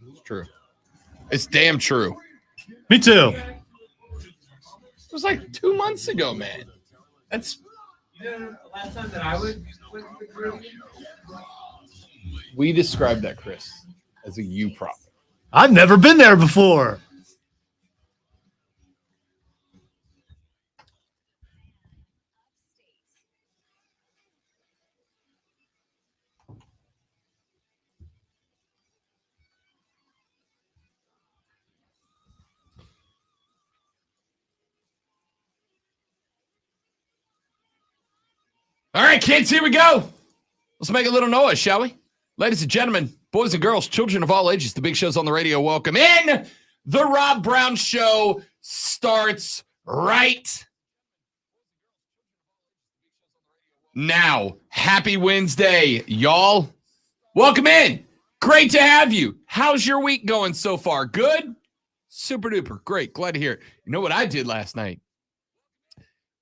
It's true. It's damn true. Me too. It was like 2 months ago, man. That's last time that I would with the group. we described that, Chris, as a you problem. I've never been there before. All right, kids, here we go. Let's make a little noise, shall we? Ladies and gentlemen, boys and girls, children of all ages, the big show's on the radio. Welcome in. The Rob Brown Show starts right now. Happy Wednesday, y'all. Welcome in. Great to have you. How's your week going so far? Good? Super duper. Great. Glad to hear it. You know what I did last night?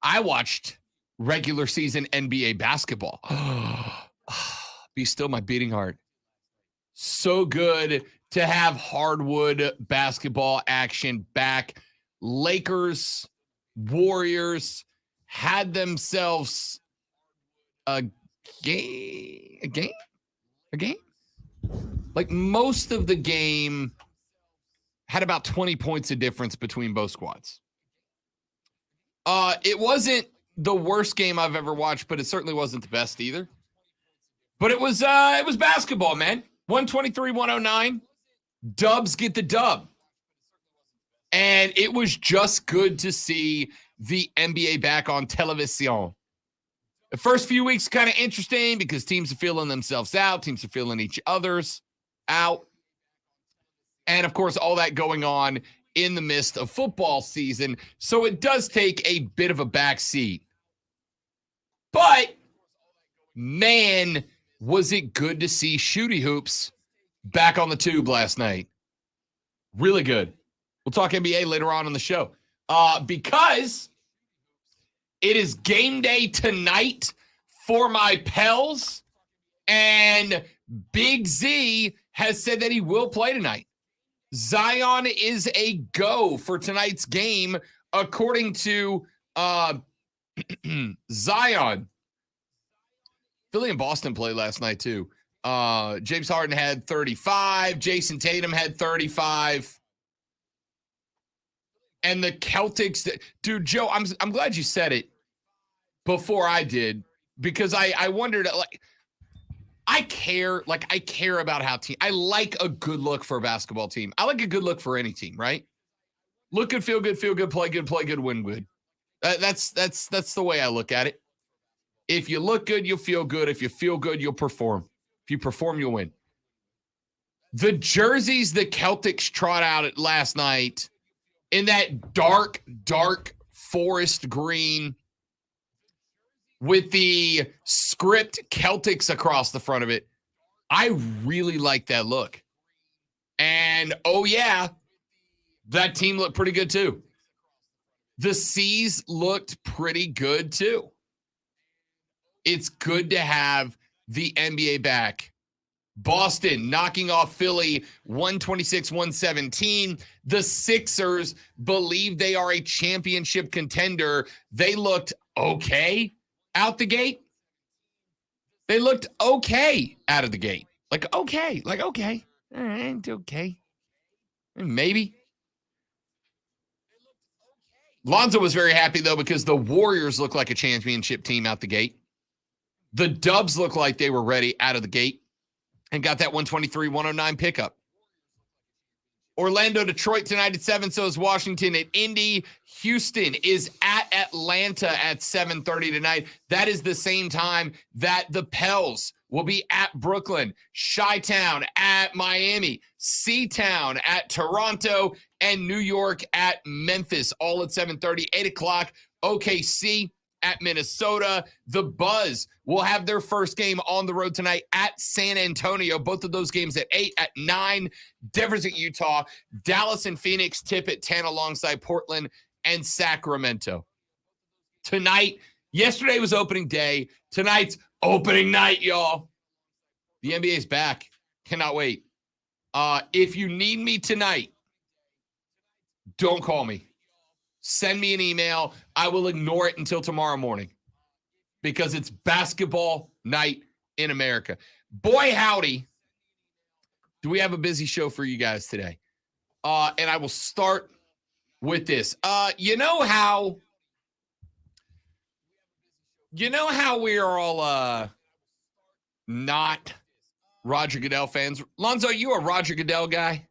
I watched regular season NBA basketball. Be still my beating heart. So good to have hardwood basketball action back. Lakers, Warriors had themselves a game. Like most of the game had about 20 points of difference between both squads. It wasn't the worst game I've ever watched, but it certainly wasn't the best either. But it was basketball, man. 123-109. Dubs get the dub. And it was just good to see the NBA back on television. The first few weeks kind of interesting because teams are feeling themselves out. Teams are feeling each other's out. And, of course, all that going on in the midst of football season. So it does take a bit of a backseat. But, man, was it good to see Shooty Hoops back on the tube last night. Really good. We'll talk NBA later on in the show. Because it is game day tonight for my Pels, and Big Z has said that he will play tonight. Zion is a go for tonight's game, according to Zion. Philly and Boston played last night, too. James Harden had 35. Jason Tatum had 35. And the Celtics, dude, Joe, I'm glad you said it before I did, because I wondered, like, I care about how team. I like a good look for a basketball team. I like a good look for any team, right? Look good, feel good, play good, win good. That's the way I look at it. If you look good, you'll feel good. If you feel good, you'll perform. If you perform, you'll win. The jerseys the Celtics trot out last night in that dark forest green with the script Celtics across the front of it, I really like that look. And, oh, yeah, that team looked pretty good, too. The C's looked pretty good, too. It's good to have the NBA back. Boston knocking off Philly 126-117. The Sixers believe they are a championship contender. They looked okay out the gate. They looked okay out of the gate. Like, okay. All right, okay. Maybe. Lonzo was very happy, though, because the Warriors look like a championship team out the gate. The Dubs look like they were ready out of the gate and got that 123-109 pickup. Orlando, Detroit tonight at 7. So is Washington at Indy. Houston is at Atlanta at 7:30 tonight. That is the same time that the Pels will be at Brooklyn, Chi-Town at Miami, C-Town at Toronto, and New York at Memphis, all at 7:30. 8 o'clock, OKC at Minnesota. The Buzz will have their first game on the road tonight at San Antonio. Both of those games at 8. At 9, Denver's at Utah. Dallas and Phoenix tip at 10 alongside Portland and Sacramento. Tonight, yesterday was opening day. Tonight's opening night, y'all. The NBA's back. Cannot wait. If you need me tonight, don't call me. Send me an email. I will ignore it until tomorrow morning because it's basketball night in America. Boy, howdy. Do we have a busy show for you guys today? And I will start with this. You know how we are all not Roger Goodell fans? Lonzo, you a Roger Goodell guy?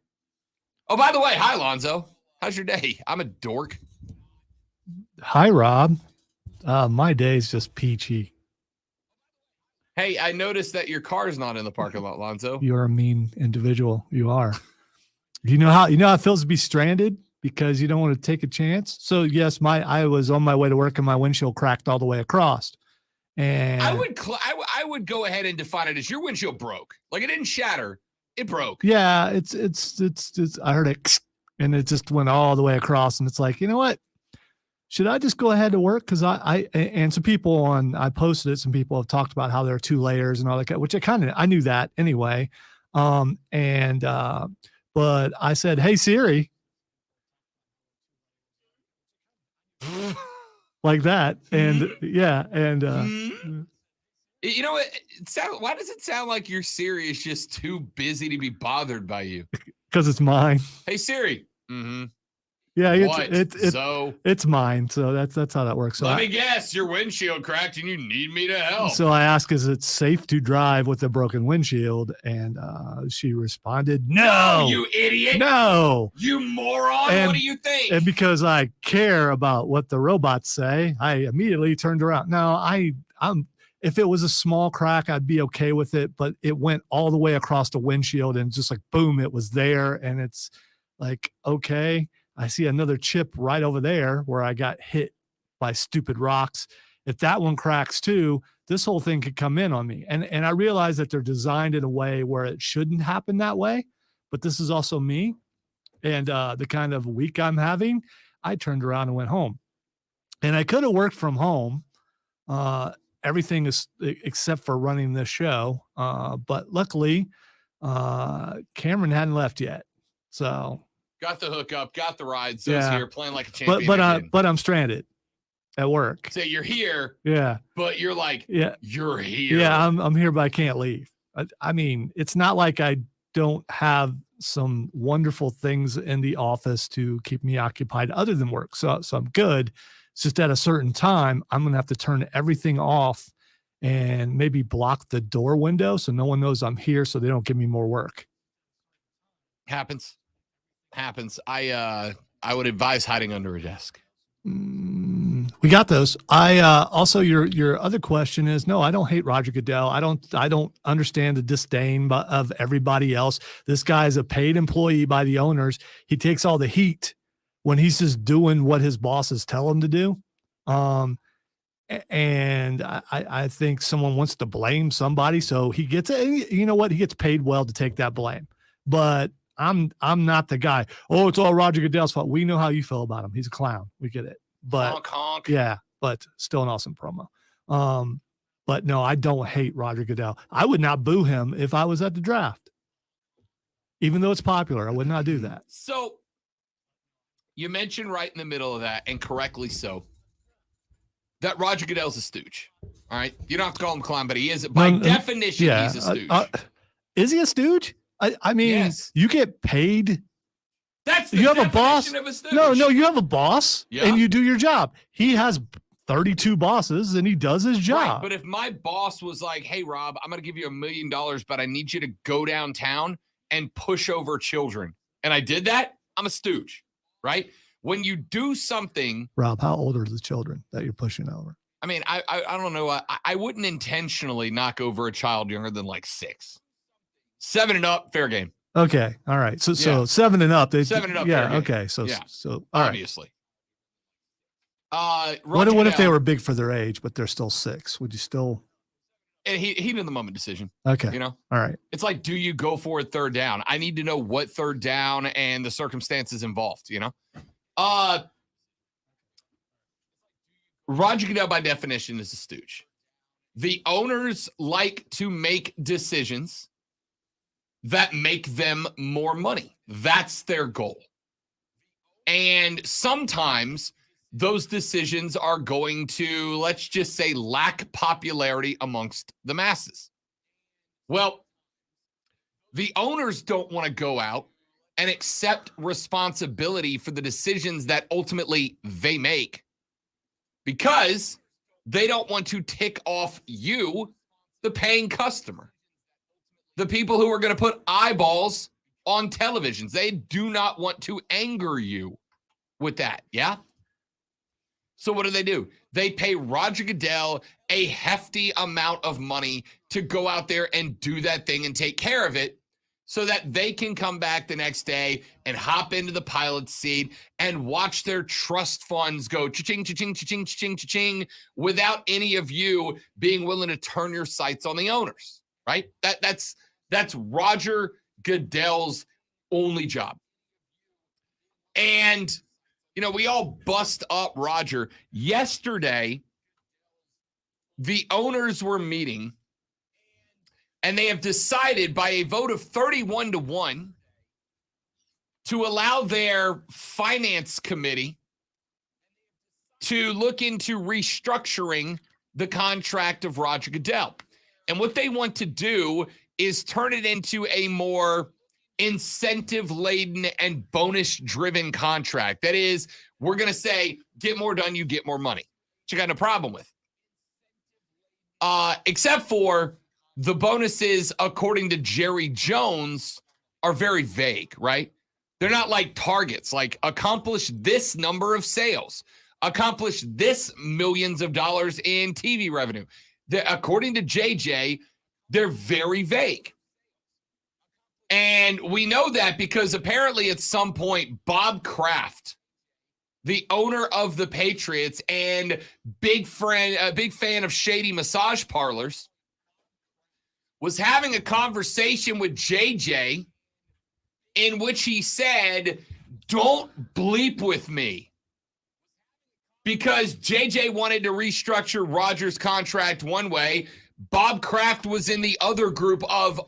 Oh, by the way, hi, Lonzo. How's your day? I'm a dork. Hi, Rob. My day's just peachy. Hey, I noticed that your car's not in the parking lot, Lonzo. You're a mean individual. You are. You know how it feels to be stranded because you don't want to take a chance. So yes, I was on my way to work and my windshield cracked all the way across. And I would go ahead and define it as your windshield broke. Like it didn't shatter, it broke. Yeah, it's I heard it and it just went all the way across. And it's like, you know what? Should I just go ahead to work? Because and some people I posted it. Some people have talked about how there are 2 layers and all that, which I knew that anyway. But I said, hey, Siri, like that. And yeah. And you know what? Why does it sound like your Siri is just too busy to be bothered by you? Because it's mine. Hey, Siri. Mm-hmm. Yeah, So it's mine. So that's how that works. So let me guess, your windshield cracked and you need me to help. So I asked, is it safe to drive with a broken windshield? And she responded, no, you idiot. No, you moron. What do you think? And because I care about what the robots say, I immediately turned around. No, I'm if it was a small crack, I'd be okay with it, but it went all the way across the windshield and just like, boom, it was there. And it's like, okay. I see another chip right over there where I got hit by stupid rocks. If that one cracks too, this whole thing could come in on me. And I realize that they're designed in a way where it shouldn't happen that way, but this is also me. And the kind of week I'm having, I turned around and went home. And I could have worked from home. Everything is except for running this show. But luckily, Cameron hadn't left yet. So got the hookup, got the ride. Zo's here playing like a champion. But I'm stranded at work. So you're here. Yeah. But you're like, you're here. Yeah, I'm here, but I can't leave. I mean, it's not like I don't have some wonderful things in the office to keep me occupied other than work. So I'm good. It's just at a certain time, I'm going to have to turn everything off and maybe block the door window so no one knows I'm here so they don't give me more work. Happens. I would advise hiding under a desk. We got those. I also your other question is no, I don't hate Roger Goodell. I don't understand the disdain of everybody else. This guy is a paid employee by the owners. He takes all the heat when he's just doing what his bosses tell him to do. And I think someone wants to blame somebody, so he gets it. You know what? He gets paid well to take that blame, but I'm not the guy. Oh, it's all Roger Goodell's fault. We know how you feel about him. He's a clown. We get it. But honk, honk. Yeah, but still an awesome promo. But no, I don't hate Roger Goodell. I would not boo him if I was at the draft. Even though it's popular, I would not do that. So you mentioned right in the middle of that, and correctly so, that Roger Goodell's a stooge. All right. You don't have to call him a clown, but he is. By definition, he's a stooge. Is he a stooge? I mean, yes. You get paid. That's the you have a boss. Of a stooge. No, you have a boss and you do your job. He has 32 bosses and he does his job. Right, but if my boss was like, hey, Rob, I'm going to give you $1 million, but I need you to go downtown and push over children. And I did that, I'm a stooge, right? When you do something. Rob, how old are the children that you're pushing over? I mean, I don't know. I wouldn't intentionally knock over a child younger than like 6. 7 and up, fair game. Okay. All right. So 7 and up. 7 and up. Yeah. Okay. So all obviously. Right. What if they were big for their age, but they're still 6? Would you still? And he did the moment decision. Okay. You know. All right. It's like, do you go for a third down? I need to know what third down and the circumstances involved. You know. Roger Goodell, by definition, is a stooge. The owners like to make decisions that make them more money. That's their goal. And sometimes those decisions are going to, let's just say, lack popularity amongst the masses. Well, the owners don't want to go out and accept responsibility for the decisions that ultimately they make because they don't want to tick off you, the paying customer, the people who are going to put eyeballs on televisions. They do not want to anger you with that. Yeah. So what do? They pay Roger Goodell a hefty amount of money to go out there and do that thing and take care of it so that they can come back the next day and hop into the pilot seat and watch their trust funds go cha-ching, cha-ching, cha-ching, cha-ching, cha-ching without any of you being willing to turn your sights on the owners, right? That's Roger Goodell's only job. And we all bust up Roger. Yesterday, the owners were meeting, and they have decided by a vote of 31-1 to allow their finance committee to look into restructuring the contract of Roger Goodell. And what they want to do is turn it into a more incentive-laden and bonus-driven contract. That is, we're going to say, get more done, you get more money. Which you got no problem with. Except for the bonuses, according to Jerry Jones, are very vague, right? They're not like targets, like accomplish this number of sales, accomplish this millions of dollars in TV revenue. According to JJ, they're very vague. And we know that because apparently at some point, Bob Kraft, the owner of the Patriots and big fan of shady massage parlors, was having a conversation with JJ in which he said, don't bleep with me. Because JJ wanted to restructure Rodgers' contract one way. Bob Kraft was in the other group of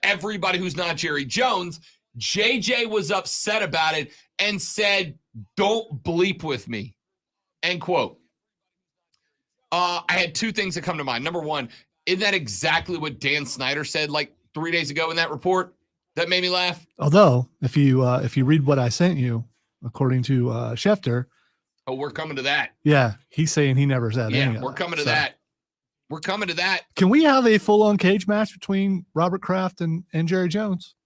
everybody who's not Jerry Jones. JJ was upset about it and said, don't bleep with me, end quote. I had two things that come to mind. Number one, isn't that exactly what Dan Snyder said like 3 days ago in that report? That made me laugh. Although, if you read what I sent you, according to Schefter. Oh, we're coming to that. Yeah, he's saying he never said any of we're that, coming to that. We're coming to that. Can we have a full-on cage match between Robert Kraft and Jerry Jones?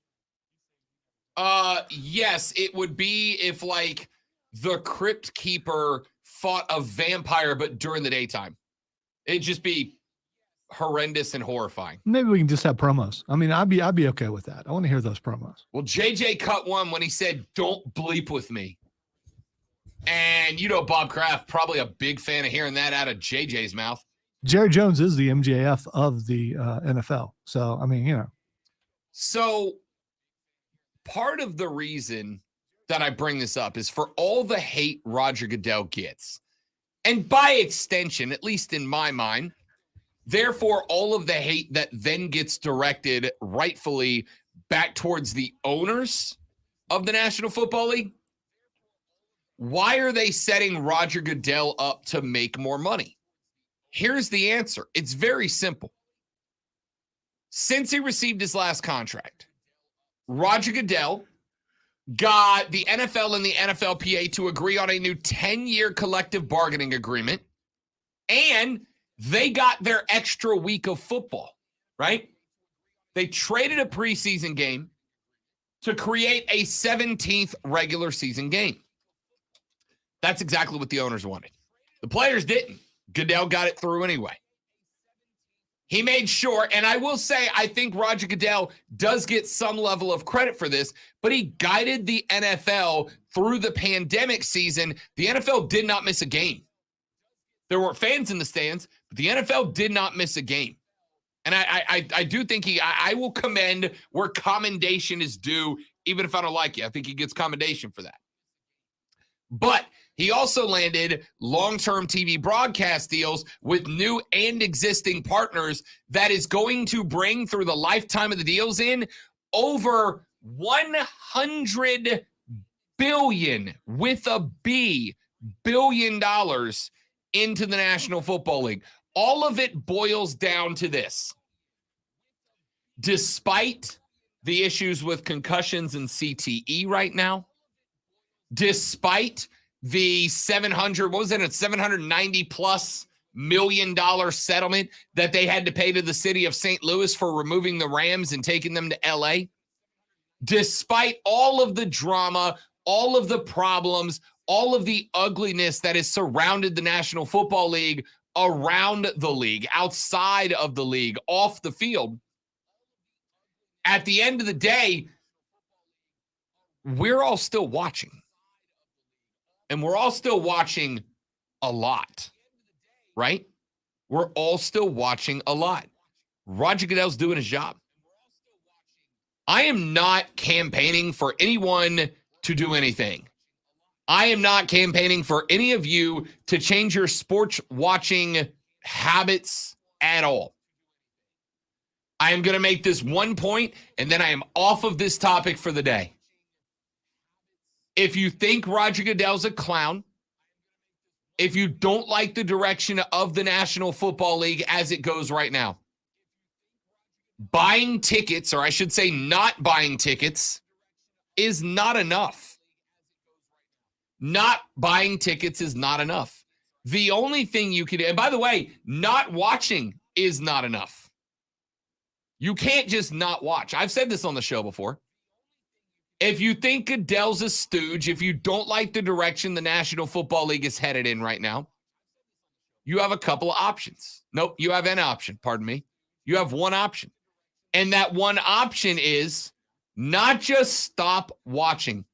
Yes, it would be if like the Crypt Keeper fought a vampire, but during the daytime. It'd just be horrendous and horrifying. Maybe we can just have promos. I mean, I'd be okay with that. I want to hear those promos. Well, JJ cut one when he said, don't bleep with me. And Bob Kraft, probably a big fan of hearing that out of JJ's mouth. Jerry Jones is the MJF of the NFL. So, I mean, So part of the reason that I bring this up is for all the hate Roger Goodell gets. And by extension, at least in my mind, therefore, all of the hate that then gets directed rightfully back towards the owners of the National Football League. Why are they setting Roger Goodell up to make more money? Here's the answer. It's very simple. Since he received his last contract, Roger Goodell got the NFL and the NFLPA to agree on a new 10-year collective bargaining agreement, and they got their extra week of football, right? They traded a preseason game to create a 17th regular season game. That's exactly what the owners wanted. The players didn't. Goodell got it through anyway. He made sure, and I will say, I think Roger Goodell does get some level of credit for this, but he guided the NFL through the pandemic season. The NFL did not miss a game. There were fans in the stands, but the NFL did not miss a game. And I do think I will commend where commendation is due, even if I don't like you. I think he gets commendation for that. But he also landed long-term TV broadcast deals with new and existing partners that is going to bring, through the lifetime of the deals in, over 100 billion with a B billion dollars into the National Football League. All of it boils down to this. Despite the issues with concussions and CTE right now, despite the 790 plus $1 million settlement that they had to pay to the city of St. Louis for removing the Rams and taking them to LA, despite all of the drama, all of the problems, all of the ugliness that has surrounded the National Football League, around the league, outside of the league, off the field, at the end of the day, we're all still watching. And we're all still watching a lot, right? We're all still watching a lot. Roger Goodell's doing his job. I am not campaigning for anyone to do anything. I am not campaigning for any of you to change your sports watching habits at all. I am going to make this one point, and then I am off of this topic for the day. If you think Roger Goodell's a clown, if you don't like the direction of the National Football League as it goes right now, buying tickets, or I should say not buying tickets, is not enough. Not buying tickets is not enough. The only thing you can do, and by the way, not watching is not enough. You can't just not watch. I've said this on the show before. If you think Goodell's a stooge, if you don't like the direction the National Football League is headed in right now, you have a couple of options. Nope, you have an option, pardon me. You have one option. And that one option is not just stop watching.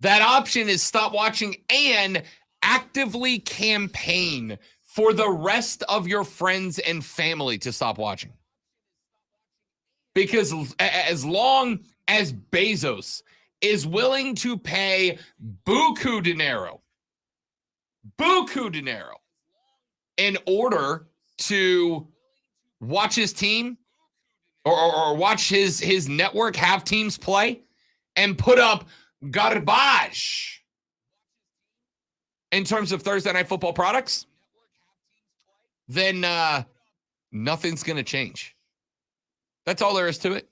That option is stop watching and actively campaign for the rest of your friends and family to stop watching. Because as long as Bezos is willing to pay buku dinero in order to watch his team or watch his network have teams play and put up garbage in terms of Thursday Night Football products, then nothing's going to change. That's all there is to it.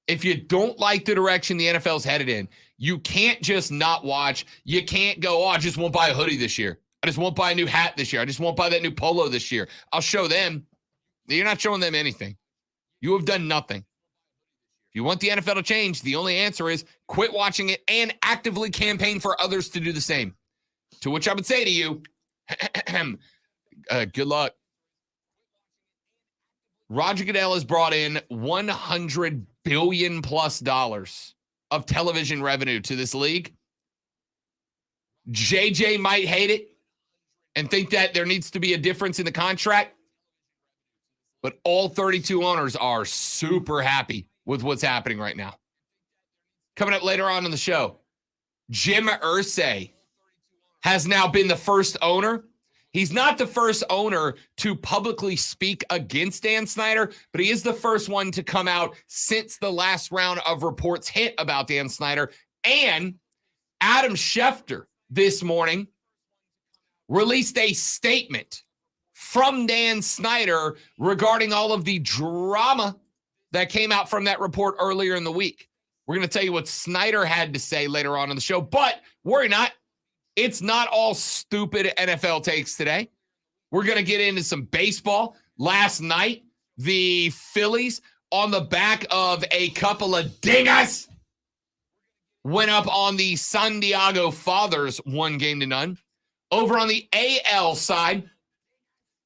If you don't like the direction the NFL's headed in, you can't just not watch. You can't go, I just won't buy a hoodie this year. I just won't buy a new hat this year. I just won't buy that new polo this year. I'll show them. You're not showing them anything. You have done nothing. If you want the NFL to change, the only answer is quit watching it and actively campaign for others to do the same. To which I would say to you, good luck. Roger Goodell has brought in $100 billion plus of television revenue to this league. JJ might hate it and think that there needs to be a difference in the contract, but all 32 owners are super happy with what's happening right now. Coming up later on in the show, Jim Irsay has now been the first owner. He's not the first owner to publicly speak against Dan Snyder, but he is the first one to come out since the last round of reports hit about Dan Snyder. And Adam Schefter this morning released a statement from Dan Snyder regarding all of the drama that came out from that report earlier in the week. We're going to tell you what Snyder had to say later on in the show, but worry not. It's not all stupid NFL takes today. We're going to get into some baseball. Last night, the Phillies, on the back of a couple of dingers, went up on the San Diego Fathers 1-0. Over on the AL side,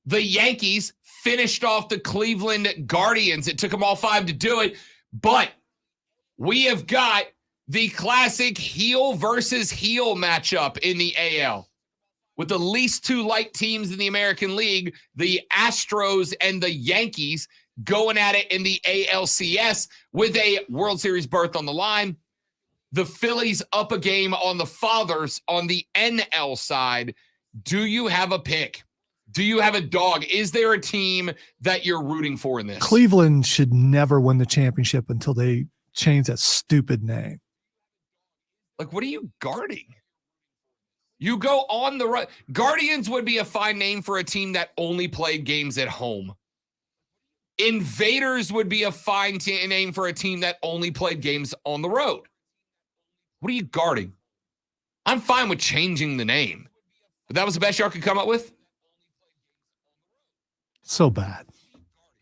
the Yankees finished off the Cleveland Guardians. It took them all 5 to do it, but we have got the classic heel versus heel matchup in the AL with the least two like teams in the American League, the Astros and the Yankees, going at it in the ALCS with a World Series berth on the line. The Phillies up a game on the Fathers on the NL side. Do you have a pick? Do you have a dog? Is there a team that you're rooting for in this? Cleveland should never win the championship until they change that stupid name. Like, what are you guarding? You go on the right. Guardians would be a fine name for a team that only played games at home. Invaders would be a fine name for a team that only played games on the road. What are you guarding? I'm fine with changing the name, but that was the best y'all could come up with? So bad.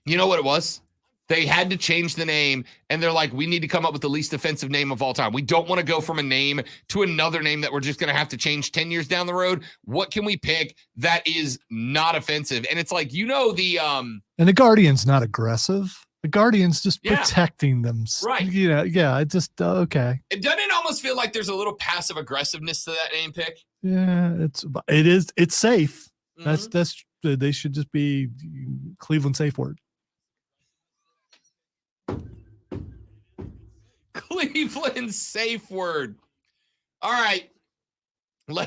You know what it was? They had to change the name, and they're like, we need to come up with the least offensive name of all time. We don't want to go from a name to another name that we're just going to have to change 10 years down the road. What can we pick that is not offensive? And it's like, the And the Guardian's not aggressive. The Guardian's just protecting them. Right. Yeah, it just, okay. It doesn't almost feel like there's a little passive aggressiveness to that name pick? Yeah, it's safe. Mm-hmm. They should just be Cleveland safe word. Cleveland safe word. All right. Banana.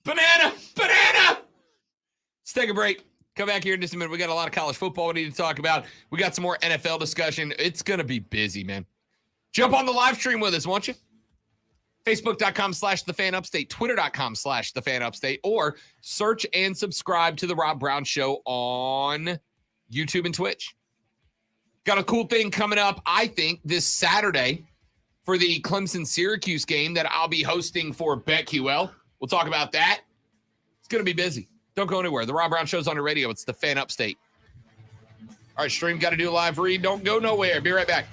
Let's take a break. Come back here in just a minute. We got a lot of college football we need to talk about. We got some more NFL discussion. It's going to be busy, man. Jump on the live stream with us, won't you? Facebook.com/TheFanUpstate, Twitter.com/TheFanUpstate, or search and subscribe to The Rob Brown Show on YouTube and Twitch. Got a cool thing coming up, I think, this Saturday for the Clemson-Syracuse game that I'll be hosting for BetQL. We'll talk about that. It's going to be busy. Don't go anywhere. The Rob Brown Show's on the radio. It's The Fan Upstate. All right, stream, got to do a live read. Don't go nowhere. Be right back.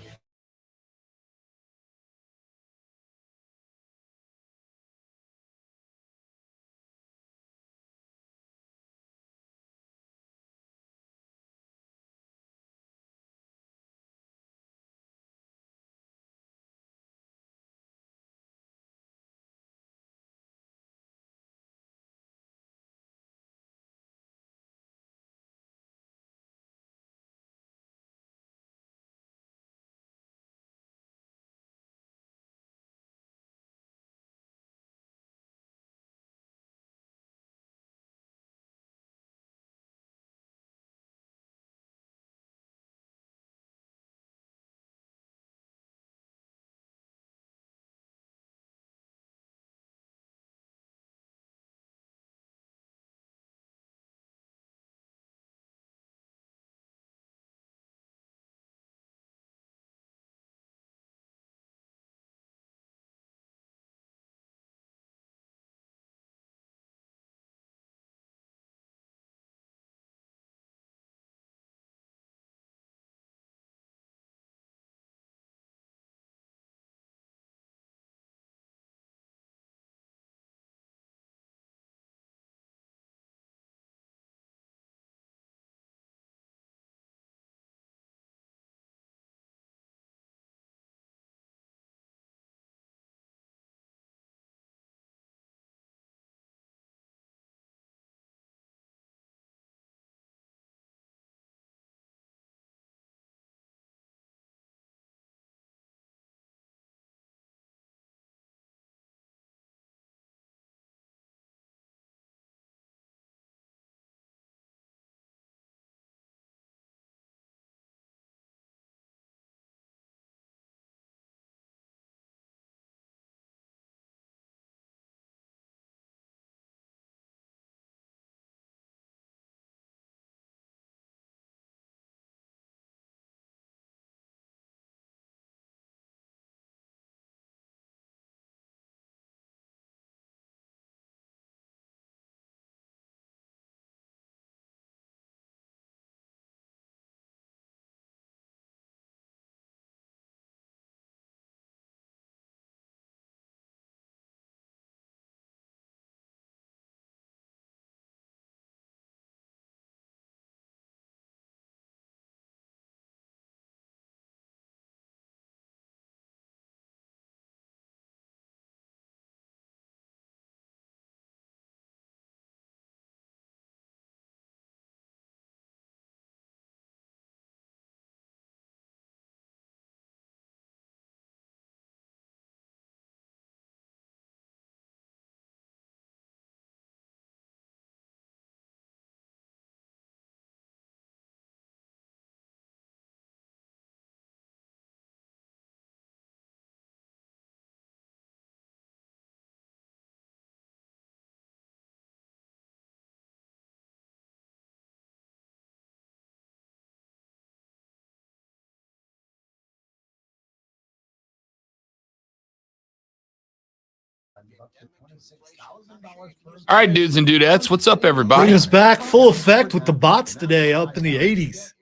All right, dudes and dudettes, what's up, everybody? Bring us back full effect with the bots today up in the 80s.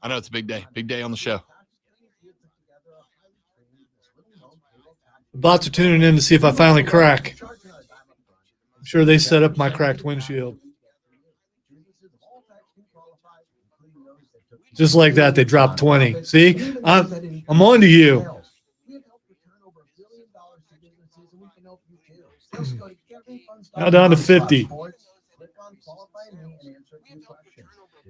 I know it's a big day on the show. The bots are tuning in to see if I finally crack. I'm sure they set up my cracked windshield. Just like that, they dropped 20. See, I'm on to you. Now down to 50.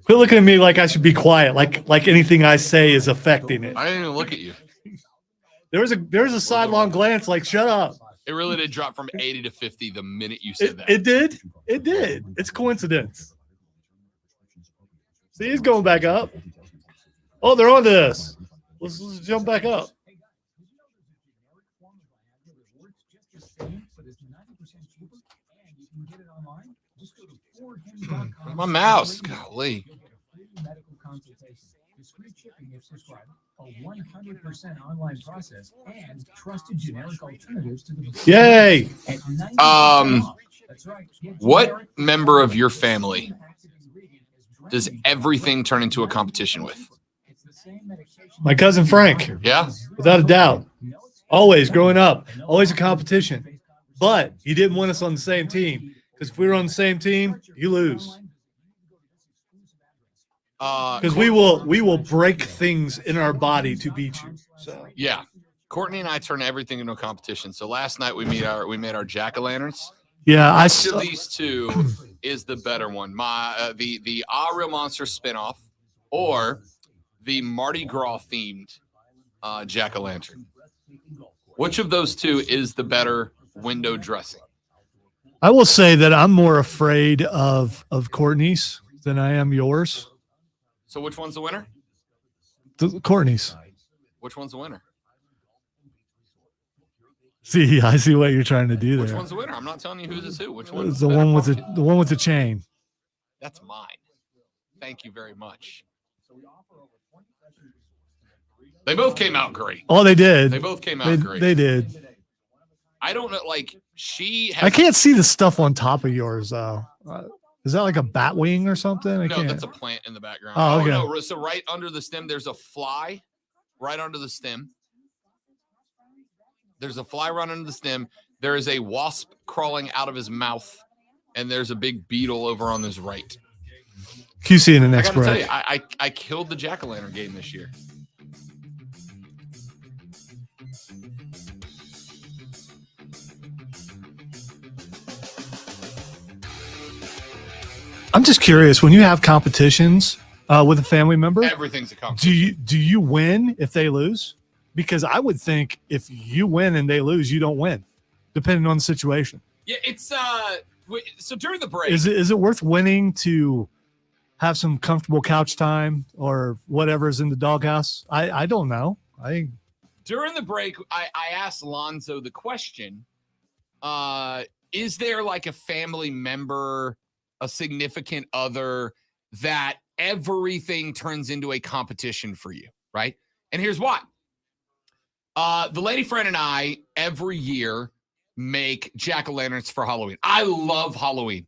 Quit looking at me like I should be quiet, like anything I say is affecting it. I didn't even look at you. There's a sidelong glance like, shut up. It really did drop from 80 to 50 the minute you said that. It did. It's coincidence. See, he's going back up. Oh, they're on this. Let's jump back up. My mouse. Golly. A 100% online process and trusted generic alternatives to the Yay! That's right. What member of your family does everything turn into a competition with? My cousin Frank. Yeah. Without a doubt. Always growing up, always a competition. But he didn't want us on the same team. Because if we were on the same team, you lose. Because we will break things in our body to beat you. So Yeah. Courtney and I turn everything into a competition. So last night we made our jack-o'-lanterns. yeah, Which of these two is the better one? The Real Monster spinoff or the Mardi Gras themed jack-o'-lantern? Which of those two is the better window dressing? I will say that I'm more afraid of Courtney's than I am yours. So which one's the winner? Courtney's. Which one's the winner? See, I see what you're trying to do there. Which one's the winner? I'm not telling you who's who. Which one? It's the one with the chain. That's mine. Thank you very much. They both came out great. Oh, they did. They both came out great. They did. I don't know. Like she. I can't see the stuff on top of yours though. Is that like a bat wing or something? No, can't. that's a plant in the background. Oh, okay. No. So right under the stem, there's a fly. Right under the stem. There's a fly right under the stem. There is a wasp crawling out of his mouth, and there's a big beetle over on his right. QC in the next I gotta tell break. you, I killed the jack-o'-lantern game this year. I'm just curious, when you have competitions with a family member, Everything's a competition. do you win if they lose? Because I would think if you win and they lose, you don't win, depending on the situation. Yeah, it's so during the break. Is it worth winning to have some comfortable couch time or whatever's in the doghouse? I don't know. During the break, I asked Lonzo the question, is there like a family member, a significant other that everything turns into a competition for you, right? And here's why. The lady friend and I every year make jack-o'-lanterns for Halloween. I love Halloween,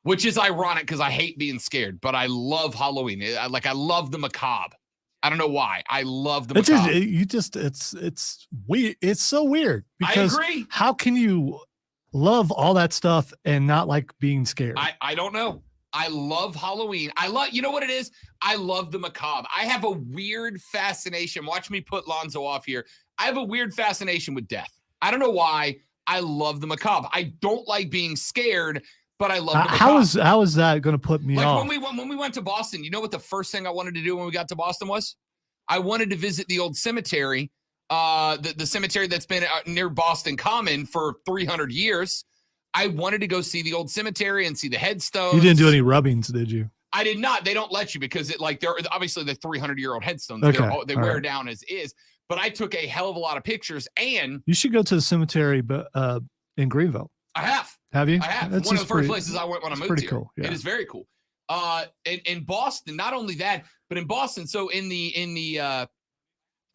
which is ironic because I hate being scared, but I love Halloween. I love the macabre. I don't know why. I love the macabre. It's weird. It's so weird because I agree. How can you love all that stuff and not like being scared? I don't know. I love Halloween. You know what it is? I love the macabre. I have a weird fascination. Watch me put Lonzo off here. I have a weird fascination with death. I don't know why. I love the macabre. I don't like being scared, but I love the macabre. How is that going to put me off? When we went to Boston, you know what the first thing I wanted to do when we got to Boston was? I wanted to visit the old cemetery, the cemetery that's been near Boston Common for 300 years. I wanted to go see the old cemetery and see the headstones. You didn't do any rubbings, did you? I did not. They don't let you because they're obviously the 300-year-old headstones. Okay. They wear down as is. But I took a hell of a lot of pictures, and you should go to the cemetery, but in Greenville. I have. Have you? I have. That's One of the first pretty, places I went when I moved pretty here. cool. Yeah. It is very cool. In Boston, not only that, but in Boston. So in the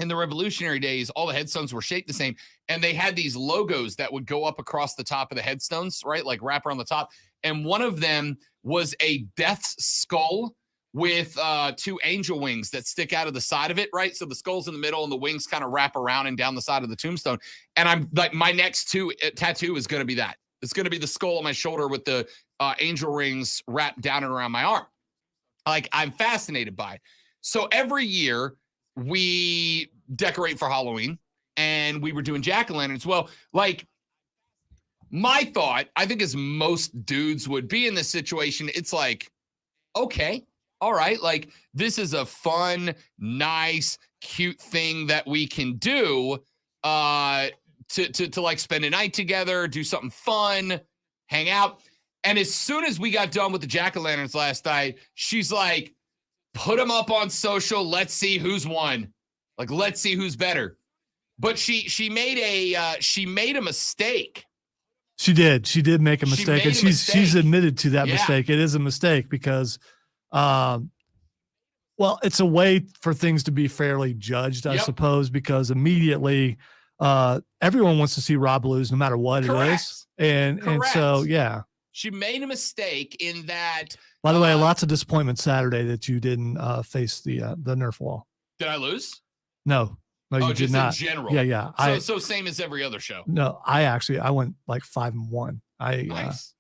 in the Revolutionary days, all the headstones were shaped the same. And they had these logos that would go up across the top of the headstones, right? Like wrap around the top. And one of them was a death's skull with 2 angel wings that stick out of the side of it, right? So the skull's in the middle and the wings kind of wrap around and down the side of the tombstone. And I'm like, my next tattoo is going to be that. It's going to be the skull on my shoulder with the angel rings wrapped down and around my arm. Like, I'm fascinated by it. So every year we decorate for Halloween, and we were doing jack-o'-lanterns. Well, like, my thought, I think as most dudes would be in this situation, it's like, okay, all right, like, this is a fun, nice, cute thing that we can do to like spend a night together, do something fun, hang out. And as soon as we got done with the jack-o'-lanterns last night, she's like, put them up on social. Let's see who's won. Like, let's see who's better. But she made a mistake. She did make a mistake, and she's admitted to that mistake. It is a mistake because, well, it's a way for things to be fairly judged, I suppose, because immediately everyone wants to see Rob lose no matter what it is. And so, yeah. She made a mistake in that. By the way, lots of disappointment Saturday that you didn't face the Nerf wall. Did I lose? No, you did not. In general. Yeah. So same as every other show. No, I went like 5-1. Nice.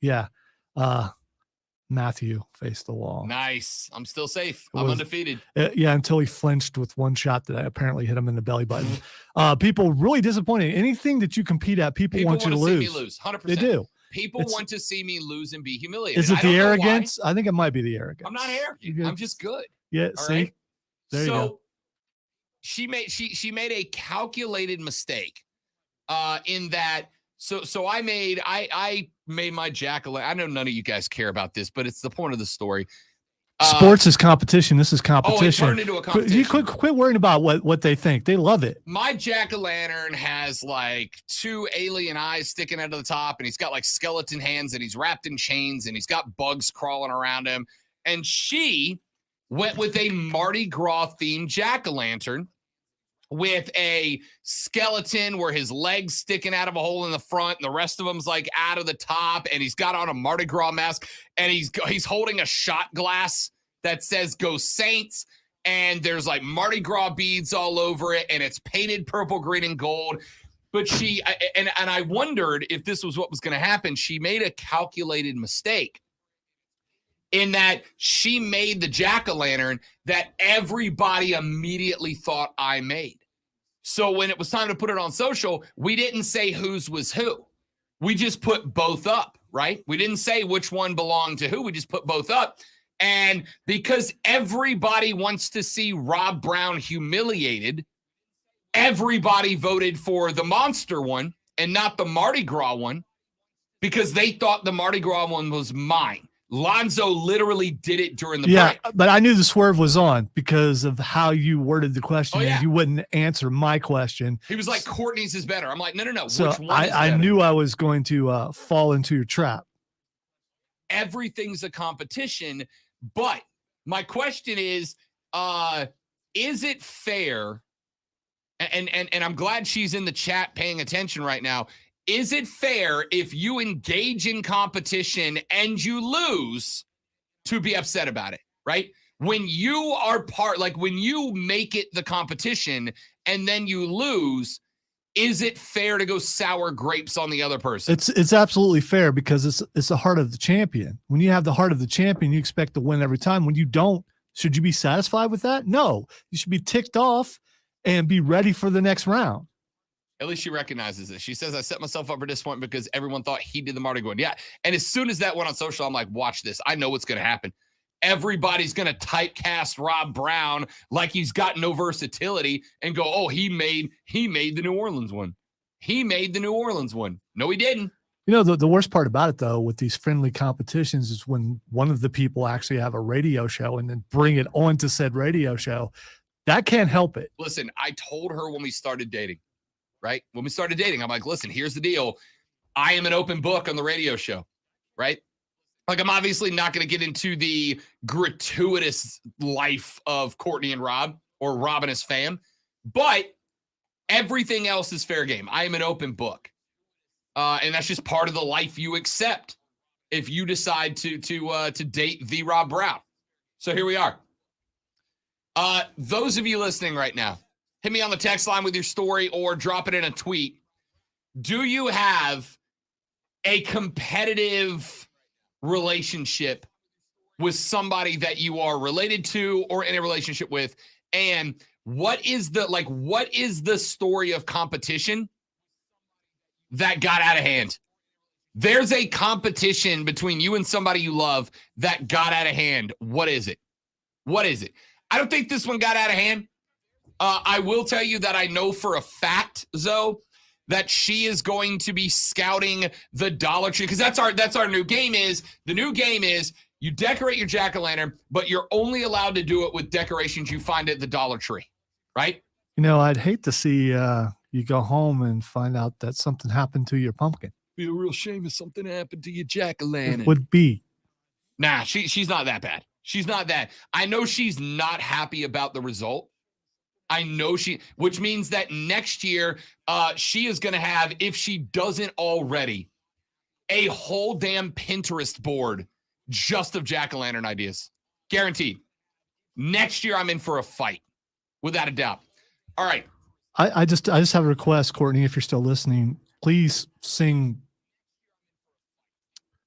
Matthew faced the wall. Nice. I'm still safe. I'm undefeated. Until he flinched with one shot that I apparently hit him in the belly button. People really disappointed. Anything that you compete at, people want you to lose. See me lose. 100%. They do. People want to see me lose and be humiliated. Is it the arrogance? I think it might be the arrogance. I'm not arrogant. I'm just good. Yeah. All see, right? There you go. She made a calculated mistake in that. So I made my jack-o'-lantern. I know none of you guys care about this, but it's the point of the story. Sports is competition. This is competition. Oh, it turned into a competition. You quit worrying about what they think. They love it. My jack-o'-lantern has like 2 alien eyes sticking out of the top, and he's got like skeleton hands, and he's wrapped in chains, and he's got bugs crawling around him. And she went with a Mardi Gras themed jack-o'-lantern with a skeleton where his legs sticking out of a hole in the front, and the rest of him's like out of the top, and he's got on a Mardi Gras mask, and he's holding a shot glass that says "Go Saints," and there's like Mardi Gras beads all over it, and it's painted purple, green, and gold. But I wondered if this was what was going to happen. She made a calculated mistake in that she made the jack-o'-lantern that everybody immediately thought I made. So when it was time to put it on social, we didn't say whose was who. We just put both up, right? We didn't say which one belonged to who. We just put both up. And because everybody wants to see Rob Brown humiliated, everybody voted for the monster one and not the Mardi Gras one because they thought the Mardi Gras one was mine. Lonzo literally did it during the break. But I knew the swerve was on because of how you worded the question. And you wouldn't answer my question. He was like, Courtney's is better. I'm like, no. So which one is better? I knew I was going to fall into your trap. Everything's a competition. But my question is it fair? And I'm glad she's in the chat paying attention right now. Is it fair if you engage in competition and you lose to be upset about it, right? When you are when you make it the competition and then you lose, is it fair to go sour grapes on the other person? It's absolutely fair because it's the heart of the champion. When you have the heart of the champion, you expect to win every time. When you don't, should you be satisfied with that? No, you should be ticked off and be ready for the next round. At least she recognizes it. She says, I set myself up for disappointment because everyone thought he did the Mardi Gras. Yeah. And as soon as that went on social, I'm like, watch this. I know what's going to happen. Everybody's going to typecast Rob Brown like he's got no versatility and go, oh, he made the New Orleans one. He made the New Orleans one. No, he didn't. You know, the worst part about it, though, with these friendly competitions is when one of the people actually have a radio show and then bring it on to said radio show. That can't help it. Listen, I told her when we started dating. Right? When we started dating, I'm like, listen, here's the deal. I am an open book on the radio show, right? Like, I'm obviously not going to get into the gratuitous life of Courtney and Rob or Rob and his fam. But everything else is fair game. I am an open book. And that's just part of the life you accept if you decide to date the Rob Brown. So here we are. Those of you listening right now, hit me on the text line with your story or drop it in a tweet. Do you have a competitive relationship with somebody that you are related to or in a relationship with? And what is the story of competition that got out of hand? There's a competition between you and somebody you love that got out of hand. What is it? What is it? I don't think this one got out of hand. I will tell you that I know for a fact, Zoe, that she is going to be scouting the Dollar Tree, because that's our new game. The new game is you decorate your jack-o'-lantern, but you're only allowed to do it with decorations you find at the Dollar Tree, right? You know, I'd hate to see you go home and find out that something happened to your pumpkin. Be a real shame if something happened to your It jack-o'-lantern. would be. Nah, she's not that bad. She's not that. I know she's not happy about the result. I know which means that next year she is going to have, if she doesn't already, a whole damn Pinterest board just of jack-o'-lantern ideas. Guaranteed. Next year I'm in for a fight, without a doubt. All right. I just have a request, Courtney, if you're still listening, please sing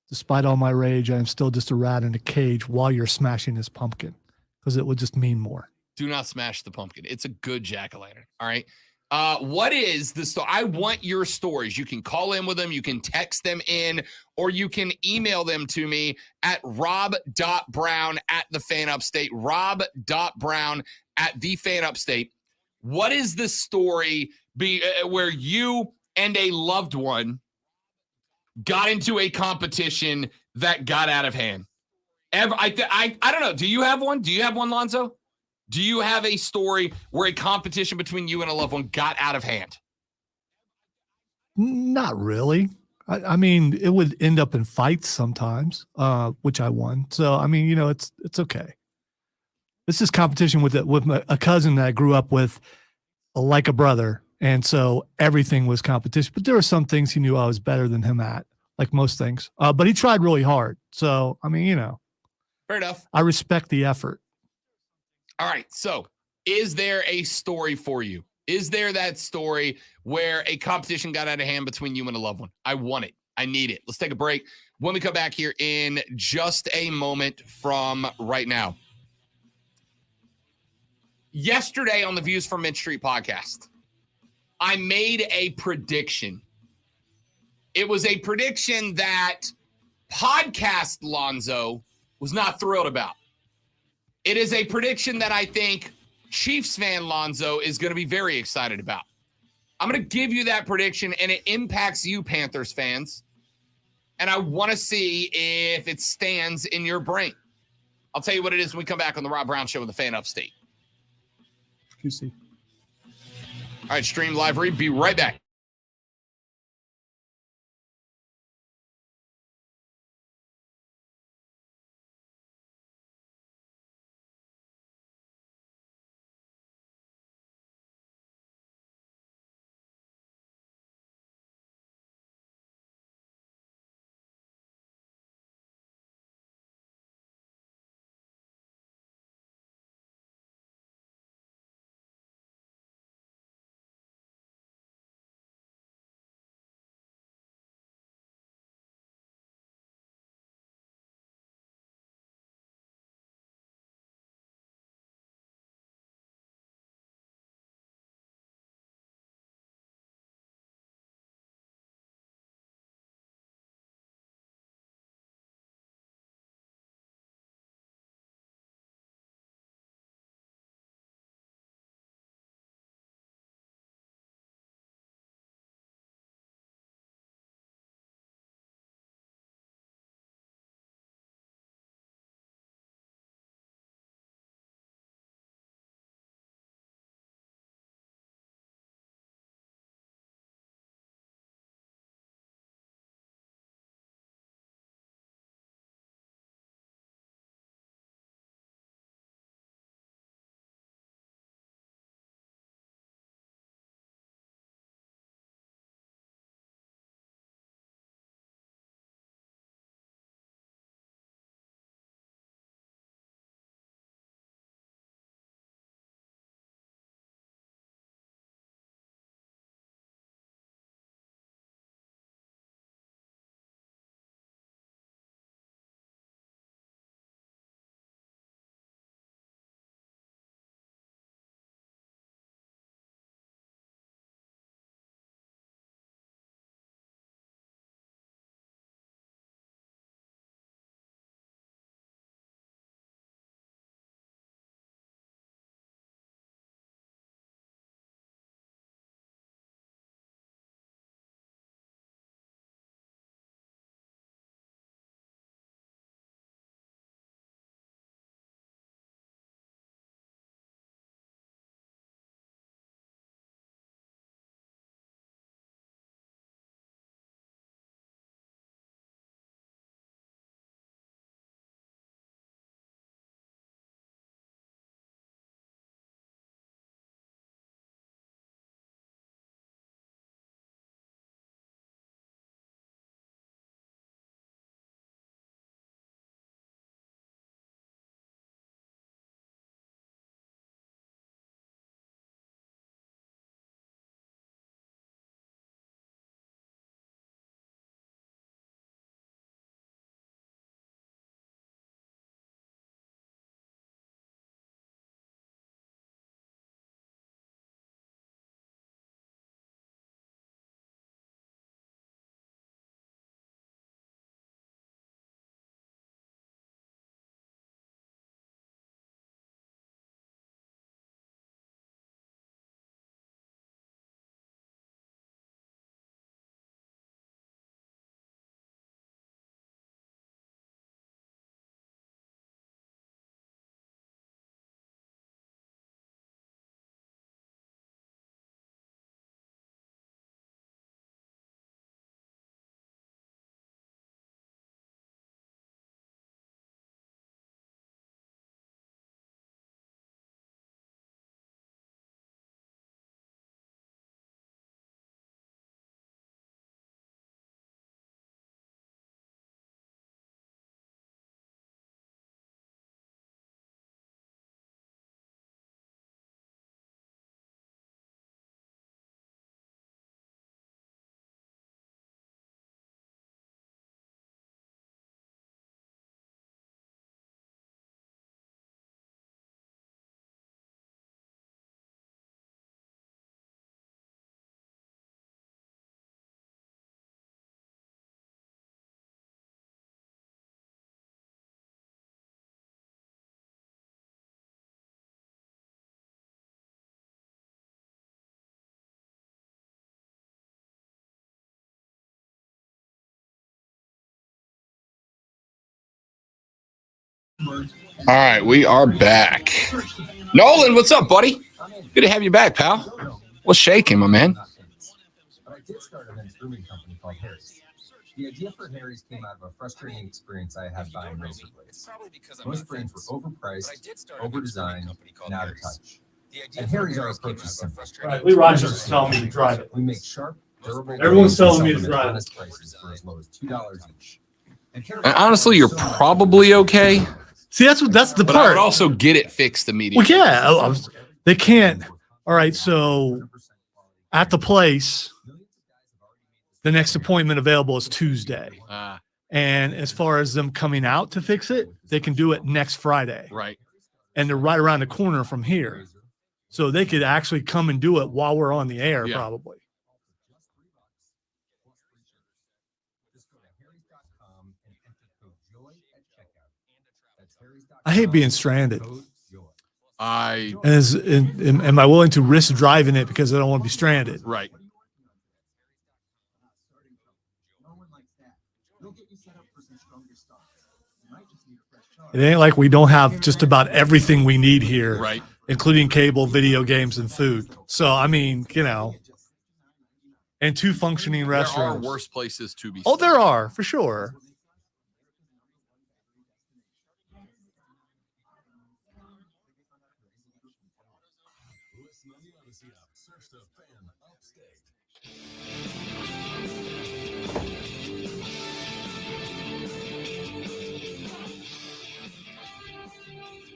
"Despite All My Rage, I Am Still Just a Rat in a Cage" while you're smashing this pumpkin, because it would just mean more. Do not smash the pumpkin. It's a good jack-o'-lantern. All right. What is the story? I want your stories. You can call in with them. You can text them in, or you can email them to me at rob.brown@thefanupstate, rob.brown@thefanupstate. What is the story where you and a loved one got into a competition that got out of hand? I don't know. Do you have one? Do you have one, Lonzo? Do you have a story where a competition between you and a loved one got out of hand? Not really. I mean, it would end up in fights sometimes, which I won. So, I mean, you know, it's okay. This is competition with a cousin that I grew up with, like a brother. And so everything was competition. But there were some things he knew I was better than him at, like most things. But he tried really hard. So, I mean, you know. Fair enough. I respect the effort. All right. So is there a story for you? Is there that story where a competition got out of hand between you and a loved one? I want it. I need it. Let's take a break. When we come back here in just a moment from right now. Yesterday on the Views from Mid Street podcast, I made a prediction. It was a prediction that podcast Lonzo was not thrilled about. It is a prediction that I think Chiefs fan Lonzo is going to be very excited about. I'm going to give you that prediction, and it impacts you, Panthers fans. And I want to see if it stands in your brain. I'll tell you what it is when we come back on the Rob Brown Show with the Fan Upstate. QC. All right, stream live read. Be right back. All right, we are back. Nolan, what's up, buddy? Good to have you back, pal. What's shaking, my man? But I did start a men's grooming company called Harry's. The idea for Harry's came out of a frustrating experience I had buying razor blades. Most brands were overpriced, over-designed, and out of touch. At Harry's, our approach is simple. Right, Lee Rogers is telling me to drive it. We make sharp, durable Everyone's blades telling me and to sell them at drive it. honest prices for as low as $2 each. And Harry's And honestly, you're probably okay, See, that's the but I would part. also get it fixed immediately. Well, yeah, they can't. All right, so at the place, the next appointment available is Tuesday. And as far as them coming out to fix it, they can do it next Friday. Right. And they're right around the corner from here. So they could actually come and do it while we're on the air, Yeah. probably. I hate being stranded. Right. Am I willing to risk driving it because I don't want to be stranded? Right. It ain't like we don't have just about everything we need here, Right. including cable, video games, and food. So, I mean, and 2 functioning There are restrooms. worse places to be. Oh, there are, for sure.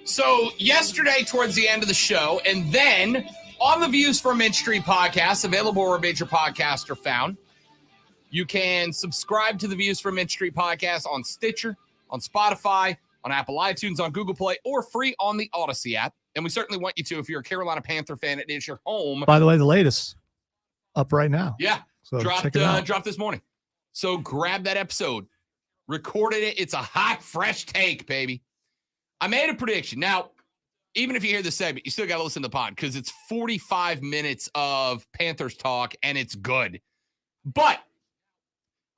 So yesterday, towards the end of the show, and then on the Views from Mint Street podcast, available where major podcasts are found, you can subscribe to the Views from Mint Street podcast on Stitcher, on Spotify, on Apple iTunes, on Google Play, or free on the Odyssey app. And we certainly want you to, if you're a Carolina Panther fan, it is your home. By the way, the latest up right now. Yeah, So check it out. dropped this morning. So grab that episode, recorded it. It's a hot, fresh take, baby. I made a prediction. Now, even if you hear this segment, you still got to listen to the pod because it's 45 minutes of Panthers talk and it's good. But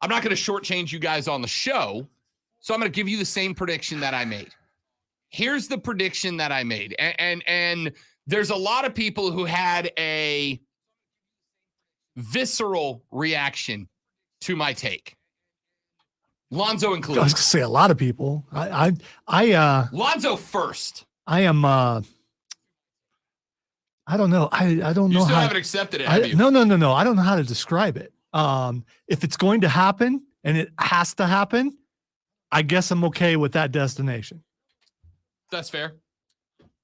I'm not going to shortchange you guys on the show, so I'm going to give you the same prediction that I made. Here's the prediction that I made. And there's a lot of people who had a visceral reaction to my take. Lonzo I was included. going to say a lot of people. Lonzo first. I am. I don't know. I don't You know still how. haven't accepted it, have you? No. I don't know how to describe it. If it's going to happen and it has to happen, I guess I'm okay with that destination. That's fair.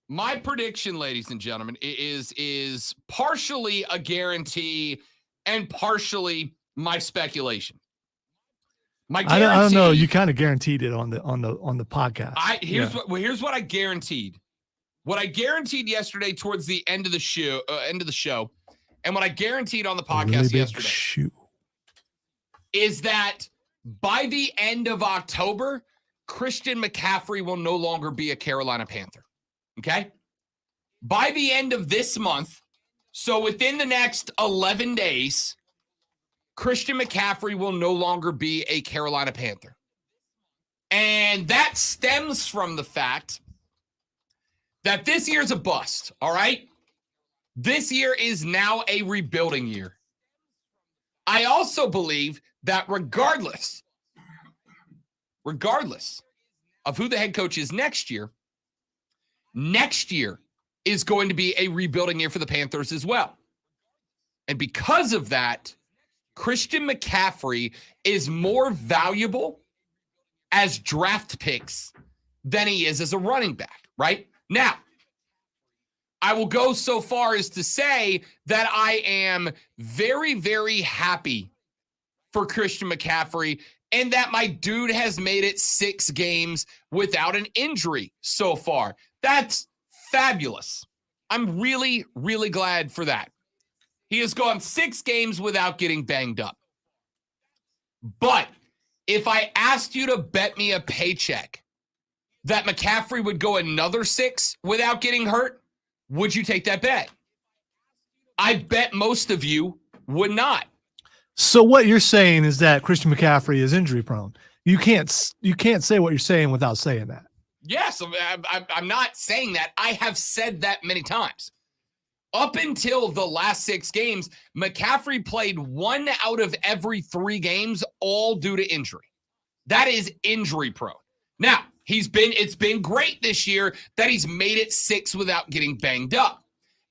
My prediction, ladies and gentlemen, is partially a guarantee and partially my speculation. My I guarantee, don't know. You kind of guaranteed it on the podcast. Here's what I guaranteed. What I guaranteed yesterday towards the end of the show, and what I guaranteed on the A podcast really big yesterday shoe. is that by the end of October, Christian McCaffrey will no longer be a Carolina Panther. Okay? By the end of this month, so within the next 11 days, Christian McCaffrey will no longer be a Carolina Panther. And that stems from the fact that this year's a bust, all right? This year is now a rebuilding year. I also believe that regardless of who the head coach is next year is going to be a rebuilding year for the Panthers as well. And because of that, Christian McCaffrey is more valuable as draft picks than he is as a running back, right? Now, I will go so far as to say that I am very, very happy for Christian McCaffrey and that my dude has made it 6 games without an injury so far. That's fabulous. I'm really, really glad for that. He has gone 6 games without getting banged up. But if I asked you to bet me a paycheck that McCaffrey would go another 6 without getting hurt, would you take that bet? I bet most of you would not. So what you're saying is that Christian McCaffrey is injury prone. You can't say what you're saying without saying that. Yes, I'm not saying that. I have said that many times. Up until the last 6 games, McCaffrey played 1 out of every 3 games, all due to injury. That is injury prone. Now, it's been great this year that he's made it 6 without getting banged up.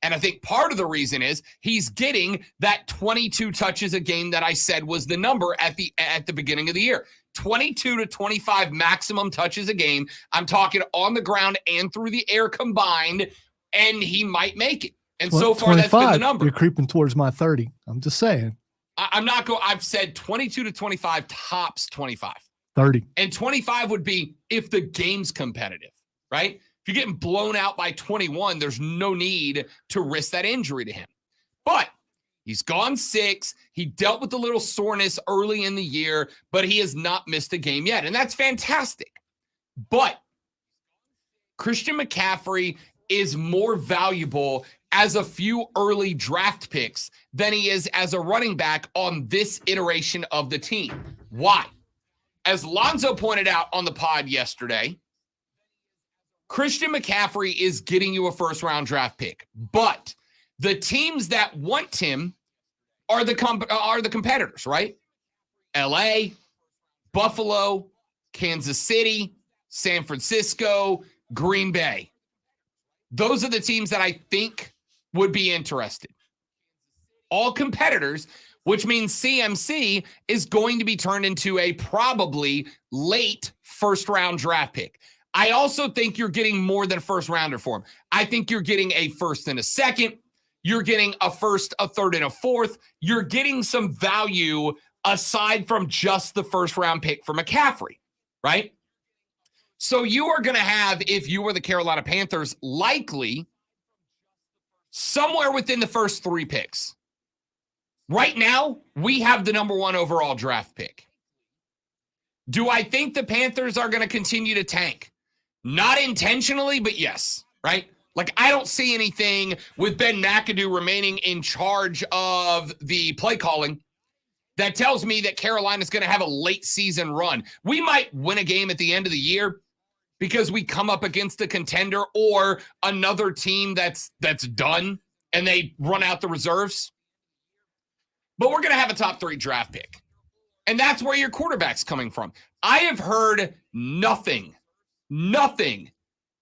And I think part of the reason is he's getting that 22 touches a game that I said was the number at the beginning of the year. 22 to 25 maximum touches a game. I'm talking on the ground and through the air combined, and he might make it. And so far, that's been the number. You're creeping towards my 30. I'm just saying. I've said 22 to 25, tops 25. 30. And 25 would be if the game's competitive, right? If you're getting blown out by 21, there's no need to risk that injury to him. But he's gone 6. He dealt with a little soreness early in the year, but he has not missed a game yet. And that's fantastic. But Christian McCaffrey is more valuable as a few early draft picks than he is as a running back on this iteration of the team. Why? As Lonzo pointed out on the pod yesterday, Christian McCaffrey is getting you a first-round draft pick, but the teams that want him are the competitors, right? LA, Buffalo, Kansas City, San Francisco, Green Bay. Those are the teams that I think would be interested. All competitors, which means CMC is going to be turned into a probably late first-round draft pick. I also think you're getting more than a first-rounder for him. I think you're getting a first and a second. You're getting a first, a third, and a fourth. You're getting some value aside from just the first-round pick for McCaffrey, right? So you are going to have, if you were the Carolina Panthers, likely somewhere within the first 3 picks. Right now, we have the number 1 overall draft pick. Do I think the Panthers are going to continue to tank? Not intentionally, but yes, right? Like, I don't see anything with Ben McAdoo remaining in charge of the play calling that tells me that Carolina's going to have a late season run. We might win a game at the end of the year because we come up against a contender or another team that's done and they run out the reserves. But we're going to have a top 3 draft pick. And that's where your quarterback's coming from. I have heard nothing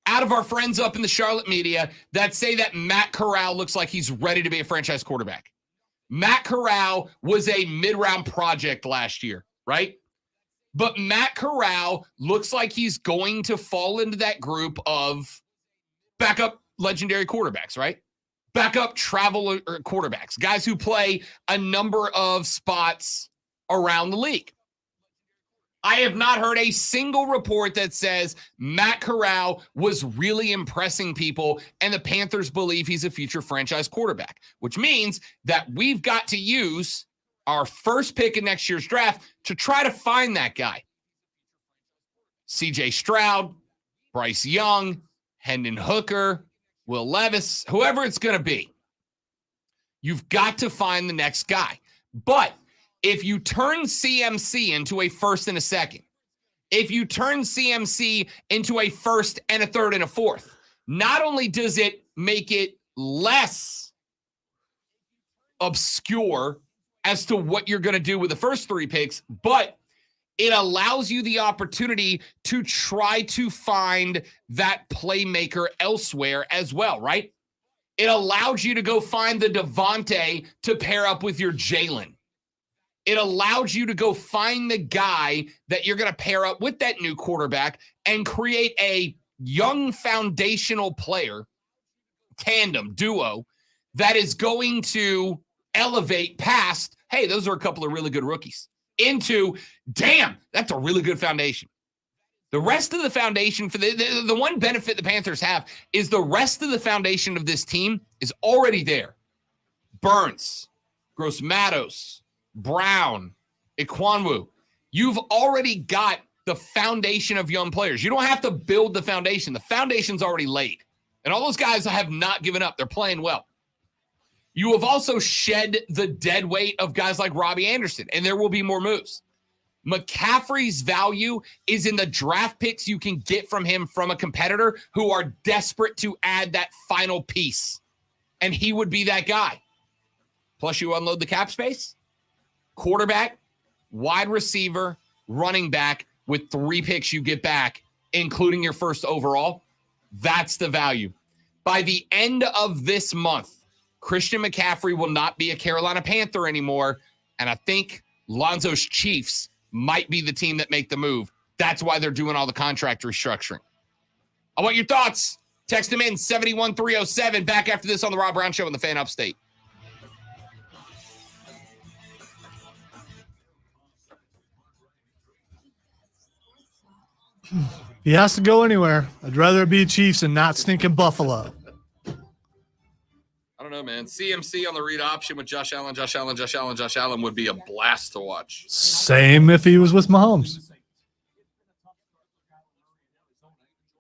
out of our friends up in the Charlotte media that say that Matt Corral looks like he's ready to be a franchise quarterback. Matt Corral was a mid-round project last year, right? But Matt Corral looks like he's going to fall into that group of backup legendary quarterbacks, right? Backup travel quarterbacks, guys who play a number of spots around the league. I have not heard a single report that says Matt Corral was really impressing people and the Panthers believe he's a future franchise quarterback, which means that we've got to use our first pick in next year's draft to try to find that guy. CJ Stroud, Bryce Young, Hendon Hooker, Will Levis, whoever it's going to be. You've got to find the next guy. But if you turn CMC into a first and a second, if you turn CMC into a first and a third and a fourth, not only does it make it less obscure as to what you're going to do with the first 3 picks, but it allows you the opportunity to try to find that playmaker elsewhere as well, right? It allows you to go find the Devontae to pair up with your Jalen. It allows you to go find the guy that you're going to pair up with that new quarterback and create a young foundational player, tandem, duo, that is going to elevate past, hey, those are a couple of really good rookies, into, damn, that's a really good foundation. The rest of the foundation for the one benefit the Panthers have is the rest of the foundation of this team is already there. Burns, Gross-Matos, Brown, Ikwanwu. You've already got the foundation of young players. You don't have to build the foundation. The foundation's already laid. And all those guys have not given up. They're playing well. You have also shed the dead weight of guys like Robbie Anderson, and there will be more moves. McCaffrey's value is in the draft picks you can get from him from a competitor who are desperate to add that final piece. And he would be that guy. Plus, you unload the cap space, quarterback, wide receiver, running back with 3 picks you get back, including your first overall. That's the value. By the end of this month, Christian McCaffrey will not be a Carolina Panther anymore. And I think Lonzo's Chiefs might be the team that make the move. That's why they're doing all the contract restructuring. I want your thoughts. Text them in 71307. Back after this on the Rob Brown Show in the Fan Upstate. He has to go anywhere. I'd rather it be Chiefs and not stinking Buffalo. I don't know, man. CMC on the read option with Josh Allen would be a blast to watch. Same if he was with Mahomes.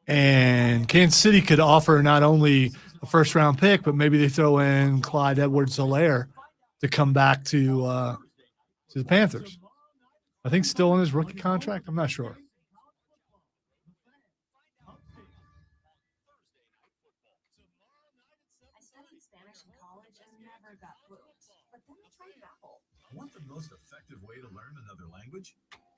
And Kansas City could offer not only a first-round pick, but maybe they throw in Clyde Edwards-Helaire to come back to the Panthers. I think still on his rookie contract. I'm not sure. Want the most effective way to learn another language?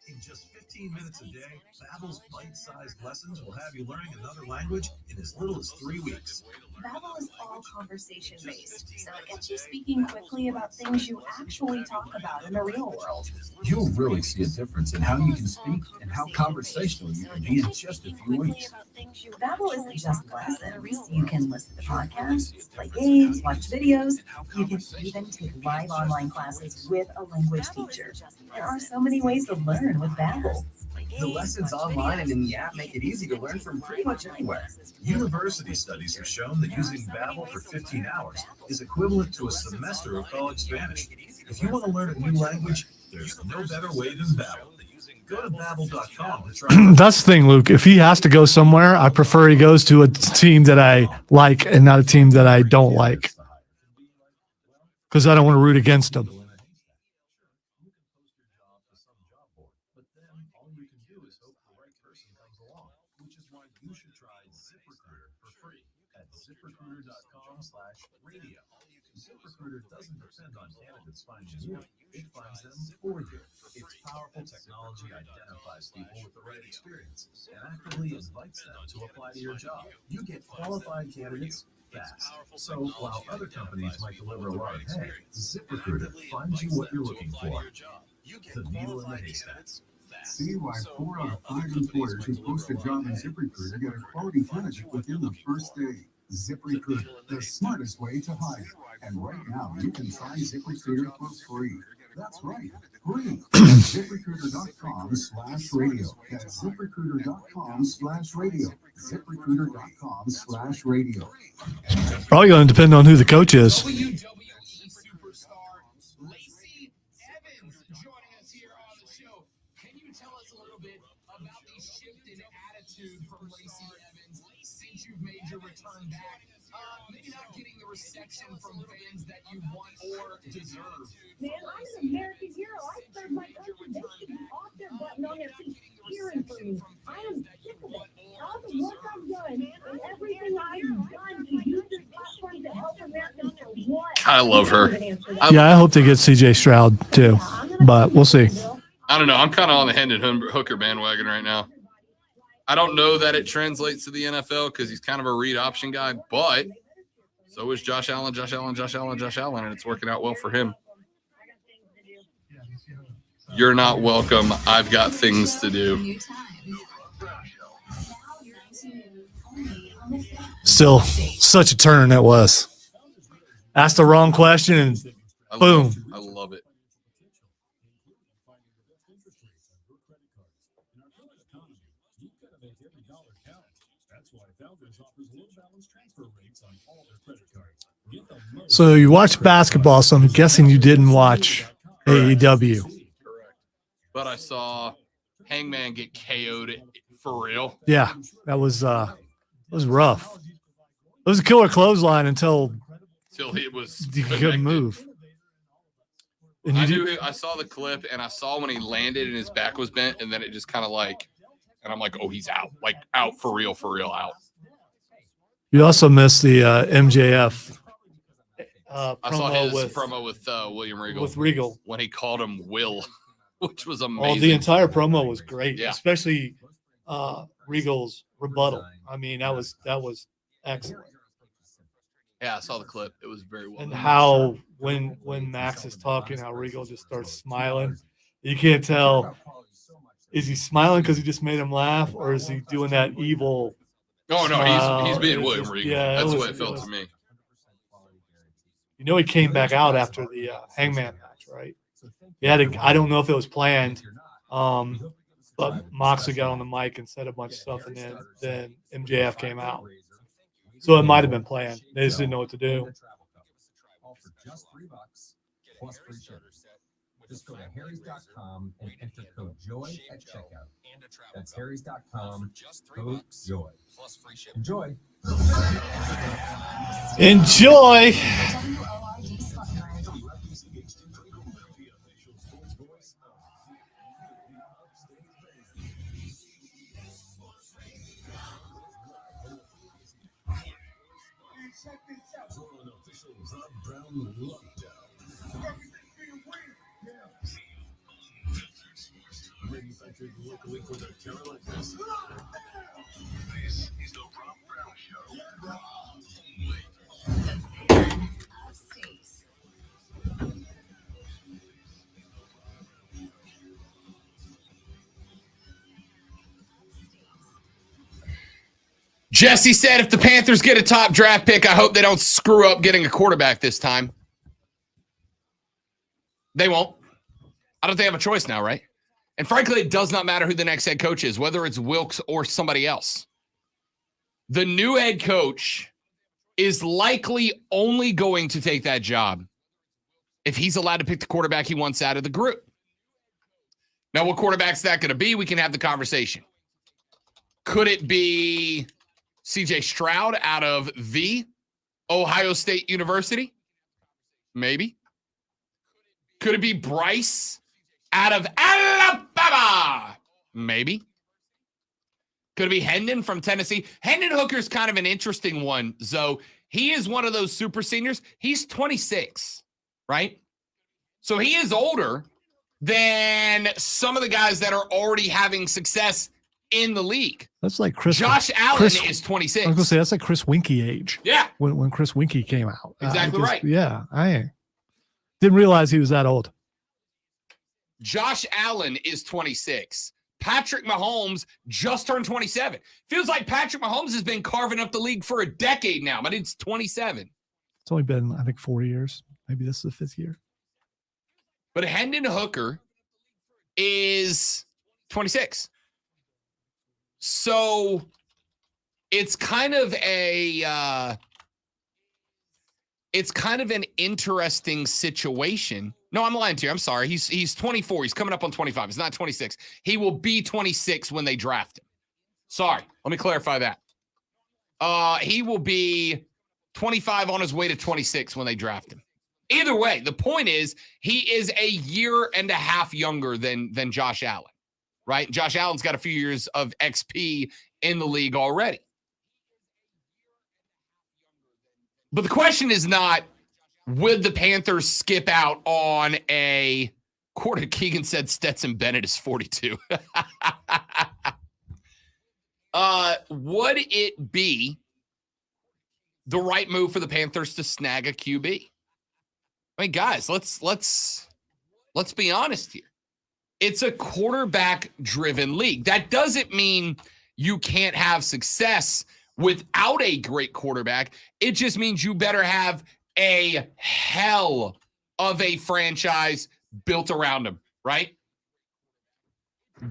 In just 15 minutes a day, Babbel's bite-sized lessons will have you learning another language in as little as 3 weeks. Babbel is all conversation-based, so it gets you speaking quickly about things you actually talk about in the real world. You'll really see a difference in how you can speak and how conversational you can be in just a few weeks. Babbel isn't just lessons. You can listen to podcasts, play games, watch videos. You can even take live online classes with a language teacher. There are so many ways to learn with Babbel. The lessons online and in the app make it easy to learn from pretty much anywhere. University studies have shown that using Babbel for 15 hours is equivalent to a semester of college Spanish. If you want to learn a new language, there's no better way than Babbel. Go to Babbel.com and try. That's the thing, Luke. If he has to go somewhere, I prefer he goes to a team that I like and not a team that I don't like, because I don't want to root against them. ZipRecruiter.com/radio. ZipRecruiter doesn't depend on candidates finding you. It finds them for you. Its powerful technology identifies people with the right experience and actively invites them to apply to your job. You get qualified candidates fast. So while other companies might deliver a lot of hay, ZipRecruiter finds you what you're looking for. The needle in the haystack. See why 4 out of 5 employers who post a job in ZipRecruiter get a quality candidate within the first day. ZipRecruiter, the smartest way to hire. And right now, you can try ZipRecruiter for free. That's right, free. ZipRecruiter.com/radio. That's ZipRecruiter.com/radio. ZipRecruiter.com/radio. Probably going to depend on who the coach is. WWE superstar Lacey Evans joining us here on the show. Can you tell us a little bit about the shift in attitude from Lacey Evans since you've made your return back? Maybe not getting the reception from fans that you want or deserve. Man, I'm an American hero. I served my country. They should be off their button on their feet cheering for me. I am sick of it. All the work I've done and everything I've done to use this platform to help Americans for what? I love her. Yeah, I hope they get C.J. Stroud too, but we'll see. I don't know. I'm kind of on the Hendon Hooker bandwagon right now. I don't know that it translates to the NFL because he's kind of a read option guy, but so is Josh Allen, and it's working out well for him. You're not welcome. I've got things to do. Still, such a turn it was. Asked the wrong question and boom. I love it. So you watch basketball, so I'm guessing you didn't watch AEW. Correct. But I saw Hangman get KO'd for real. Yeah, that was rough. It was a killer clothesline until Till it was he couldn't move. And I saw the clip, and I saw when he landed and his back was bent, and then it just kind of like, and I'm like, oh, he's out, like out for real, out. You also missed the MJF I saw promo his with promo with William Regal. With Regal. When he called him Will, which was amazing. Oh, the entire promo was great, Yeah. especially Regal's rebuttal. I mean, that was excellent. Yeah, I saw the clip. It was very well And done. how when Max is talking, how Regal just starts smiling. You can't tell, is he smiling because he just made him laugh, or is he doing that evil? Oh no, smile? he's being It William just- Regal. yeah, That's it the was- way it felt to me. You know, he came back out after the Hangman match, right? He had I don't know if it was planned, but Moxley got on the mic and said a bunch of stuff, and then MJF came out. So it might have been planned. They just didn't know what to do. All for just $3 plus free shipping. Just go to harrys.com and enter code JOY at checkout. That's harrys.com, code JOY. Enjoy. Enjoy. Manufactured locally for the Carolinas. This is the Rob Brown Show. Jesse said, if the Panthers get a top draft pick, I hope they don't screw up getting a quarterback this time. They won't. I don't think they have a choice now, right? And frankly, it does not matter who the next head coach is, whether it's Wilkes or somebody else. The new head coach is likely only going to take that job if he's allowed to pick the quarterback he wants out of the group. Now, what quarterback's that going to be? We can have the conversation. Could it be CJ Stroud out of the Ohio State University? Maybe. Could it be Bryce out of Alabama? Maybe. Could it be Hendon from Tennessee? Hendon Hooker's kind of an interesting one, Zoe. He is one of those super seniors. He's 26, right? So he is older than some of the guys that are already having success in the league. That's like Chris. Josh Allen is 26. I was gonna say that's like Chris Winkie age. Yeah. When Chris Winkie came out. Exactly right. Yeah, I didn't realize he was that old. Josh Allen is 26. Patrick Mahomes just turned 27. Feels like Patrick Mahomes has been carving up the league for a decade now, but it's 27. It's only been, I think, 4 years. Maybe this is the 5th year. But Hendon Hooker is 26. So it's kind of an interesting situation. No, I'm lying to you. I'm sorry. He's 24. He's coming up on 25. He's not 26. He will be 26 when they draft him. Sorry. Let me clarify that. He will be 25 on his way to 26 when they draft him. Either way, the point is he is a year and a half younger than Josh Allen, right? Josh Allen's got a few years of XP in the league already. But the question is not, would the Panthers skip out on a quarter? Keegan said Stetson Bennett is 42. Would it be the right move for the Panthers to snag a QB? I mean, guys, let's be honest here. It's a quarterback-driven league. That doesn't mean you can't have success without a great quarterback. It just means you better have a hell of a franchise built around him, right?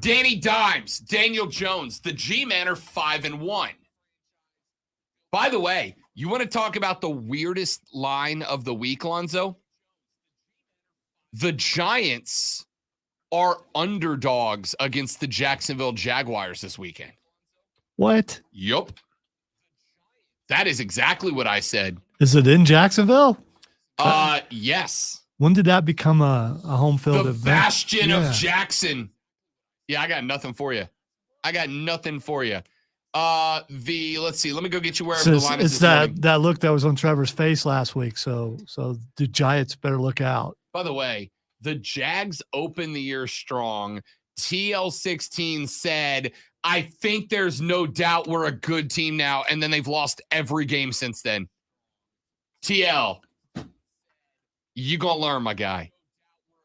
Danny Dimes, Daniel Jones, the G-Men are 5-1. By the way, you want to talk about the weirdest line of the week, Lonzo? The Giants are underdogs against the Jacksonville Jaguars this weekend. What? Yup. That is exactly what I said. Is it in Jacksonville? Yes. When did that become a home field The event? bastion Yeah. of Jackson. Yeah, I got nothing for you. Let's see. Let me go get you wherever the line is It's this morning. that look that was on Trevor's face last week. So the Giants better look out. By the way, the Jags opened the year strong. TL16 said, I think there's no doubt we're a good team now. And then they've lost every game since then. TL, you gonna learn, my guy.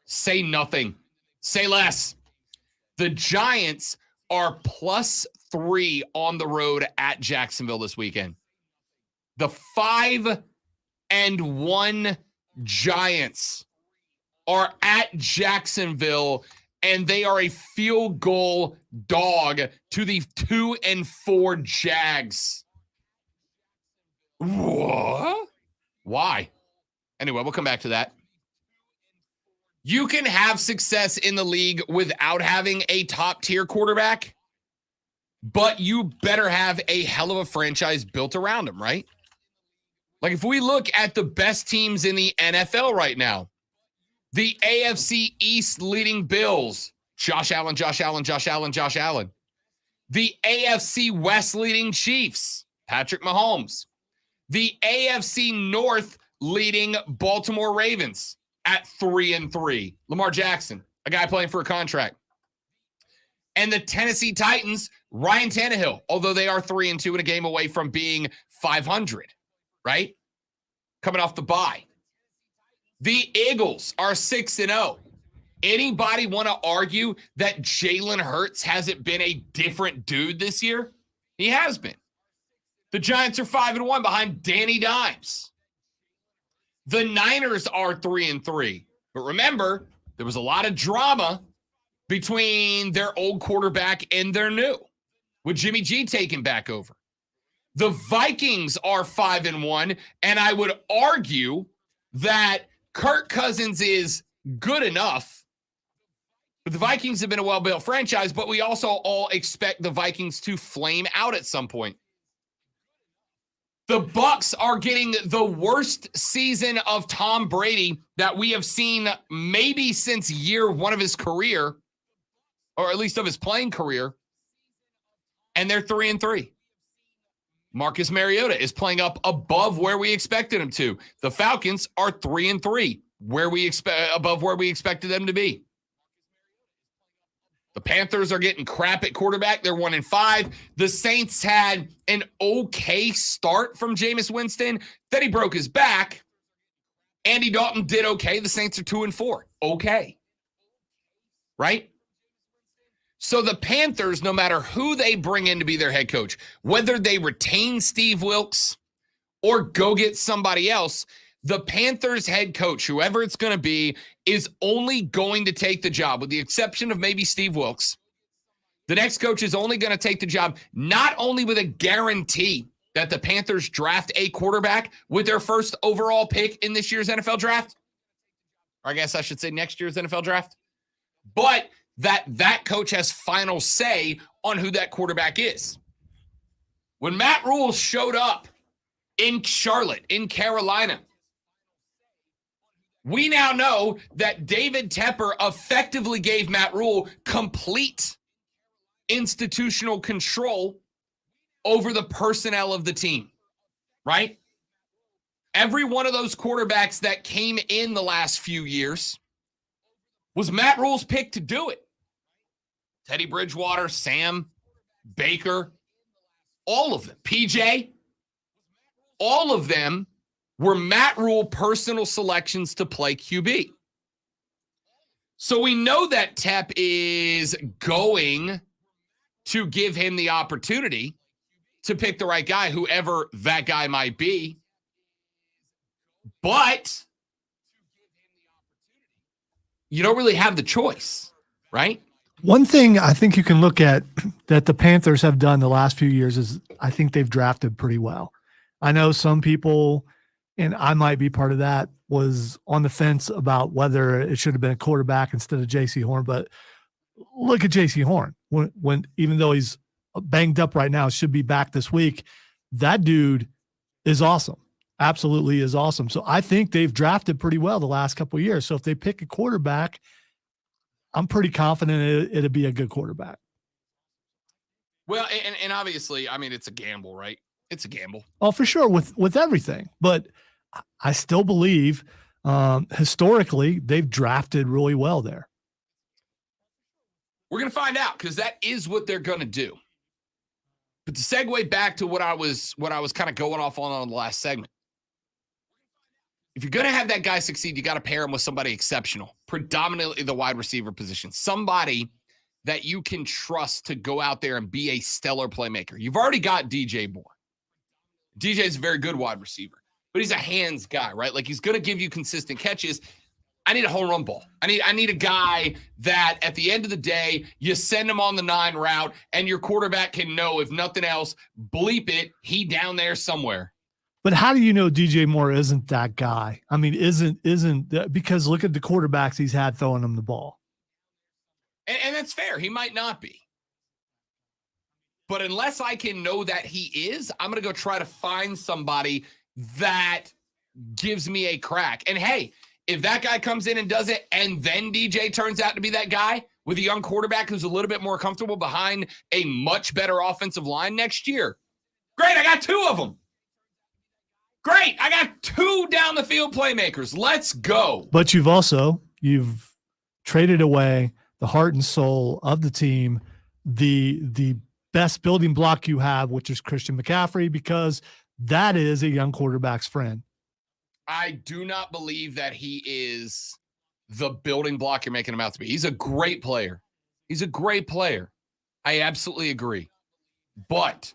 Say nothing. Say less. The Giants are +3 on the road at Jacksonville this weekend. The 5-1 Giants are at Jacksonville, and they are a field goal dog to the 2-4 Jags. What? Why? Anyway, we'll come back to that. You can have success in the league without having a top-tier quarterback, but you better have a hell of a franchise built around him, right? Like if we look at the best teams in the NFL right now, the AFC East leading Bills, Josh Allen. The AFC West leading Chiefs, Patrick Mahomes. The AFC North leading Baltimore Ravens at 3-3, Lamar Jackson, a guy playing for a contract. And the Tennessee Titans, Ryan Tannehill, although they are 3-2 in a game away from being 500, right? Coming off the bye. The Eagles are 6-0. Anybody want to argue that Jalen Hurts hasn't been a different dude this year? He has been. The Giants are 5-1 behind Danny Dimes. The Niners are 3-3. But remember, there was a lot of drama between their old quarterback and their new, with Jimmy G taking back over. The Vikings are 5-1, and I would argue that Kirk Cousins is good enough. But the Vikings have been a well-built franchise, but we also all expect the Vikings to flame out at some point. The Bucs are getting the worst season of Tom Brady that we have seen maybe since year one of his career, or at least of his playing career, and they're 3-3. Marcus Mariota is playing up above where we expected him to. The Falcons are 3-3, above where we expected them to be. The Panthers are getting crap at quarterback. They're 1-5. The Saints had an okay start from Jameis Winston. Then he broke his back. Andy Dalton did okay. The Saints are 2-4. Okay. Right? So the Panthers, no matter who they bring in to be their head coach, whether they retain Steve Wilks or go get somebody else, the Panthers head coach, whoever it's going to be, is only going to take the job, with the exception of maybe Steve Wilks. The next coach is only going to take the job, not only with a guarantee that the Panthers draft a quarterback with their first overall pick in this year's NFL draft, or I guess I should say next year's NFL draft, but that coach has final say on who that quarterback is. When Matt Rule showed up in Charlotte, in Carolina, we now know that David Tepper effectively gave Matt Rule complete institutional control over the personnel of the team, right? Every one of those quarterbacks that came in the last few years was Matt Rule's pick to do it. Teddy Bridgewater, Sam, Baker, all of them. PJ, all of them were Matt Rule personal selections to play QB. So we know that Tep is going to give him the opportunity to pick the right guy, whoever that guy might be. But you don't really have the choice, right? One thing I think you can look at that the Panthers have done the last few years is I think they've drafted pretty well. I know some people, and I might be part of that, was on the fence about whether it should have been a quarterback instead of J.C. Horn. But look at J.C. Horn. When even though he's banged up right now, should be back this week, that dude is awesome. absolutely is awesome. So I think they've drafted pretty well the last couple of years. So if they pick a quarterback, I'm pretty confident it'll be a good quarterback. Well, and obviously, I mean, it's a gamble, right? It's a gamble. Oh, for sure, with everything. But I still believe historically they've drafted really well there. We're going to find out because that is what they're going to do. But to segue back to what I was kind of going off on the last segment. If you're going to have that guy succeed, you got to pair him with somebody exceptional, predominantly the wide receiver position, somebody that you can trust to go out there and be a stellar playmaker. You've already got DJ Moore. DJ is a very good wide receiver, but he's a hands guy, right? Like he's going to give you consistent catches. I need a home run ball. I need a guy that at the end of the day, you send him on the 9 route and your quarterback can know, if nothing else, bleep it, he down there somewhere. But how do you know DJ Moore isn't that guy? I mean, isn't because look at the quarterbacks he's had throwing him the ball. And that's fair. He might not be. But unless I can know that he is, I'm going to go try to find somebody that gives me a crack. And hey, if that guy comes in and does it, and then DJ turns out to be that guy with a young quarterback who's a little bit more comfortable behind a much better offensive line next year, great, I got 2 of them. Great, I got 2 down the field playmakers. Let's go. But you've traded away the heart and soul of the team, the best building block you have, which is Christian McCaffrey, because that is a young quarterback's friend. I do not believe that he is the building block you're making him out to be. He's a great player. He's a great player. I absolutely agree. But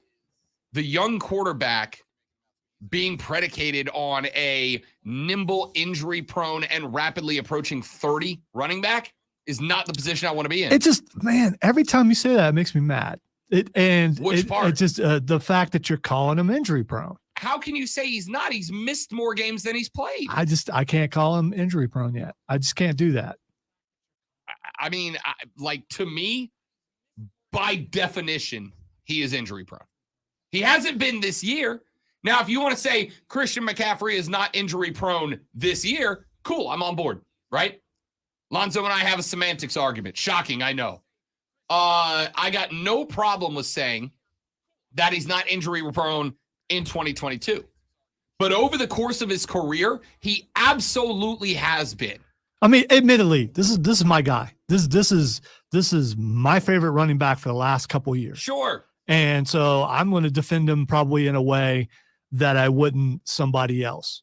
the young quarterback being predicated on a nimble, injury-prone, and rapidly approaching 30 running back is not the position I want to be in. It just, man, every time you say that, it makes me mad. Which part? It's just the fact that you're calling him injury-prone. How can you say he's not? He's missed more games than he's played. I can't call him injury prone yet. I just can't do that. I mean, to me, by definition, he is injury prone. He hasn't been this year. Now, if you want to say Christian McCaffrey is not injury prone this year, cool, I'm on board, right? Lonzo and I have a semantics argument. Shocking, I know. I got no problem with saying that he's not injury prone in 2022. But over the course of his career, he absolutely has been. I mean, admittedly, this is my guy. This is my favorite running back for the last couple of years. Sure. And so I'm going to defend him probably in a way that I wouldn't somebody else.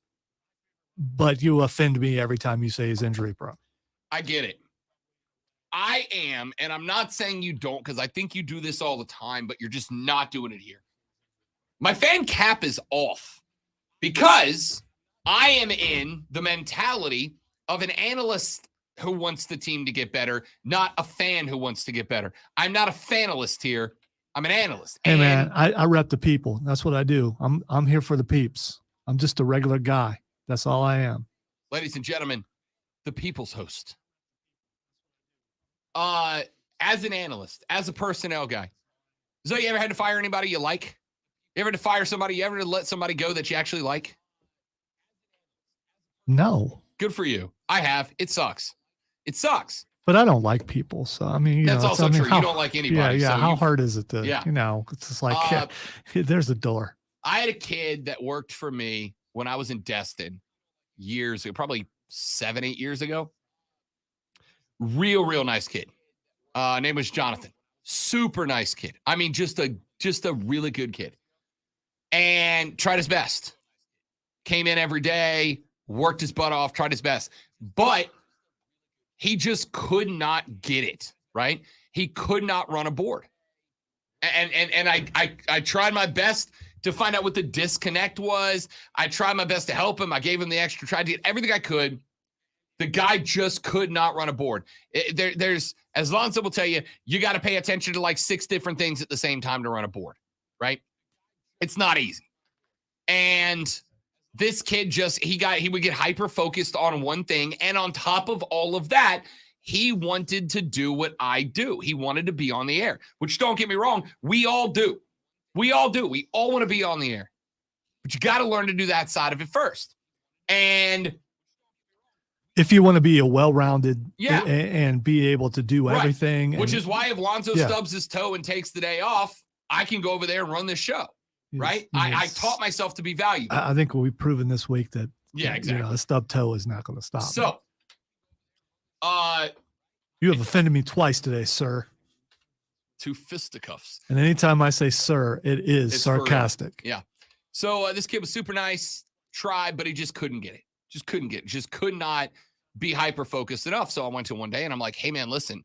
But you offend me every time you say he's injury prone. I get it. I am, and I'm not saying you don't, because I think you do this all the time, but you're just not doing it here. My fan cap is off because I am in the mentality of an analyst who wants the team to get better, not a fan who wants to get better. I'm not a fanalist here. I'm an analyst. Hey, man, I rep the people. That's what I do. I'm here for the peeps. I'm just a regular guy. That's all I am. Ladies and gentlemen, the people's host. As an analyst, as a personnel guy, so you ever had to fire anybody you like? You ever had to fire somebody? You ever had to let somebody go that you actually like? No. Good for you. I have. It sucks. It sucks. But I don't like people. So, I mean, that's also true. You don't like anybody. Yeah. So how hard is it to, it's just like, there's a door. I had a kid that worked for me when I was in Destin years ago, probably 7-8 years ago. Real nice kid. Name was Jonathan. Super nice kid. I mean, just a really good kid. And tried his best. Came in every day, worked his butt off, tried his best. But he just could not get it, right? He could not run a board. And I tried my best to find out what the disconnect was. I tried my best to help him. I gave him the extra, tried to get everything I could. The guy just could not run a board. There's, as Lonzo will tell you, you got to pay attention to like 6 different things at the same time to run a board, right? It's not easy. And this kid he would get hyper focused on one thing. And on top of all of that, he wanted to do what I do. He wanted to be on the air, which, don't get me wrong, we all do. We all do. We all want to be on the air. But you got to learn to do that side of it first. And if you want to be a well-rounded Yeah. and be able to do Right. everything. which and- is why if Lonzo Yeah. stubs his toe and takes the day off, I can go over there and run this show, right? I Yes. taught myself to be valuable. I think we've proven this week that Yeah, exactly. a stub toe is not going to stop. So, you have offended me twice today, sir. 2 fisticuffs. And anytime I say sir, it is It's for real. sarcastic. Yeah. So this kid was super nice, tried, but he just couldn't get it. Just could not be hyper focused enough. So I went to him one day and I'm like, hey man, listen,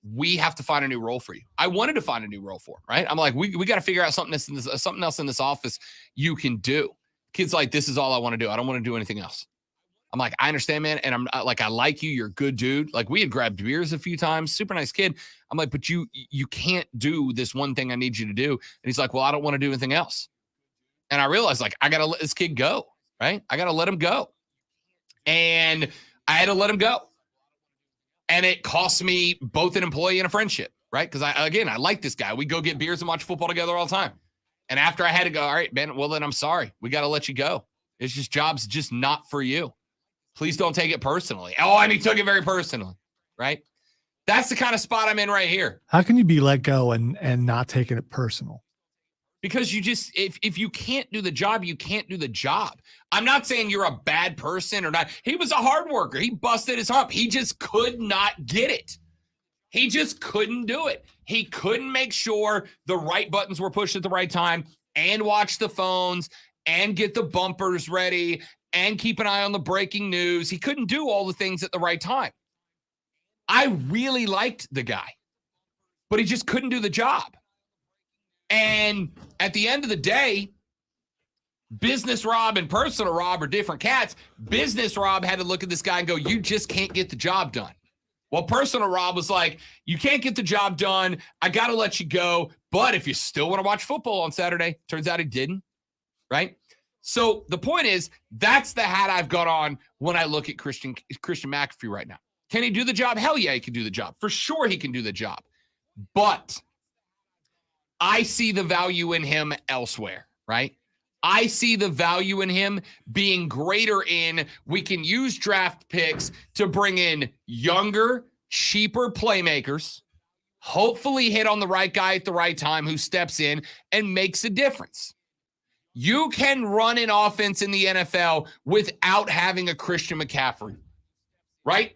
we have to find a new role for you. I wanted to find a new role for him, right? I'm like, we got to figure out something else in this office you can do. Kid's like, this is all I want to do. I don't want to do anything else. I'm like, I understand, man. And I'm like, I like you. You're a good dude. Like we had grabbed beers a few times. Super nice kid. I'm like, but you can't do this one thing I need you to do. And he's like, well, I don't want to do anything else. And I realized like, I got to let this kid go, right? I got to let him go. And I had to let him go. And it cost me both an employee and a friendship, right? Because I like this guy. We go get beers and watch football together all the time. And after I had to go, all right, Ben, well, then I'm sorry. We got to let you go. It's just job's just not for you. Please don't take it personally. Oh, and he took it very personally, right? That's the kind of spot I'm in right here. How can you be let go and not taking it personal? Because you just, if you can't do the job, you can't do the job. I'm not saying you're a bad person or not. He was a hard worker. He busted his hump. He just could not get it. He just couldn't do it. He couldn't make sure the right buttons were pushed at the right time and watch the phones and get the bumpers ready and keep an eye on the breaking news. He couldn't do all the things at the right time. I really liked the guy, but he just couldn't do the job. And at the end of the day, business Rob and personal Rob are different cats. Business Rob had to look at this guy and go, you just can't get the job done. Well, personal Rob was like, you can't get the job done. I got to let you go. But if you still want to watch football on Saturday, turns out he didn't, right? So the point is, that's the hat I've got on when I look at Christian McAfee right now. Can he do the job? Hell yeah, he can do the job. For sure he can do the job. But I see the value in him elsewhere, right? I see the value in him being greater in we can use draft picks to bring in younger, cheaper playmakers, hopefully hit on the right guy at the right time who steps in and makes a difference. You can run an offense in the NFL without having a Christian McCaffrey, right?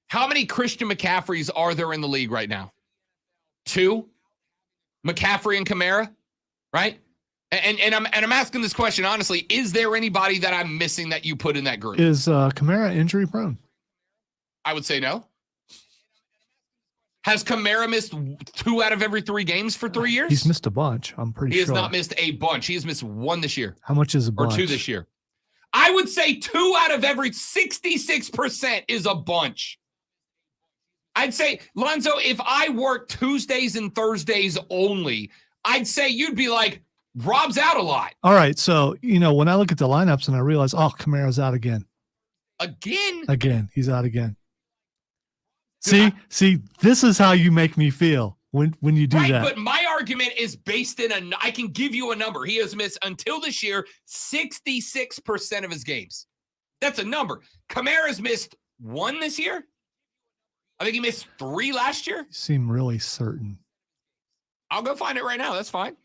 How many Christian McCaffreys are there in the league right now? 2? McCaffrey and Kamara, right? And I'm asking this question honestly, is there anybody that I'm missing that you put in that group? Is Kamara injury prone? I would say no. Has Kamara missed 2 out of every 3 games for 3 years? He's missed a bunch. I'm pretty He sure. has not missed a bunch. He has missed 1 this year. How much is a bunch? Or 2 this year. I would say 2 out of every 66% is a bunch. I'd say, Lonzo, if I work Tuesdays and Thursdays only, I'd say you'd be like, Rob's out a lot. All right. So, when I look at the lineups and I realize, oh, Kamara's out again. Again, he's out again. Dude, See, this is how you make me feel when you do right, that. but my argument is based in I can give you a number. He has missed until this year 66% of his games. That's a number. Kamara's missed 1 this year. I think he missed 3 last year. You seem really certain. I'll go find it right now. That's fine.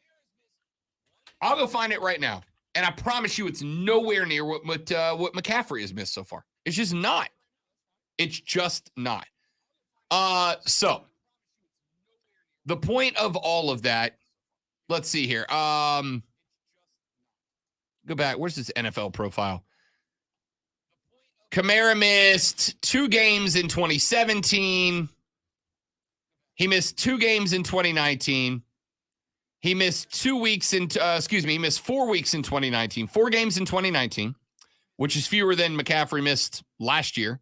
I'll go find it right now. And I promise you it's nowhere near what McCaffrey has missed so far. It's just not. It's just not. So the point of all of that, let's see here. Go back. Where's this NFL profile? Kamara missed 2 games in 2017. He missed 2 games in 2019. He missed 2 weeks in, he missed 4 weeks in 2019. 4 games in 2019, which is fewer than McCaffrey missed last year.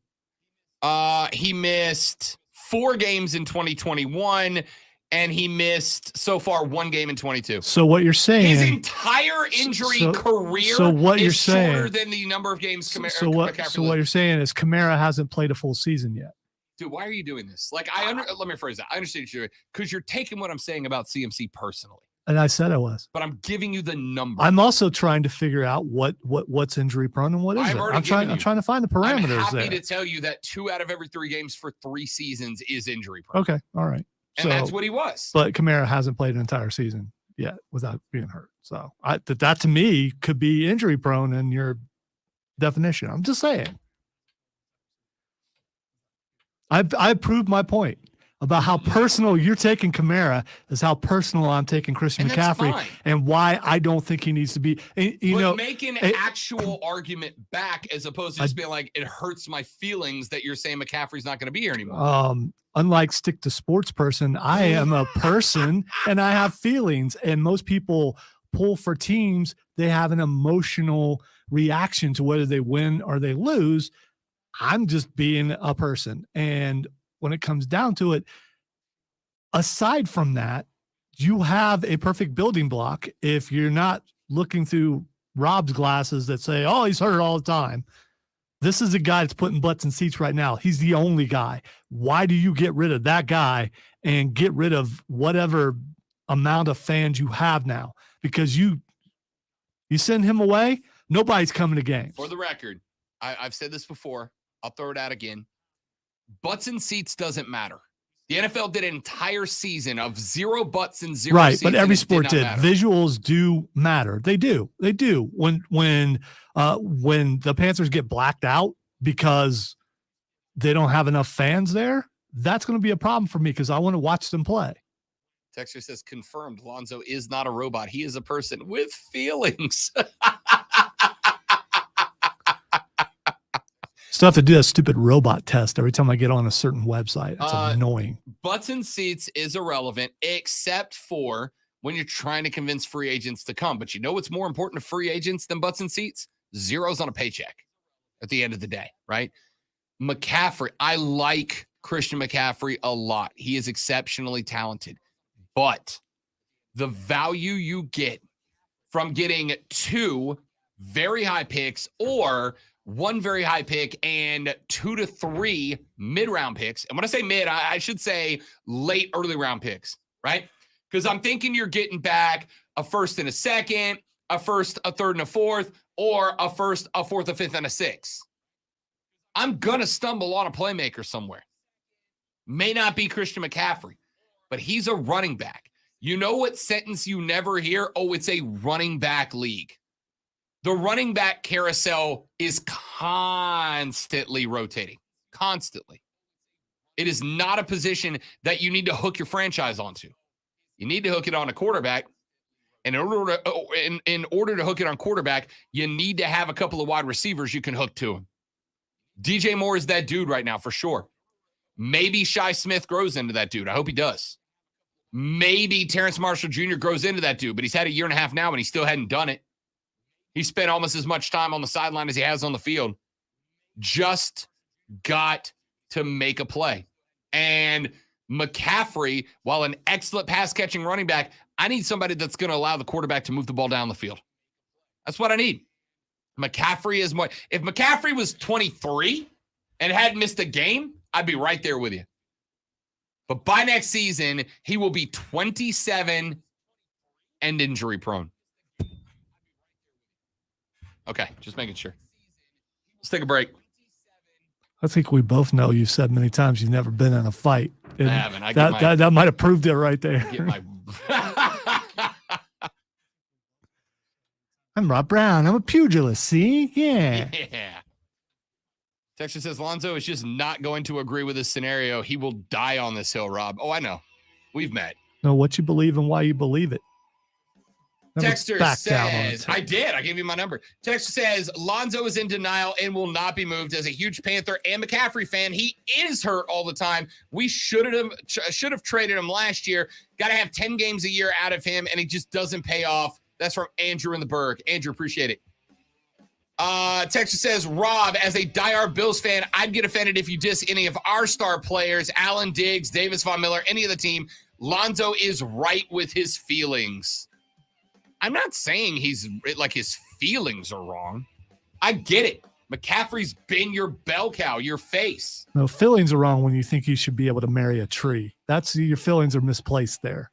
He missed 4 games in 2021, and he missed so far 1 game in 22. So what you're saying? His entire injury career is shorter than the number of games McCaffrey. So what you're saying is Kamara hasn't played a full season yet. Dude, why are you doing this? Like, let me rephrase that. I understand what you're doing because you're taking what I'm saying about CMC personally. And I said I was. But I'm giving you the number. I'm also trying to figure out what's injury prone and what isn't. I'm trying to find the parameters I'm happy there. to tell you that 2 out of every 3 games for 3 seasons is injury prone. Okay, all right. And that's what he was. But Kamara hasn't played an entire season yet without being hurt. So that to me could be injury prone in your definition. I'm just saying. I've proved my point about how personal you're taking Kamara is how personal I'm taking Christian McCaffrey and why I don't think he needs to be. Make an actual argument back as opposed to just being like, it hurts my feelings that you're saying McCaffrey's not going to be here anymore. Unlike stick to sports person, I am a person and I have feelings, and most people pull for teams. They have an emotional reaction to whether they win or they lose. I'm just being a person. And when it comes down to it, aside from that, you have a perfect building block if you're not looking through Rob's glasses that say, oh, he's hurt all the time. This is a guy that's putting butts in seats right now. He's the only guy. Why do you get rid of that guy and get rid of whatever amount of fans you have now? Because you send him away, nobody's coming to games. For the record, I've said this before. I'll throw it out again. Butts and seats doesn't matter. The NFL did an entire season of 0 butts and 0 seats. Right, but every sport did. Visuals do matter. They do. They do. When the Panthers get blacked out because they don't have enough fans there, that's going to be a problem for me because I want to watch them play. Texter says, confirmed, Lonzo is not a robot. He is a person with feelings. Still have to do that stupid robot test every time I get on a certain website. It's annoying. Butts and seats is irrelevant except for when you're trying to convince free agents to come. But you know what's more important to free agents than butts and seats? Zeros on a paycheck at the end of the day, right? McCaffrey, I like Christian McCaffrey a lot. He is exceptionally talented. But the value you get from getting 2 very high picks or 1 very high pick and 2 to 3 mid-round picks. And when I say mid, I should say late early round picks, right? Because I'm thinking you're getting back a first and a second, a first, a third, and a fourth, or a first, a fourth, a fifth, and a sixth. I'm going to stumble on a playmaker somewhere. May not be Christian McCaffrey, but he's a running back. You know what sentence you never hear? Oh, it's a running back league. The running back carousel is constantly rotating. Constantly. It is not a position that you need to hook your franchise onto. You need to hook it on a quarterback. And in order to hook it on quarterback, you need to have a couple of wide receivers you can hook to him. DJ Moore is that dude right now for sure. Maybe Shi Smith grows into that dude. I hope he does. Maybe Terrence Marshall Jr. grows into that dude, but he's had a year and a half now and he still hadn't done it. He spent almost as much time on the sideline as he has on the field. Just got to make a play. And McCaffrey, while an excellent pass-catching running back, I need somebody that's going to allow the quarterback to move the ball down the field. That's what I need. McCaffrey is more. If McCaffrey was 23 and hadn't missed a game, I'd be right there with you. But by next season, he will be 27 and injury prone. Okay, just making sure. Let's take a break. I think we both know you've said many times you've never been in a fight. I haven't. That might have proved it right there. I'm Rob Brown. I'm a pugilist. See? Yeah. Texas says Lonzo is just not going to agree with this scenario. He will die on this hill, Rob. Oh, I know. We've met. Know what you believe and why you believe it. Texter says, I did. I gave you my number. Texter says, Lonzo is in denial and will not be moved. As a huge Panther and McCaffrey fan, he is hurt all the time. We should have traded him last year. Got to have 10 games a year out of him, and he just doesn't pay off. That's from Andrew in the Berg. Andrew, appreciate it. Texter says, Rob, as a diehard Bills fan, I'd get offended if you diss any of our star players, Allen Diggs, Davis Von Miller, any of the team. Lonzo is right with his feelings. I'm not saying he's like his feelings are wrong. I get it. McCaffrey's been your bell cow, your face. No, feelings are wrong when you think you should be able to marry a tree. That's your feelings are misplaced there.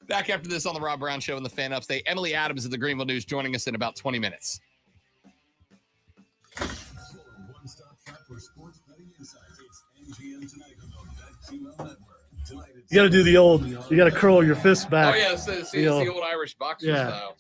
Back after this on the Rob Brown Show and the Fan Upstate. Emily Adams of the Greenville News joining us in about 20 minutes. You got to do the old. You got to curl your fists back. Oh yeah, it's the old Irish boxer style.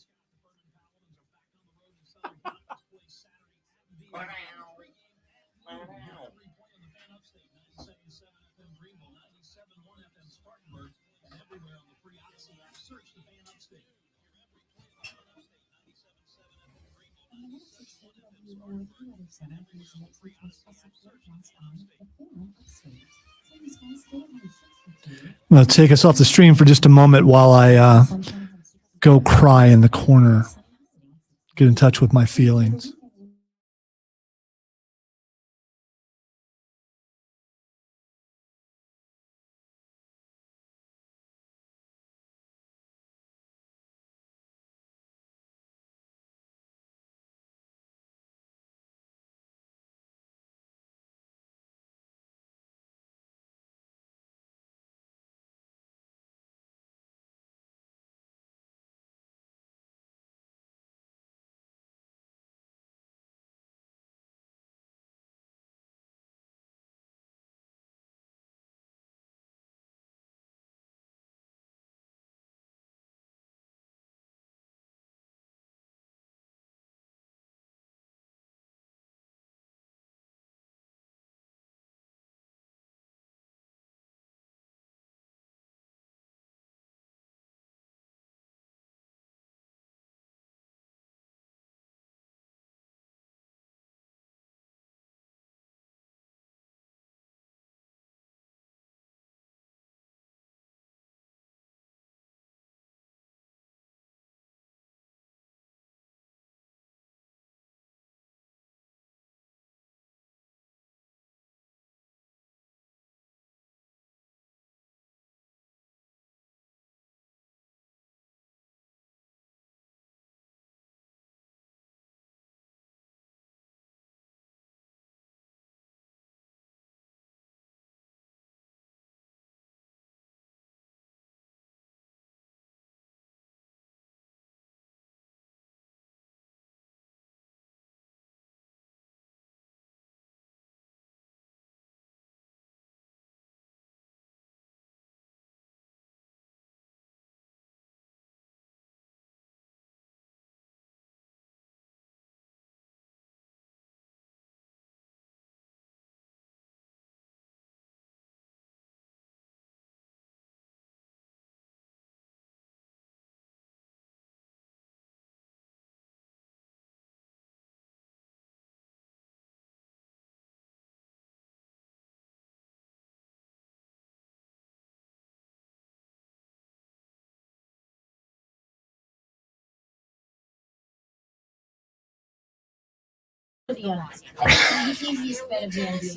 I'm going to take us off the stream for just a moment while I go cry in the corner. Get in touch with my feelings.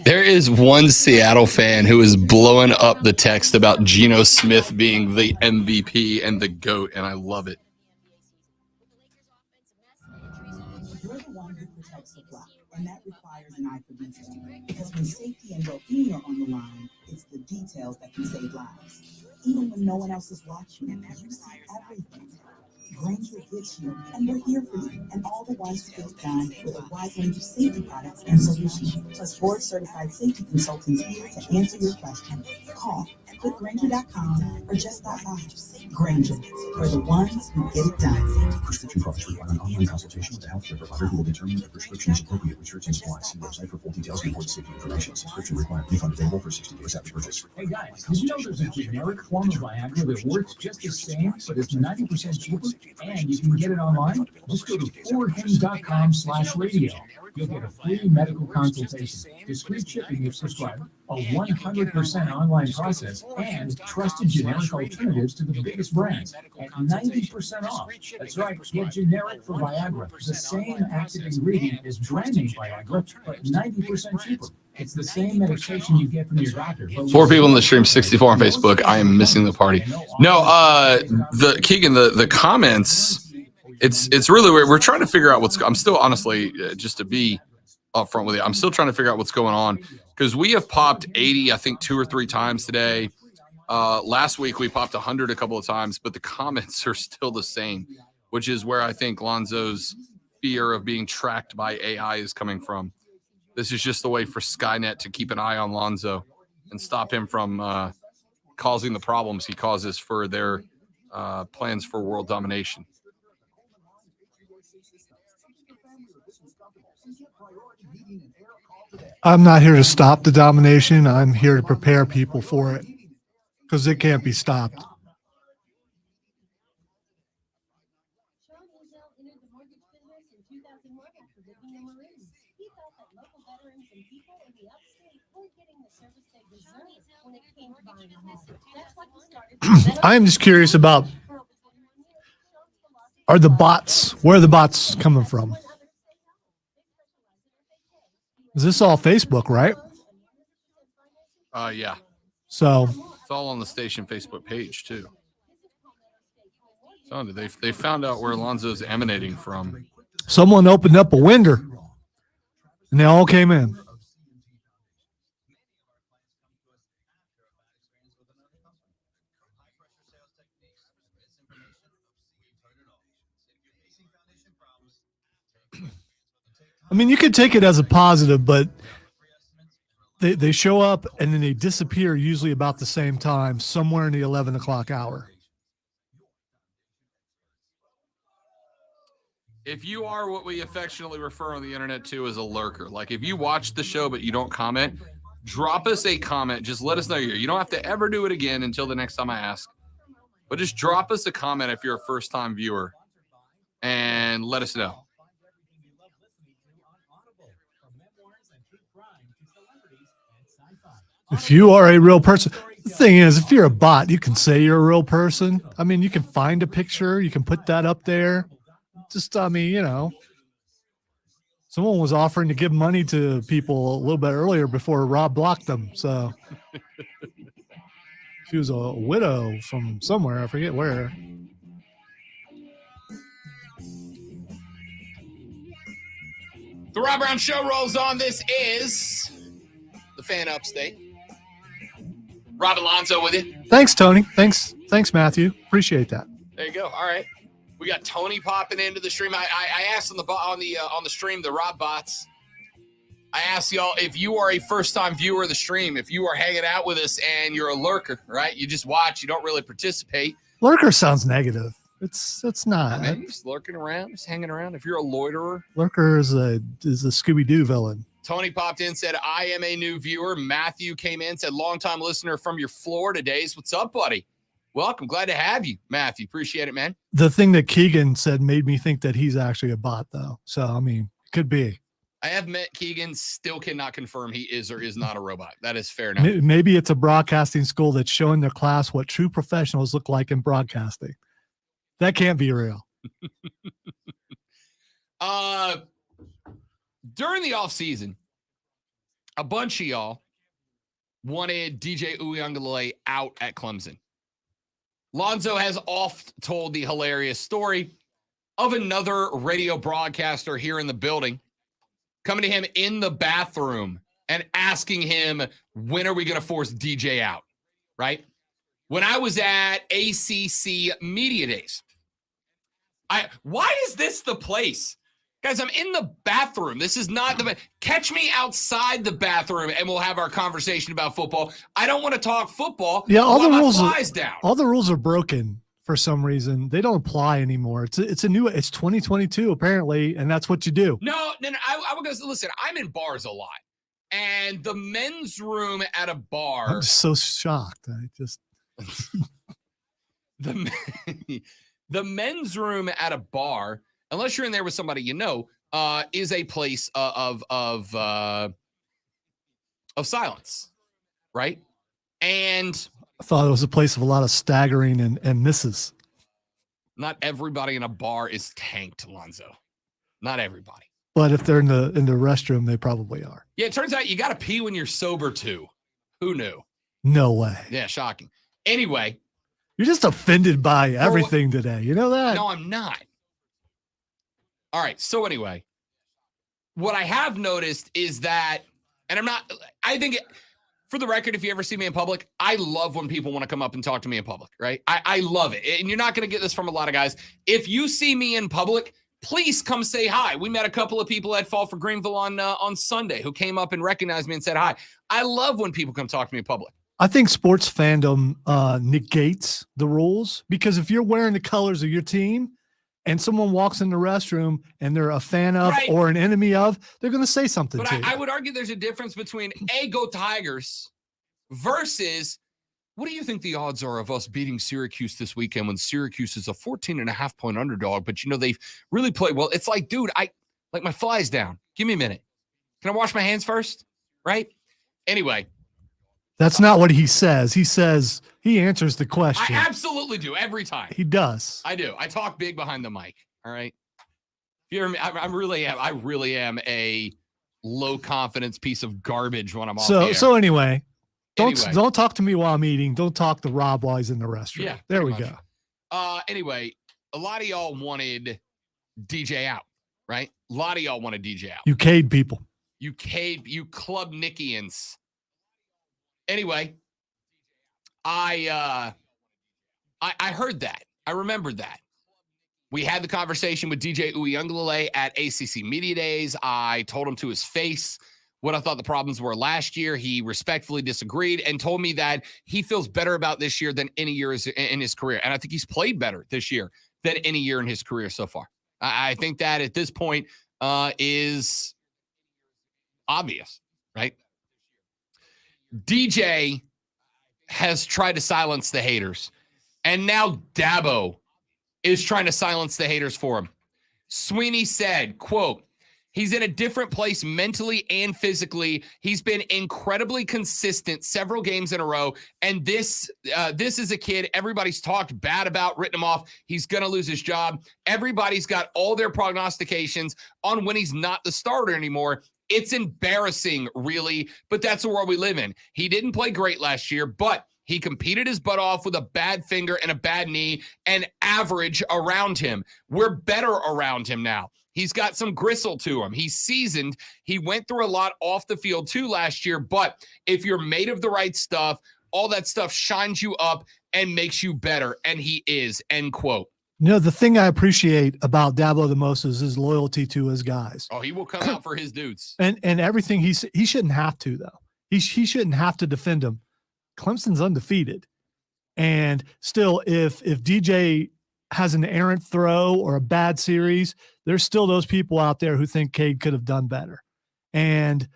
There is one Seattle fan who is blowing up the text about Geno Smith being the MVP and the GOAT, and I love it. You're the one who protects the flock, and that requires an eye for detail. Because when safety and well-being are on the line, it's the details that can save lives. Even when no one else is watching, and you see everything. Granger gets you, and we're here for you, and all the ones who get it done with a wide range of safety products and solutions, plus board-certified safety consultants here to answer your questions. Call, click Granger.com, or just stop by. Granger, for the ones who get it done. Prescription products require an online consultation with a healthcare provider who will determine if a prescription is appropriate. Restrictions apply. See website for full details and important safety information. Subscription required. Refund available for 60 days after purchase. Hey guys, did you know there's a generic form of Viagra that works just the same, but it's 90% cheaper, and you can get it online? Just go to forhims.com/radio. You'll get a free medical consultation, discreet shipping if prescribed, a 100% online process, and trusted generic alternatives to the biggest brands at 90% off. That's right, get generic for Viagra. The same active ingredient as brand name Viagra, but 90% cheaper. It's the same medication you get from your doctor. 4 people in the stream, 64 on Facebook. I am missing the party. No, the Keegan, the comments. It's really weird. We're trying to figure out I'm still honestly, just to be upfront with you, I'm still trying to figure out what's going on because we have popped 80, I think 2 or 3 times today. Last week we popped 100 a couple of times, but the comments are still the same, which is where I think Lonzo's fear of being tracked by AI is coming from. This is just the way for Skynet to keep an eye on Lonzo and stop him from causing the problems he causes for their plans for world domination. I'm not here to stop the domination. I'm here to prepare people for it because it can't be stopped. I'm just curious about, where are the bots coming from? Is this all Facebook, right? Yeah. So it's all on the station Facebook page too. So they found out where Lonzo's emanating from. someone opened up a window and they all came in. I mean, you could take it as a positive, but they show up and then they disappear usually about the same time, somewhere in the 11 o'clock hour. If you are what we affectionately refer on the internet to as a lurker, like if you watch the show but you don't comment, drop us a comment. Just let us know you're here. You don't have to ever do it again until the next time I ask. But just drop us a comment if you're a first-time viewer and let us know. If you are a real person, the thing is, if you're a bot, you can say you're a real person. I mean, you can find a picture, you can put that up there. Just, I mean, you know, someone was offering to give money to people a little bit earlier before Rob blocked them. So she was a widow from somewhere. I forget where. The Rob Brown Show rolls on. This is the Fan Upstate. Rob Alonzo with you. Thanks, Tony. Thanks, Matthew. Appreciate that. There you go. All right. We got Tony popping into the stream. I asked on the stream, the Rob bots. I asked y'all if you are a first-time viewer of the stream, if you are hanging out with us and you're a lurker, right? You just watch, you don't really participate. Lurker sounds negative. It's not. Maybe just lurking around, just hanging around. If you're a loiterer, Lurker is a Scooby-Doo villain. Tony popped in, said, I am a new viewer. Matthew came in, said, longtime listener from your Florida days. What's up, buddy? Welcome. Glad to have you, Matthew. Appreciate it, man. The thing that Keegan said made me think that he's actually a bot, though. So, I mean, could be. I have met Keegan, still cannot confirm he is or is not a robot. That is fair enough. Maybe it's a broadcasting school that's showing their class what true professionals look like in broadcasting. That can't be real. During the offseason, a bunch of y'all wanted DJ Uiagalelei out at Clemson. Lonzo has oft told the hilarious story of another radio broadcaster here in the building coming to him in the bathroom and asking him, when are we going to force DJ out, right? When I was at ACC Media Days, why is this the place? Guys, I'm in the bathroom. This is not the catch me outside the bathroom and we'll have our conversation about football. I don't want to talk football. Yeah, all the rules are broken for some reason. They don't apply anymore. It's 2022 apparently, and that's what you do. No. I would go listen. I'm in bars a lot, and the men's room at a bar. I'm so shocked. The men's room at a bar, unless you're in there with somebody you know, is a place of silence, right? And I thought it was a place of a lot of staggering and misses. Not everybody in a bar is tanked, Lonzo. Not everybody. But if they're in the restroom, they probably are. Yeah, it turns out you got to pee when you're sober too. Who knew? No way. Yeah, shocking. Anyway. You're just offended by everything today. You know that? No, I'm not. All right. So anyway, what I have noticed is that, and I think for the record, if you ever see me in public, I love when people want to come up and talk to me in public, right? I love it. And you're not going to get this from a lot of guys. If you see me in public, please come say hi. We met a couple of people at Fall for Greenville on Sunday who came up and recognized me and said hi. I love when people come talk to me in public. I think sports fandom negates the rules, because if you're wearing the colors of your team and someone walks in the restroom and they're a fan of Right. or an enemy of, they're going to say something But to you. I would argue there's a difference between Go Tigers versus what do you think the odds are of us beating Syracuse this weekend when Syracuse is a 14.5-point underdog, but they've really played well. It's like, dude, my fly's down. Give me a minute. Can I wash my hands first? Right? Anyway. That's not what he says. He says he answers the question. I absolutely do every time. He does. I do. I talk big behind the mic. All right. I really am a low confidence piece of garbage when I'm off the air. So anyway, don't talk to me while I'm eating. Don't talk to Rob while he's in the restroom. Yeah, there we pretty go. Anyway, a lot of y'all wanted DJ out, right? A lot of y'all wanted DJ out. You Cade people. You Club Nickians. Anyway, I heard that. I remembered that. We had the conversation with DJ Uyunglele at ACC Media Days. I told him to his face what I thought the problems were last year. He respectfully disagreed and told me that he feels better about this year than any year in his career. And I think he's played better this year than any year in his career so far. I think that at this point is obvious, right? DJ has tried to silence the haters, and now Dabo is trying to silence the haters for him. Sweeney said, quote, he's in a different place mentally and physically. He's been incredibly consistent several games in a row. And this is a kid everybody's talked bad about, written him off. He's going to lose his job. Everybody's got all their prognostications on when he's not the starter anymore. It's embarrassing, really, but that's the world we live in. He didn't play great last year, but he competed his butt off with a bad finger and a bad knee and average around him. We're better around him now. He's got some gristle to him. He's seasoned. He went through a lot off the field too last year, but if you're made of the right stuff, all that stuff shines you up and makes you better, and he is, end quote. The thing I appreciate about Dabo the most is his loyalty to his guys. Oh, he will come out for his dudes. And everything he shouldn't have to, though. He shouldn't have to defend him. Clemson's undefeated. And still, if DJ has an errant throw or a bad series, there's still those people out there who think Cade could have done better. And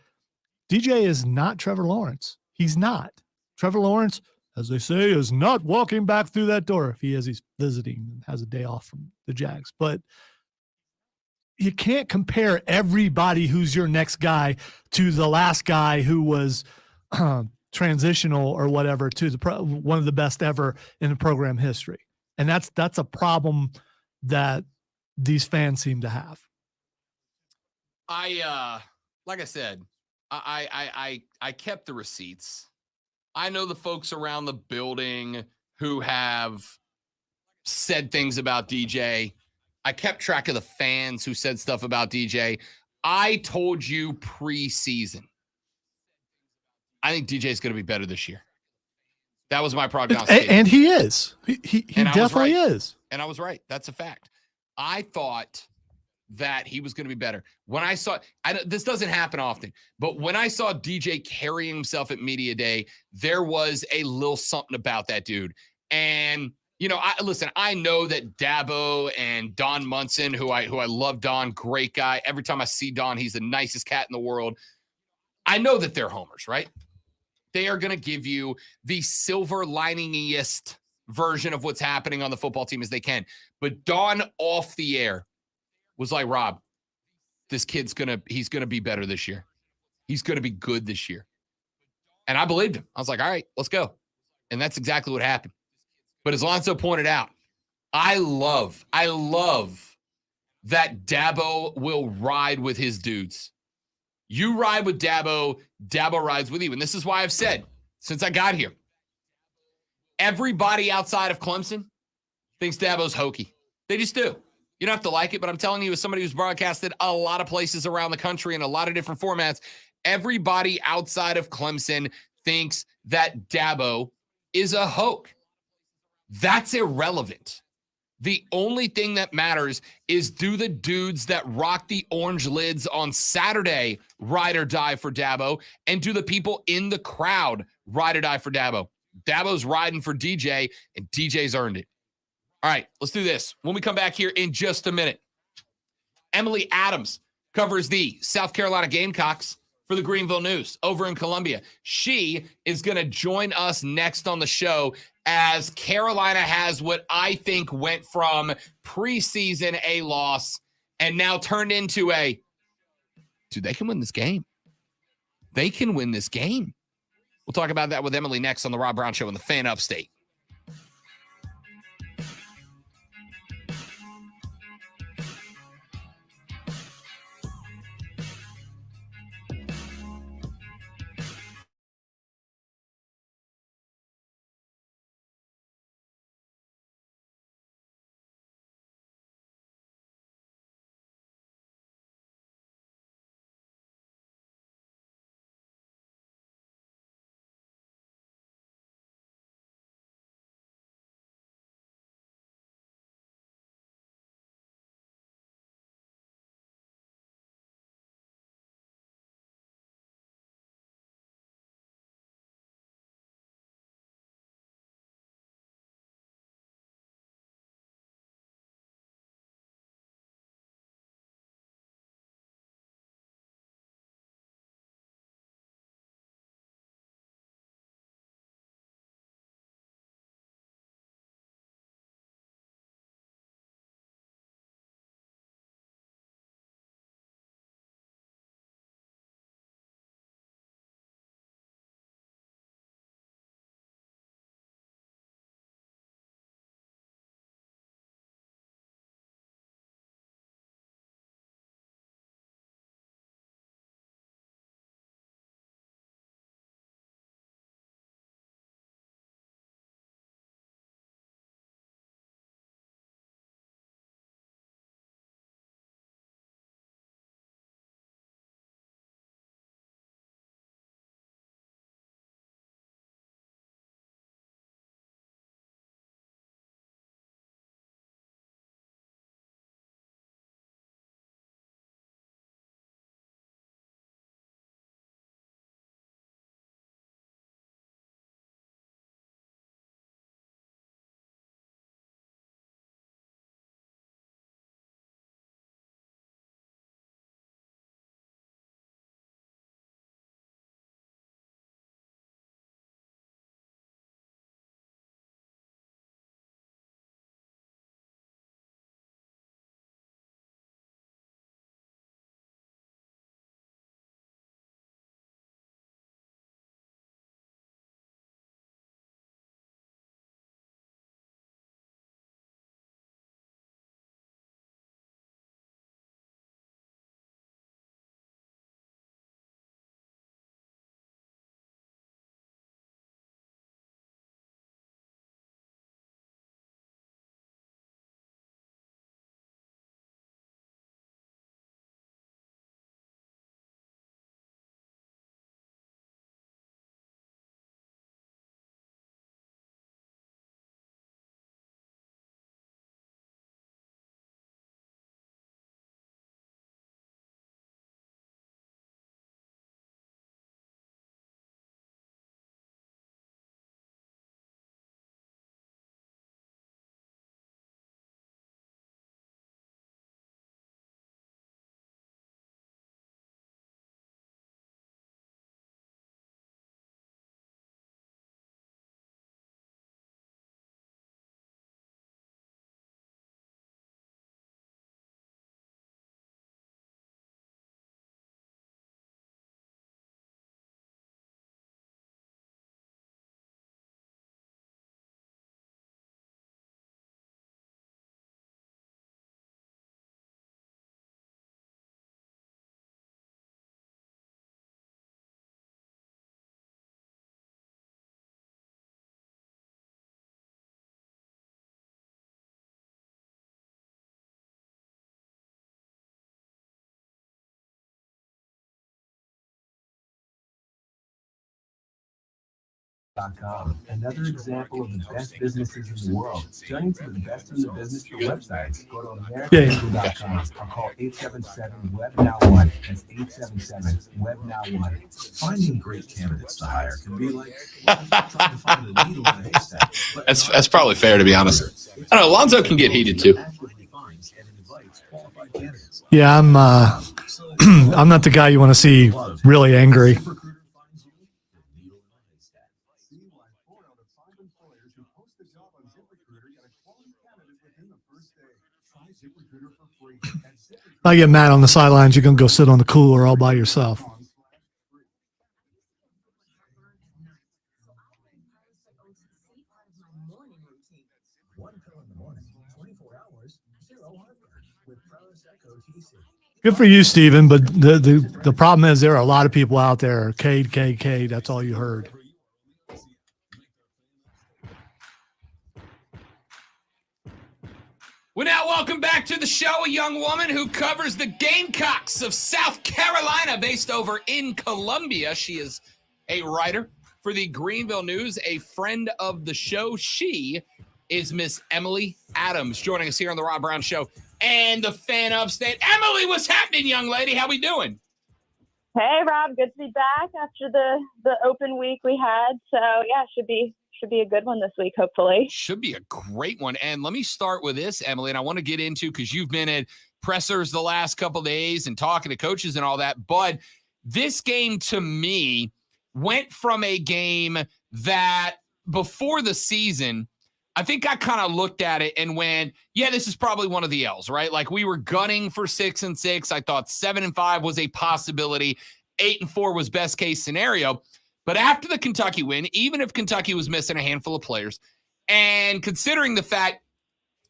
DJ is not Trevor Lawrence. He's not. Trevor Lawrence, as they say, is not walking back through that door. If he is, he's visiting and has a day off from the Jags. But you can't compare everybody who's your next guy to the last guy who was transitional or whatever to one of the best ever in the program history. And that's a problem that these fans seem to have. Like I said, I kept the receipts. I know the folks around the building who have said things about DJ. I kept track of the fans who said stuff about DJ. I told you preseason, I think DJ is going to be better this year. That was my prognostication. And he is. He definitely is. And I was right. That's a fact. I thought that he was going to be better. When I saw, this doesn't happen often, but when I saw DJ carrying himself at Media Day, there was a little something about that dude. And, I know that Dabo and Don Munson, who I love Don, great guy. Every time I see Don, he's the nicest cat in the world. I know that they're homers, right? They are going to give you the silver lining-iest version of what's happening on the football team as they can. But Don off the air was like, Rob, this kid's he's going to be better this year. He's going to be good this year. And I believed him. I was like, all right, let's go. And that's exactly what happened. But as Lonzo pointed out, I love that Dabo will ride with his dudes. You ride with Dabo, Dabo rides with you. And this is why I've said, since I got here, everybody outside of Clemson thinks Dabo's hokey. They just do. You don't have to like it, but I'm telling you, as somebody who's broadcasted a lot of places around the country in a lot of different formats, everybody outside of Clemson thinks that Dabo is a hoax. That's irrelevant. The only thing that matters is, do the dudes that rock the orange lids on Saturday ride or die for Dabo? And do the people in the crowd ride or die for Dabo? Dabo's riding for DJ, and DJ's earned it. All right, let's do this. When we come back here in just a minute, Emily Adams covers the South Carolina Gamecocks for the Greenville News over in Columbia. She is going to join us next on the show as Carolina has what I think went from preseason a loss and now turned into a, dude, they can win this game. They can win this game. We'll talk about that with Emily next on the Rob Brown Show in the Fan Upstate. Com. Another example of the best businesses in the world. Turning to the best in the business for websites, go to americanlegal.com or call 877-WEB-NOW1. That's 877-WEB-NOW1. Finding great candidates to hire can be like trying to find a needle in a haystack. But That's probably fair, to be honest. I don't know. Lonzo can get heated too. actively finds and invites qualified candidates. Yeah, I'm I'm not the guy you want to see really angry. ZipRecruiter finds you the needle in a haystack. See why 4 out of 5 employers who post a job on ZipRecruiter get a quality candidate within the first day. Try ZipRecruiter for free at ZipRecruiter. I get mad on the sidelines. You're gonna go sit on the cooler all by yourself. One pill in the morning, 24 hours, 0 heartburn with Pros Echo TC. Good for you, Steven. But the problem is there are a lot of people out there. Cade, Cade, Cade. That's all you heard. We now welcome back to the show a young woman who covers the Gamecocks of South Carolina, based over in Columbia. She is a writer for the Greenville News, a friend of the show. She is Miss Emily Adams, joining us here on the Rob Brown Show and the Fan Upstate. Emily, what's happening, young lady? How we doing? Hey, Rob. Good to be back after the open week we had. So, yeah, should be a good one this week, hopefully. Should be a great one. And let me start with this, Emily, and I want to get into, because you've been at pressers the last couple of days and talking to coaches and all that, but this game to me went from a game that before the season, I think I kind of looked at it and went, yeah, this is probably one of the L's, right? Like, we were gunning for 6-6. I thought 7-5 was a possibility. 8-4 was best case scenario. But after the Kentucky win, even if Kentucky was missing a handful of players, and considering the fact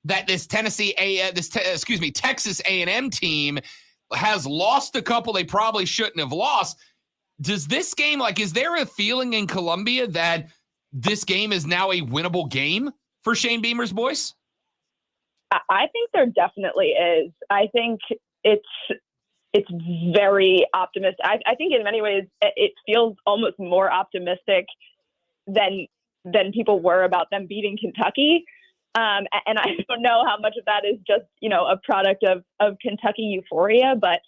that this Texas A&M team has lost a couple they probably shouldn't have lost, does this game, like, is there a feeling in Columbia that this game is now a winnable game for Shane Beamer's boys? I think there definitely is. I think it's very optimistic. I think in many ways it feels almost more optimistic than people were about them beating Kentucky. And I don't know how much of that is just, a product of Kentucky euphoria, but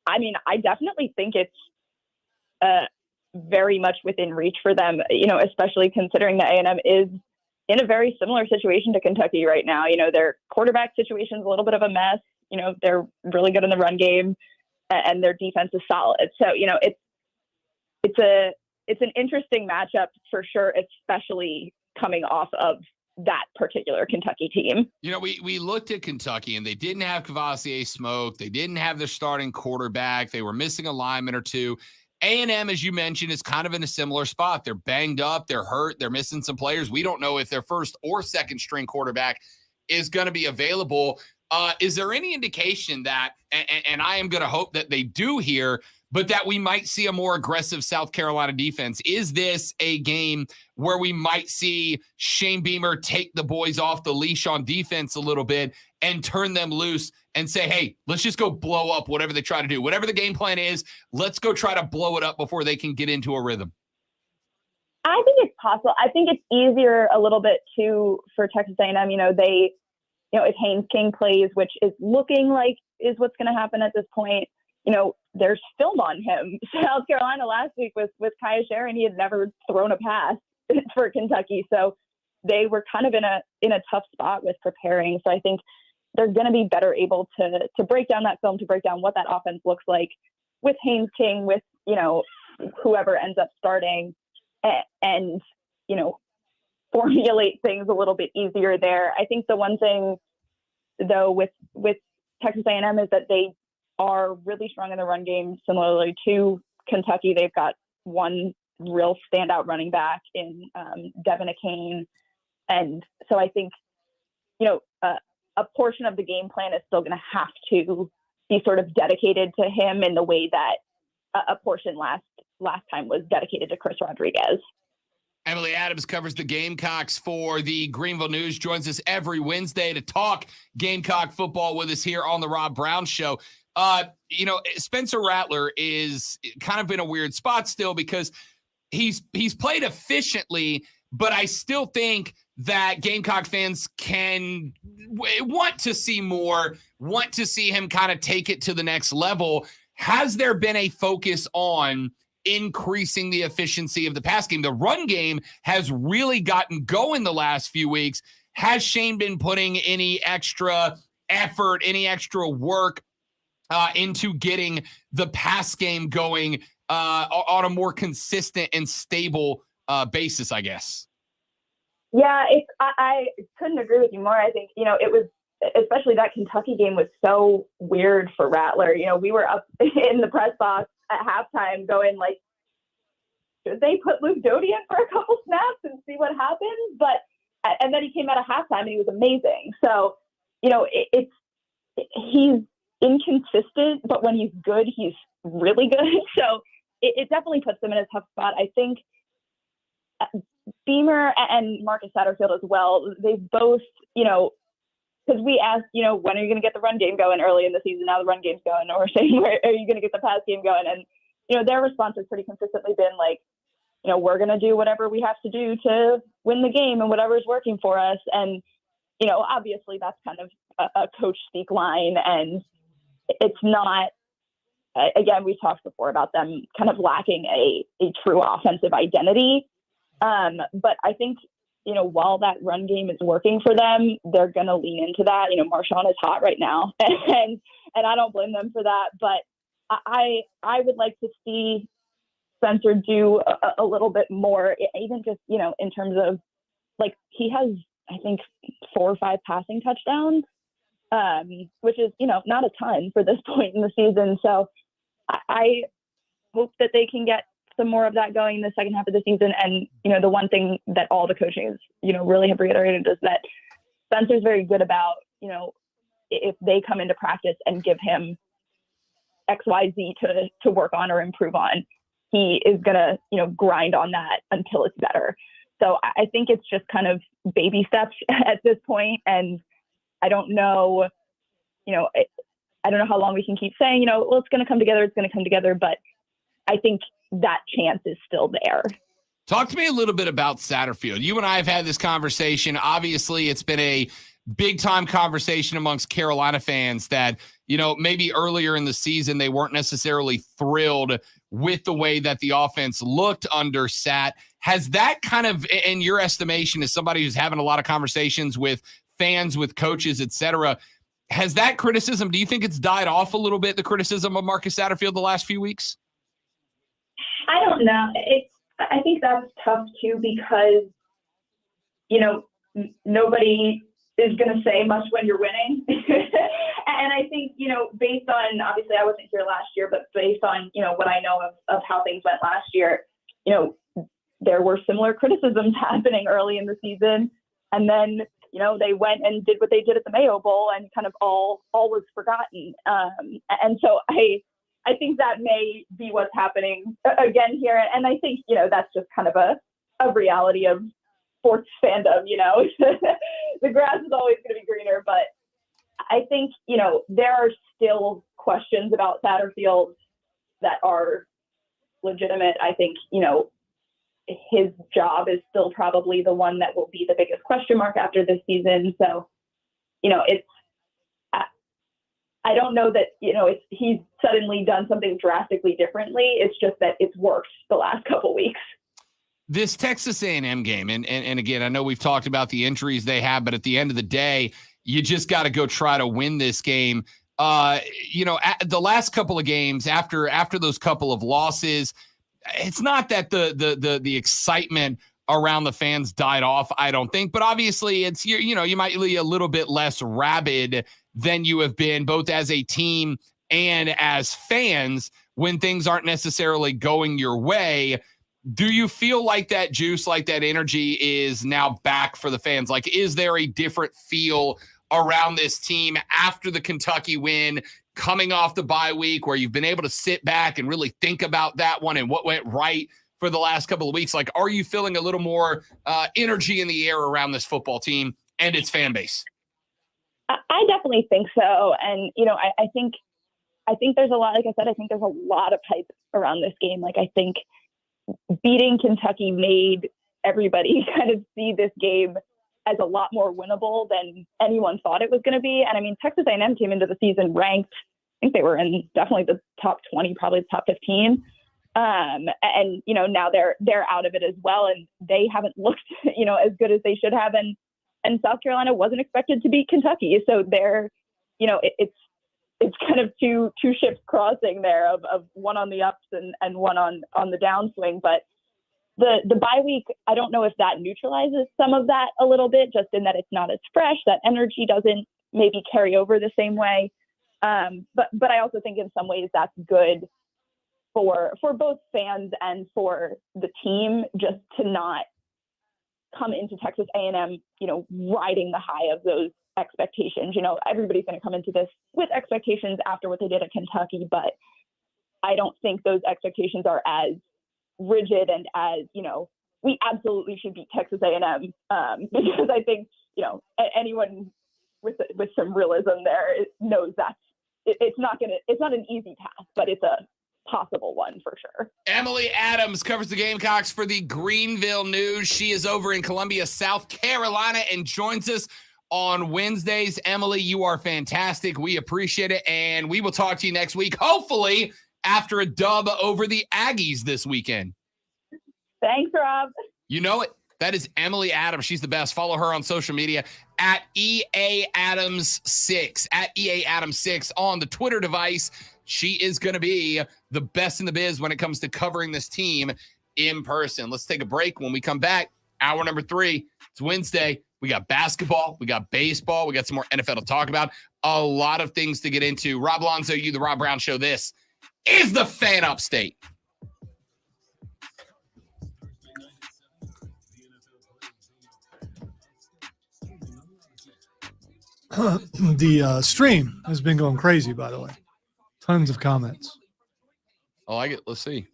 I mean, I definitely think it's very much within reach for them, especially considering that A&M is in a very similar situation to Kentucky right now. Their quarterback situation is a little bit of a mess. They're really good in the run game, and their defense is solid. So, it's an interesting matchup for sure, especially coming off of that particular Kentucky team. We looked at Kentucky, and they didn't have Cavassier Smoke. They didn't have their starting quarterback. They were missing a lineman or two. A&M, as you mentioned, is kind of in a similar spot. They're banged up. They're hurt. They're missing some players. We don't know if their first or second string quarterback is going to be available. Is there any indication that, and I am going to hope that they do here, but that we might see a more aggressive South Carolina defense? Is this a game where we might see Shane Beamer take the boys off the leash on defense a little bit and turn them loose and say, hey, let's just go blow up whatever they try to do? Whatever the game plan is, let's go try to blow it up before they can get into a rhythm. I think it's possible. I think it's easier a little bit too for Texas A&M. If Haynes King plays, which is looking like is what's going to happen at this point, there's film on him. South Carolina last week was with Kaya Sharon. He had never thrown a pass for Kentucky. So they were kind of in a tough spot with preparing. So I think they're going to be better able to break down that film, to break down what that offense looks like with Haynes King, with, whoever ends up starting, and formulate things a little bit easier there. I think the one thing, though, with Texas A&M is that they are really strong in the run game. Similarly to Kentucky, they've got one real standout running back in Devin Akane. And so I think, a portion of the game plan is still going to have to be sort of dedicated to him in the way that a portion last time was dedicated to Chris Rodriguez. Emily Adams covers the Gamecocks for the Greenville News, joins us every Wednesday to talk Gamecock football with us here on the Rob Brown Show. Spencer Rattler is kind of in a weird spot still, because he's played efficiently, but I still think that Gamecock fans can want to see more, want to see him kind of take it to the next level. Has there been a focus on increasing the efficiency of the pass game? The run game has really gotten going the last few weeks. Has Shane been putting any extra effort, any extra work into getting the pass game going on a more consistent and stable basis, I guess? Yeah, I couldn't agree with you more. I think, it was, especially that Kentucky game was so weird for Rattler. We were up in the press box at halftime going like, should they put Luke Doty in for a couple snaps and see what happens? And then he came out of halftime and he was amazing. So, he's inconsistent, but when he's good, he's really good. So it definitely puts them in a tough spot. I think Beamer and Marcus Satterfield as well, they've both, because we asked, when are you going to get the run game going early in the season? Now the run game's going, or saying, where are you going to get the pass game going? And, their response has pretty consistently been like, we're going to do whatever we have to do to win the game and whatever's working for us. And, obviously that's kind of a coach speak line, and it's not, again, we've talked before about them kind of lacking a true offensive identity. But I think, while that run game is working for them, they're going to lean into that. Marshawn is hot right now, and I don't blame them for that. But I would like to see Spencer do a little bit more, even just, in terms of, like, he has, I think, 4 or 5 passing touchdowns, which is, not a ton for this point in the season. So I hope that they can get some more of that going in the second half of the season. And, the one thing that all the coaches, really have reiterated is that Spencer's very good about, if they come into practice and give him X, Y, Z to work on or improve on, he is going to, grind on that until it's better. So I think it's just kind of baby steps at this point. And I don't know, I don't know how long we can keep saying, well, it's going to come together. It's going to come together. But I think that chance is still there. Talk to me a little bit about Satterfield. You and I have had this conversation. Obviously, it's been a big time conversation amongst Carolina fans that, maybe earlier in the season, they weren't necessarily thrilled with the way that the offense looked under Sat. Has that kind of, in your estimation, as somebody who's having a lot of conversations with fans, with coaches, et cetera, has that criticism, do you think it's died off a little bit, the criticism of Marcus Satterfield the last few weeks? I don't know. I think that's tough too, because, nobody is going to say much when you're winning. And I think, based on, obviously I wasn't here last year, but based on, what I know of how things went last year, there were similar criticisms happening early in the season. And then, they went and did what they did at the Mayo Bowl, and kind of all was forgotten. And so I think that may be what's happening again here. And I think, that's just kind of a reality of sports fandom, the grass is always going to be greener. But I think, there are still questions about Satterfield that are legitimate. I think, his job is still probably the one that will be the biggest question mark after this season. So, I don't know that, he's suddenly done something drastically differently. It's just that it's worked the last couple weeks. This Texas A&M game, and again, I know we've talked about the injuries they have, but at the end of the day, you just got to go try to win this game. The last couple of games after those couple of losses, it's not that the excitement around the fans died off, I don't think, but obviously it's, you might be a little bit less rabid than you have been, both as a team and as fans, when things aren't necessarily going your way. Do you feel like that juice, like that energy is now back for the fans? Like, is there a different feel around this team after the Kentucky win, coming off the bye week, where you've been able to sit back and really think about that one and what went right for the last couple of weeks? Like, are you feeling a little more energy in the air around this football team and its fan base? I definitely think so. And, I think there's a lot, like I said, I think there's a lot of hype around this game. Like, I think, beating Kentucky made everybody kind of see this game as a lot more winnable than anyone thought it was going to be. And I mean, Texas A&M came into the season ranked. I think they were in definitely the top 20, probably the top 15. And now they're out of it as well, and they haven't looked, as good as they should have. And South Carolina wasn't expected to beat Kentucky, so they're, it's kind of two ships crossing there of one on the ups and one on the downswing. But the bye week, I don't know if that neutralizes some of that a little bit, just in that it's not as fresh, that energy doesn't maybe carry over the same way. But I also think in some ways that's good for both fans and for the team, just to not come into Texas A&M, riding the high of those expectations. Everybody's going to come into this with expectations after what they did at Kentucky, but I don't think those expectations are as rigid and as, we absolutely should beat Texas A&M, because I think, anyone with some realism there knows that it's not an easy task, but it's a possible one for sure. Emily Adams covers the Gamecocks for the Greenville News. She is over in Columbia, South Carolina, and joins us on Wednesdays. Emily, you are fantastic. We appreciate it, and we will talk to you next week, hopefully after a dub over the Aggies this weekend. Thanks, Rob. You know it. That is Emily Adams. She's the best. Follow her on social media at EAAdams6, at EAAdams6 on the Twitter device. She is going to be the best in the biz when it comes to covering this team in person. Let's take a break. When we come back, hour number 3, it's Wednesday. We got basketball. We got baseball. We got some more NFL to talk about. A lot of things to get into. Rob Alonso, you, the Rob Brown Show. This is the Fan Upstate. The stream has been going crazy, by the way. Tons of comments. I like it. Let's see.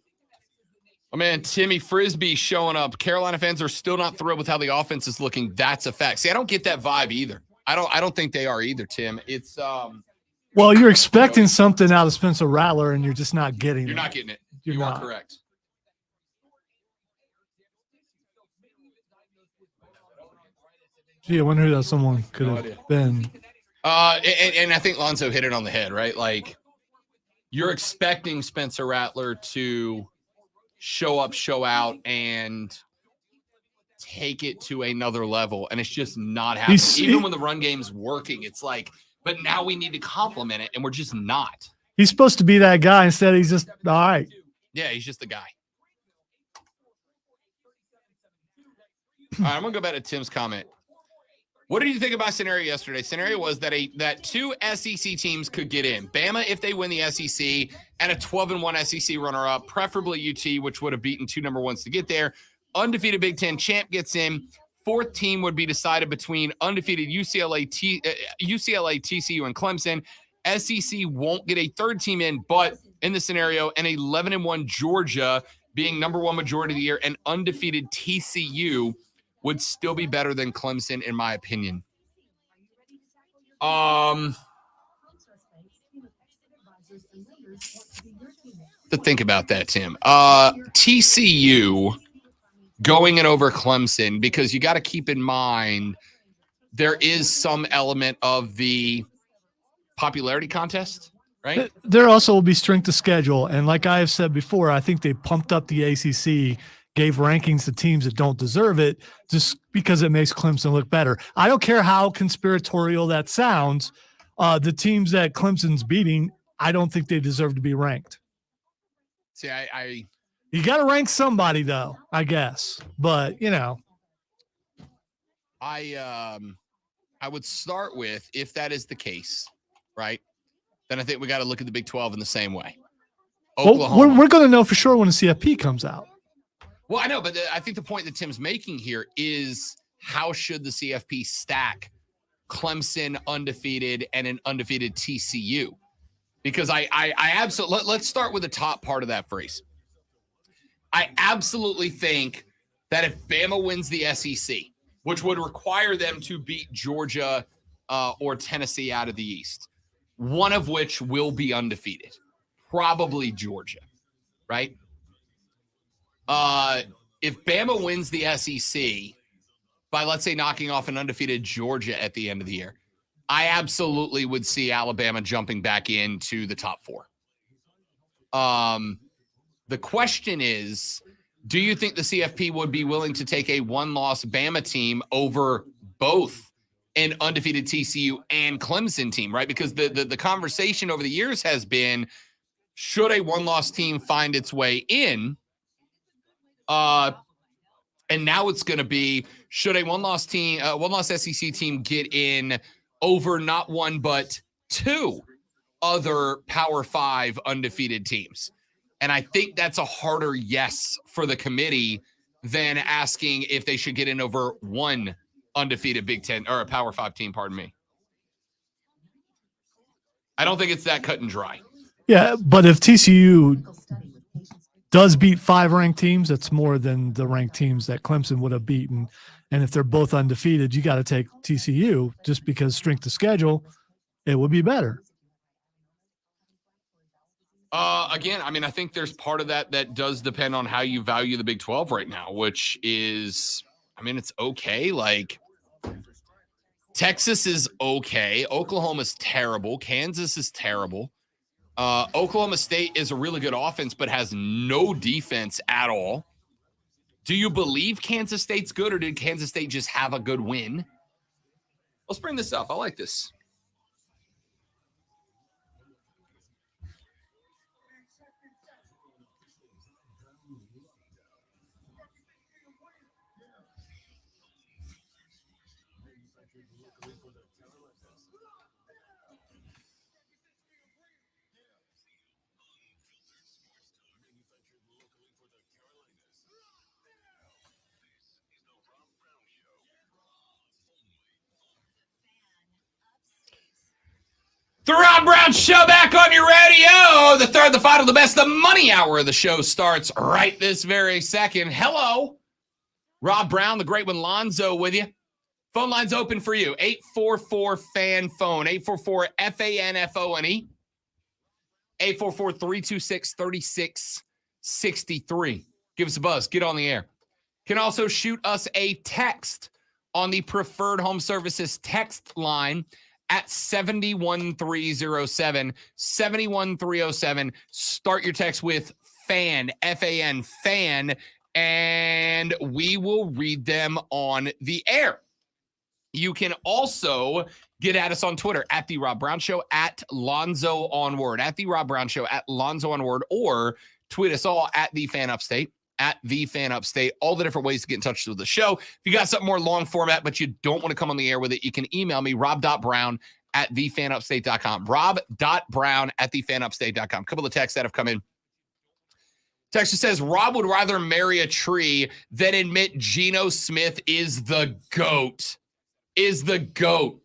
Oh, man, Timmy Frisbee showing up. Carolina fans are still not thrilled with how the offense is looking. That's a fact. See, I don't get that vibe either. I don't think they are either, Tim. It's well, you're expecting something out of Spencer Rattler, and you're just not getting it. You're not getting it. You are correct. Gee, I wonder who that someone could have been. And I think Lonzo hit it on the head, right? Like, you're expecting Spencer Rattler to show up, show out, and take it to another level, and it's just not happening. Even when the run game's working, it's like, but now we need to complement it, and we're just not. He's supposed to be that guy. Instead, he's just all right. Yeah, he's just the guy. All right, I'm gonna go back to Tim's comment. What did you think about scenario yesterday? Scenario was that 2 SEC teams could get in. Bama, if they win the SEC, and a 12-1 SEC runner-up, preferably UT, which would have beaten 2 number 1s to get there. Undefeated Big Ten champ gets in. 4th team would be decided between undefeated UCLA, TCU, and Clemson. SEC won't get a 3rd team in, but in the scenario, an 11-1 Georgia being number 1 majority of the year, and undefeated TCU would still be better than Clemson, in my opinion. To think about that, Tim. TCU going in over Clemson, because you got to keep in mind there is some element of the popularity contest, right? There also will be strength of schedule. And like I have said before, I think they pumped up the ACC, gave rankings to teams that don't deserve it just because it makes Clemson look better. I don't care how conspiratorial that sounds. The teams that Clemson's beating, I don't think they deserve to be ranked. See, you got to rank somebody though, I guess. But, I would start with, if that is the case, right, then I think we got to look at the Big 12 in the same way. Oklahoma. Well, we're going to know for sure when the CFP comes out. Well, I know, but I think the point that Tim's making here is, how should the CFP stack Clemson undefeated and an undefeated TCU? Because I absolutely, let's start with the top part of that phrase. I absolutely think that if Bama wins the SEC, which would require them to beat Georgia or Tennessee out of the East, one of which will be undefeated, probably Georgia, right? If Bama wins the SEC by, let's say, knocking off an undefeated Georgia at the end of the year, I absolutely would see Alabama jumping back into the top 4. The question is, do you think the CFP would be willing to take a one-loss Bama team over both an undefeated TCU and Clemson team, right? Because the conversation over the years has been, should a one-loss team find its way in? And now it's going to be, should a one-loss SEC team get in over not one but 2 other Power 5 undefeated teams? And I think that's a harder yes for the committee than asking if they should get in over one undefeated Big Ten or a Power 5 team, pardon me. I don't think it's that cut and dry. Yeah, but if TCU does beat 5 ranked teams, that's more than the ranked teams that Clemson would have beaten. And if they're both undefeated, you got to take TCU just because strength of schedule, it would be better. Again, I mean, I think there's part of that does depend on how you value the Big 12 right now, which is, I mean, it's okay. Like, Texas is okay. Oklahoma's terrible. Kansas is terrible. Oklahoma State is a really good offense, but has no defense at all. Do you believe Kansas State's good, or did Kansas State just have a good win? Let's bring this up. I like this. The Rob Brown Show back on your radio. The third, the final, the best, the money hour of the show starts right this very second. Hello. Rob Brown, the great one, Lonzo with you. Phone line's open for you. 844-FAN-PHONE. 844-FANFONE. 844-326-3663. Give us a buzz. Get on the air. Can also shoot us a text on the Preferred Home Services text line at 71307. 71307. Start your text with FAN, F-A-N, FAN, and we will read them on the air. You can also get at us on Twitter at The Rob Brown Show, at Lonzo Onward, at The Rob Brown Show, at Lonzo Onward, or tweet us all at The Fan Upstate, at The Fan Upstate, all the different ways to get in touch with the show. If you got something more long format, but you don't want to come on the air with it, you can email me, rob.brown@thefanupstate.com, rob.brown@thefanupstate.com. A couple of texts that have come in. Texture says, Rob would rather marry a tree than admit Geno Smith is the GOAT. Is the GOAT.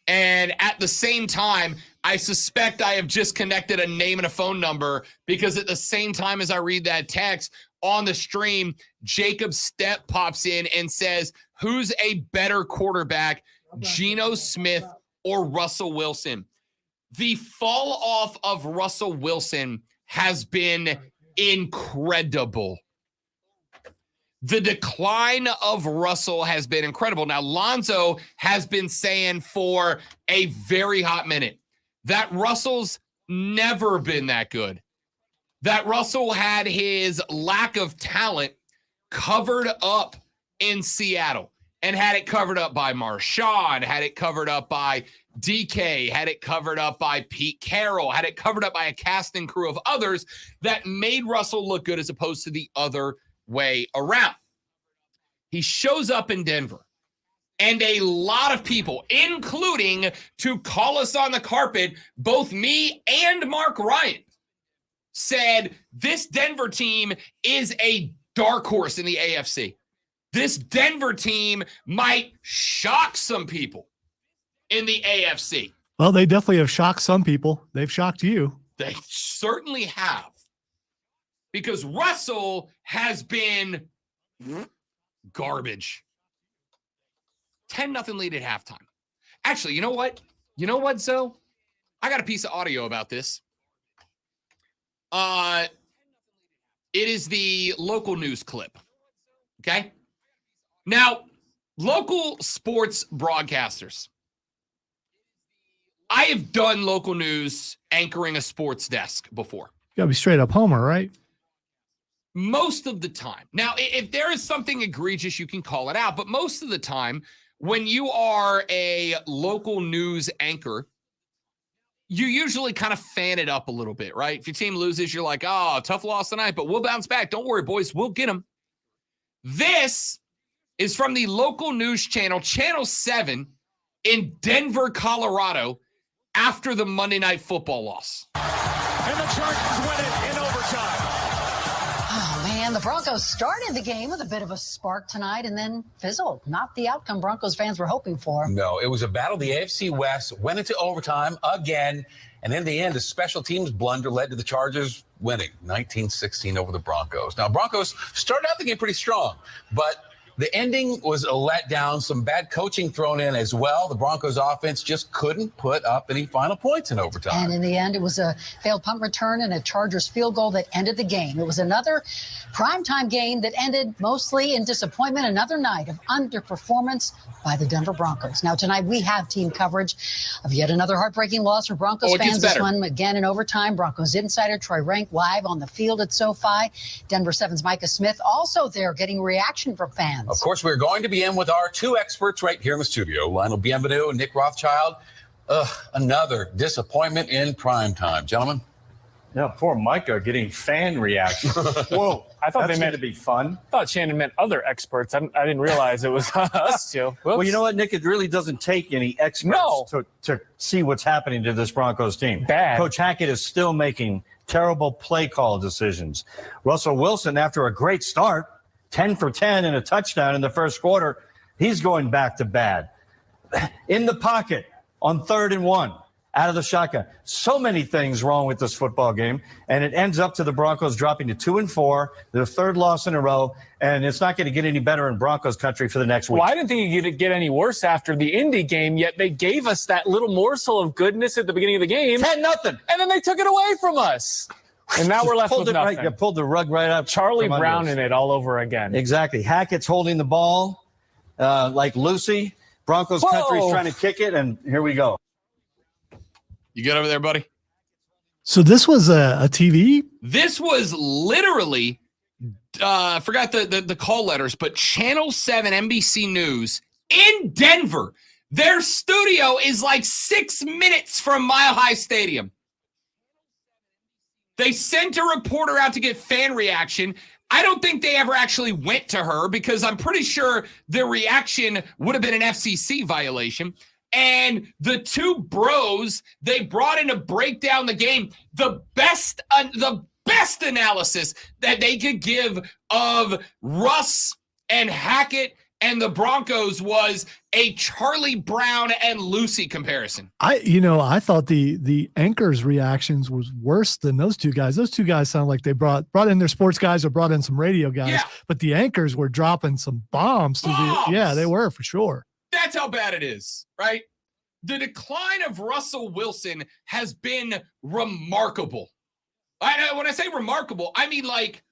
And at the same time, I suspect I have just connected a name and a phone number, because at the same time as I read that text on the stream, Jacob Stepp pops in and says, who's a better quarterback, Geno Smith or Russell Wilson? The fall off of Russell Wilson has been incredible. The decline of Russell has been incredible. Now, Lonzo has been saying for a very hot minute that Russell's never been that good. That Russell had his lack of talent covered up in Seattle, and had it covered up by Marshawn, had it covered up by DK, had it covered up by Pete Carroll, had it covered up by a cast and crew of others that made Russell look good as opposed to the other way around. He shows up in Denver, and a lot of people, including, to call us on the carpet, both me and Mark Ryan, said this Denver team is a dark horse in the AFC. This Denver team might shock some people in the AFC. Well, they definitely have shocked some people. They've shocked you. They certainly have. Because Russell has been garbage. 10-0 lead at halftime. Actually, you know what? You know what, Zoe? I got a piece of audio about this. It is the local news clip. Okay? Now, local sports broadcasters. I have done local news anchoring a sports desk before. You gotta be straight up Homer, right? Most of the time. Now, if there is something egregious, you can call it out. But most of the time, when you are a local news anchor, you usually kind of fan it up a little bit, right? If your team loses, you're like, oh, tough loss tonight, but we'll bounce back. Don't worry, boys. We'll get them. This is from the local news channel, Channel 7 in Denver, Colorado, after the Monday Night Football loss. And the Chargers win it in overtime. Oh, man, the Broncos started the game with a bit of a spark tonight and then fizzled. Not the outcome Broncos fans were hoping for. No, it was a battle. The AFC West went into overtime again. And in the end, a special teams blunder led to the Chargers winning 19-16 over the Broncos. Now, Broncos started out the game pretty strong, but the ending was a letdown, some bad coaching thrown in as well. The Broncos offense just couldn't put up any final points in overtime. And in the end, it was a failed punt return and a Chargers field goal that ended the game. It was another primetime game that ended mostly in disappointment, another night of underperformance by the Denver Broncos. Now, tonight we have team coverage of yet another heartbreaking loss for Broncos fans. This one again in overtime. Broncos insider Troy Rank live on the field at SoFi. Denver 7's Micah Smith also there getting reaction from fans. Of course, we're going to be in with our two experts right here in the studio, Lionel Bienvenu and Nick Rothschild. Another disappointment in primetime. Gentlemen? Yeah, poor Micah getting fan reaction. Whoa, I thought that's they meant to be fun. I thought Shannon meant other experts. I didn't realize it was us too. Whoops. Well, you know what, Nick? It really doesn't take any experts to see what's happening to this Broncos team. Bad. Coach Hackett is still making terrible play call decisions. Russell Wilson, after a great start, 10 for 10 and a touchdown in the first quarter, he's going back to bad. In the pocket on 3rd and 1, out of the shotgun. So many things wrong with this football game, and it ends up to the Broncos dropping to 2-4, their third loss in a row, and it's not going to get any better in Broncos country for the next week. Well, I didn't think it could get any worse after the Indy game, yet they gave us that little morsel of goodness at the beginning of the game. 10-0. And then they took it away from us. And now we're left with nothing. You pulled the rug right out. Charlie Brown in it all over again. Exactly. Hackett's holding the ball like Lucy. Broncos country's trying to kick it, and here we go. You good over there, buddy? So this was a TV? This was literally, I forgot the call letters, but Channel 7 NBC News in Denver. Their studio is like 6 minutes from Mile High Stadium. They sent a reporter out to get fan reaction. I don't think they ever actually went to her because I'm pretty sure the reaction would have been an FCC violation. And the two bros, they brought in to break down the game. The best analysis that they could give of Russ and Hackett and the Broncos was a Charlie Brown and Lucy comparison. I thought the anchors' reactions was worse than those two guys. Those two guys sound like they brought in their sports guys or brought in some radio guys, but the anchors were dropping some bombs. They were for sure. That's how bad it is, right? The decline of Russell Wilson has been remarkable. When I say remarkable, I mean like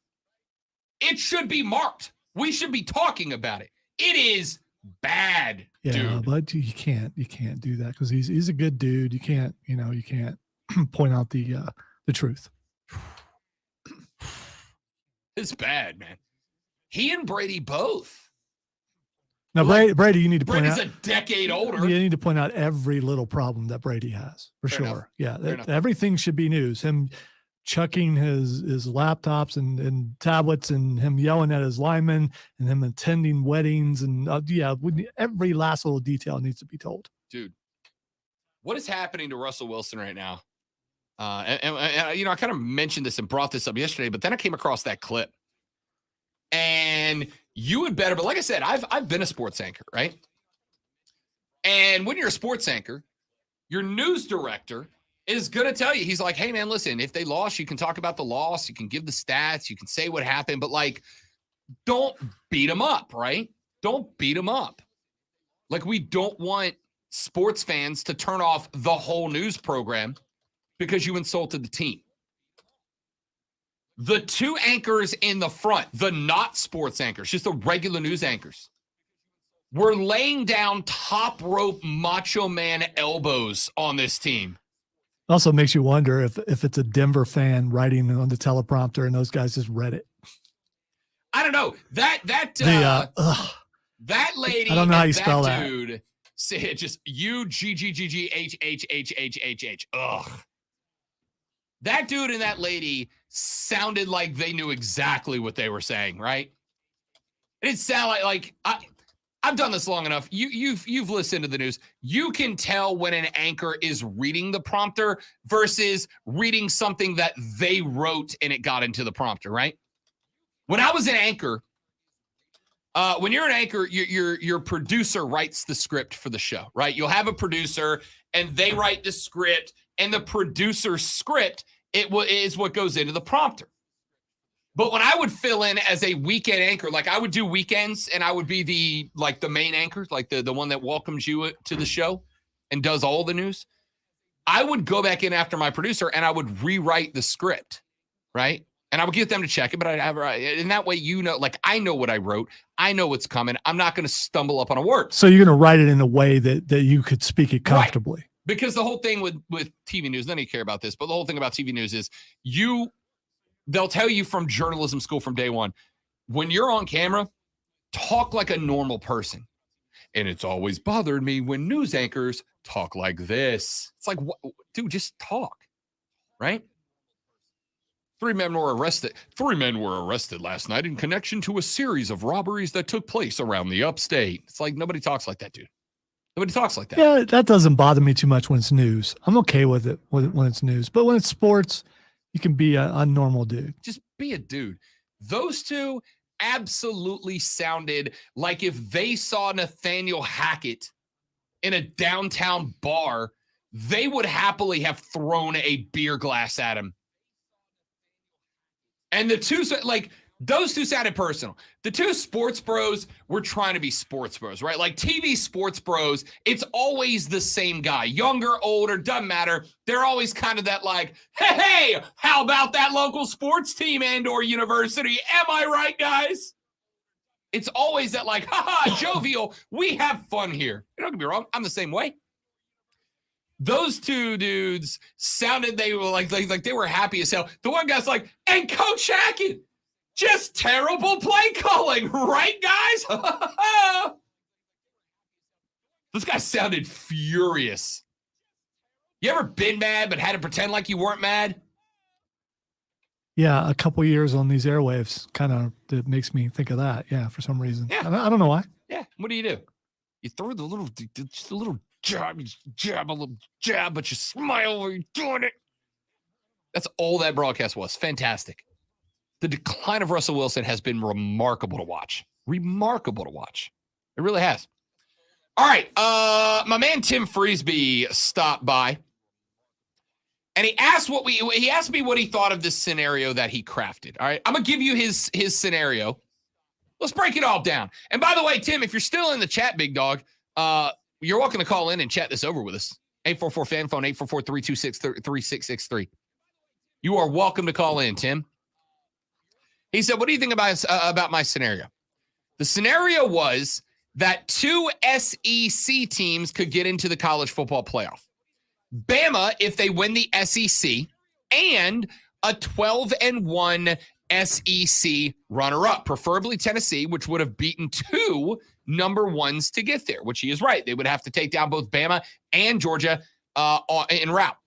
it should be marked. We should be talking about it. It is bad, dude. But you can't do that because he's a good dude. You can't point out the truth. It's bad, man. He and Brady both. Now, Brady, you need to point out. Brady's a decade older. You need to point out every little problem that Brady has, for Fair sure. enough. Yeah, everything should be news. Him chucking his laptops and tablets and him yelling at his linemen and him attending weddings and every last little detail needs to be told. Dude, what is happening to Russell Wilson right now? And I kind of mentioned this and brought this up yesterday, but then I came across that clip. And you had better, but like I said, I've been a sports anchor, right? And when you're a sports anchor, your news director is going to tell you, he's like, hey, man, listen, if they lost, you can talk about the loss. You can give the stats. You can say what happened. But, like, don't beat them up, right? Don't beat them up. Like, we don't want sports fans to turn off the whole news program because you insulted the team. The two anchors in the front, the not sports anchors, just the regular news anchors, were laying down top rope Macho Man elbows on this team. Also makes you wonder if it's a Denver fan writing on the teleprompter and those guys just read it. I don't know. That lady, I don't know how you that spell that. dude said just UGGGHHHHHH. Ugh. That dude and that lady sounded like they knew exactly what they were saying, right? It didn't sound like I've done this long enough. You've listened to the news. You can tell when an anchor is reading the prompter versus reading something that they wrote and it got into the prompter, right? When I was an anchor, when you're an anchor, your producer writes the script for the show, right? You'll have a producer and they write the script, and the producer's script is what goes into the prompter. But when I would fill in as a weekend anchor, like I would do weekends and I would be the main anchor, like the one that welcomes you to the show and does all the news, I would go back in after my producer and I would rewrite the script, right? And I would get them to check it, but in that way, like I know what I wrote. I know what's coming. I'm not going to stumble up on a word. So you're going to write it in a way that you could speak it comfortably. Right. Because the whole thing with TV news, none of you care about this, but the whole thing about TV news is they'll tell you from journalism school from day one, when you're on camera, talk like a normal person. And it's always bothered me when news anchors talk like this. It's like, dude, just talk, right? Three men were arrested last night in connection to a series of robberies that took place around the upstate. It's like, nobody talks like that, dude. Nobody talks like that. Yeah, that doesn't bother me too much when it's news. I'm okay with it when it's news. But when it's sports, you can be a normal dude. Just be a dude. Those two absolutely sounded like if they saw Nathaniel Hackett in a downtown bar, they would happily have thrown a beer glass at him. And the two, like, those two sounded personal. The two sports bros were trying to be sports bros, right? Like TV sports bros, it's always the same guy. Younger, older, doesn't matter. They're always kind of that like, hey, how about that local sports team and or university? Am I right, guys? It's always that like, haha, jovial. We have fun here. Don't get me wrong. I'm the same way. Those two dudes sounded, they were like they were happy as hell. The one guy's like, and Coach Hackett, just terrible play calling, right, guys? Those guys sounded furious. You ever been mad but had to pretend like you weren't mad? Yeah, a couple years on these airwaves kind of that makes me think of that. Yeah, for some reason. Yeah. I don't know why. Yeah. What do? You throw just a little jab, a little jab, but you smile while you're doing it. That's all that broadcast was. Fantastic. The decline of Russell Wilson has been remarkable to watch. Remarkable to watch. It really has. All right. My man Tim Freesby stopped by. And he asked me what he thought of this scenario that he crafted. All right. I'm gonna give you his scenario. Let's break it all down. And by the way, Tim, if you're still in the chat, big dog, you're welcome to call in and chat this over with us. 844-FAN phone, 844-326-3663. You are welcome to call in, Tim. He said, what do you think about my scenario? The scenario was that two SEC teams could get into the college football playoff. Bama, if they win the SEC, and a 12-1 SEC runner-up, preferably Tennessee, which would have beaten two number ones to get there, which he is right. They would have to take down both Bama and Georgia en route.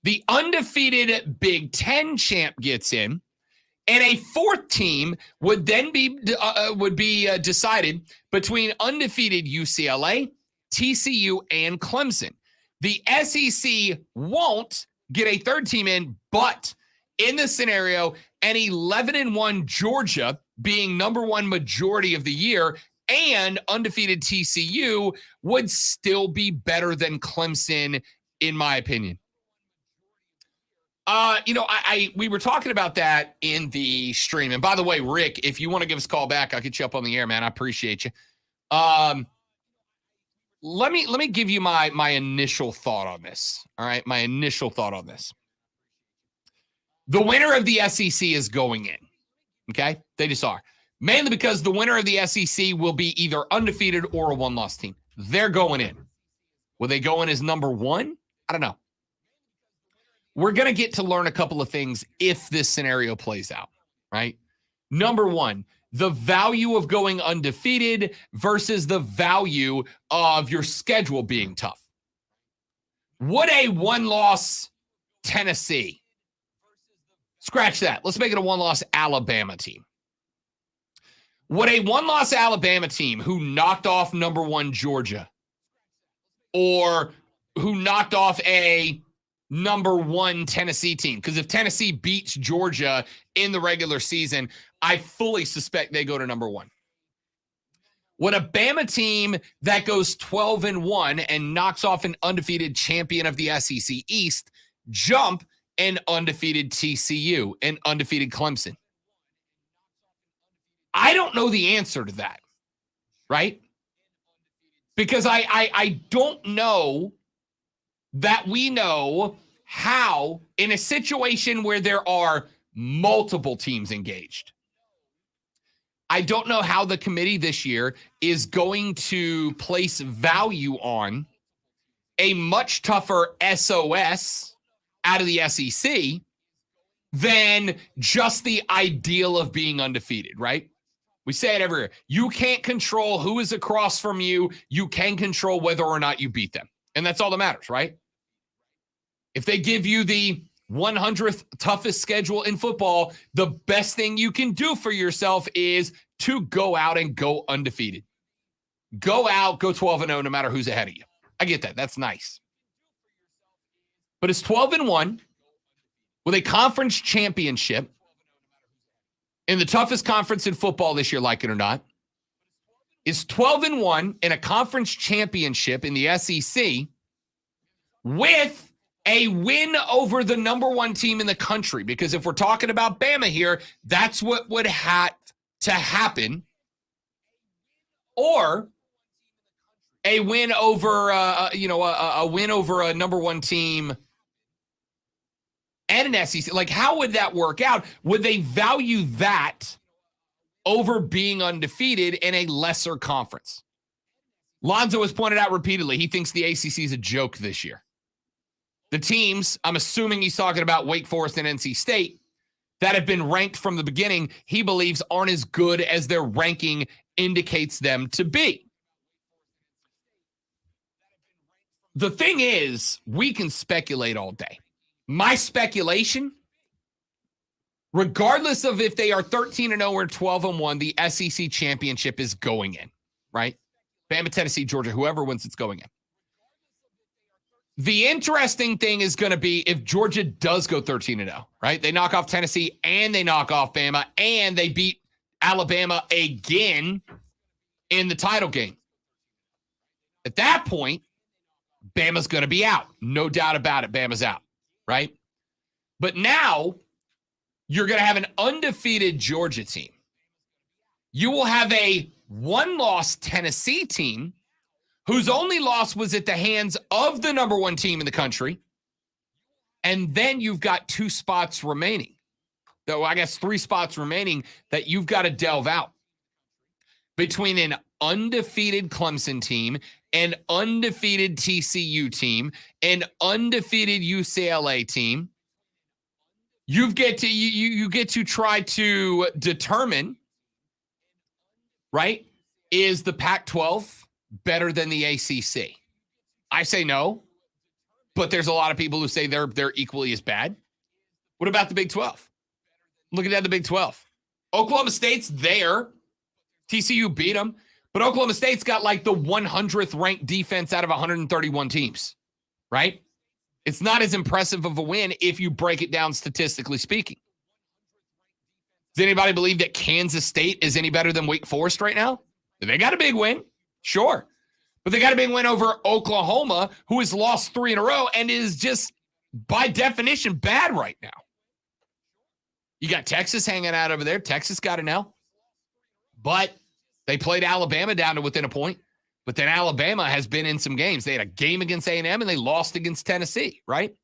The undefeated Big Ten champ gets in, and a fourth team would then be decided between undefeated UCLA, TCU, and Clemson. The SEC won't get a third team in, but in this scenario, an 11-1 Georgia being number one majority of the year and undefeated TCU would still be better than Clemson, in my opinion. We were talking about that in the stream. And by the way, Rick, if you want to give us a call back, I'll get you up on the air, man. I appreciate you. Let me give you my initial thought on this. All right, my initial thought on this. The winner of the SEC is going in. Okay? They just are. Mainly because the winner of the SEC will be either undefeated or a one-loss team. They're going in. Will they go in as number one? I don't know. We're going to get to learn a couple of things if this scenario plays out, right? Number one, the value of going undefeated versus the value of your schedule being tough. Would a one-loss Tennessee, scratch that, let's make it a one-loss Alabama team. Would a one-loss Alabama team who knocked off number one Georgia or who knocked off a number one Tennessee team, because if Tennessee beats Georgia in the regular season, I fully suspect they go to number one. Would a Bama team that goes 12-1 and knocks off an undefeated champion of the SEC East jump an undefeated TCU, an undefeated Clemson? I don't know the answer to that, right? Because I don't know that we know how, in a situation where there are multiple teams engaged, I don't know how the committee this year is going to place value on a much tougher SOS out of the SEC than just the ideal of being undefeated, right? We say it every year. You can't control who is across from you. You can control whether or not you beat them. And that's all that matters, right? If they give you the 100th toughest schedule in football, the best thing you can do for yourself is to go out and go undefeated. Go out, go 12-0, no matter who's ahead of you. I get that. That's nice. But it's 12-1 with a conference championship in the toughest conference in football this year, like it or not. It's 12-1 in a conference championship in the SEC with a win over the number one team in the country. Because if we're talking about Bama here, that's what would have to happen. Or a win over, a win over a number one team and an SEC. Like, how would that work out? Would they value that over being undefeated in a lesser conference? Lonzo has pointed out repeatedly, he thinks the ACC is a joke this year. The teams, I'm assuming he's talking about Wake Forest and NC State, that have been ranked from the beginning, he believes aren't as good as their ranking indicates them to be. The thing is, we can speculate all day. My speculation, regardless of if they are 13-0 or 12-1, the SEC championship is going in, right? Bama, Tennessee, Georgia, whoever wins, it's going in. The interesting thing is going to be if Georgia does go 13-0, right? They knock off Tennessee and they knock off Bama and they beat Alabama again in the title game. At that point, Bama's going to be out. No doubt about it, Bama's out, right? But now you're going to have an undefeated Georgia team. You will have a one-loss Tennessee team whose only loss was at the hands of the number one team in the country. And then you've got 2 spots remaining. Though I guess 3 spots remaining that you've got to delve out. Between an undefeated Clemson team, an undefeated TCU team, an undefeated UCLA team, you get to try to determine, right? Is the Pac-12 better than the ACC? I say no, but there's a lot of people who say they're equally as bad. What about the Big 12? Looking at the Big 12. Oklahoma State's there. TCU beat them, but Oklahoma State's got like the 100th ranked defense out of 131 teams, right? It's not as impressive of a win if you break it down statistically speaking. Does anybody believe that Kansas State is any better than Wake Forest right now? They got a big win. Sure. But they got a big win over Oklahoma, who has lost 3 in a row and is just, by definition, bad right now. You got Texas hanging out over there. Texas got an L. But they played Alabama down to within a point. But then Alabama has been in some games. They had a game against A&M and they lost against Tennessee, right?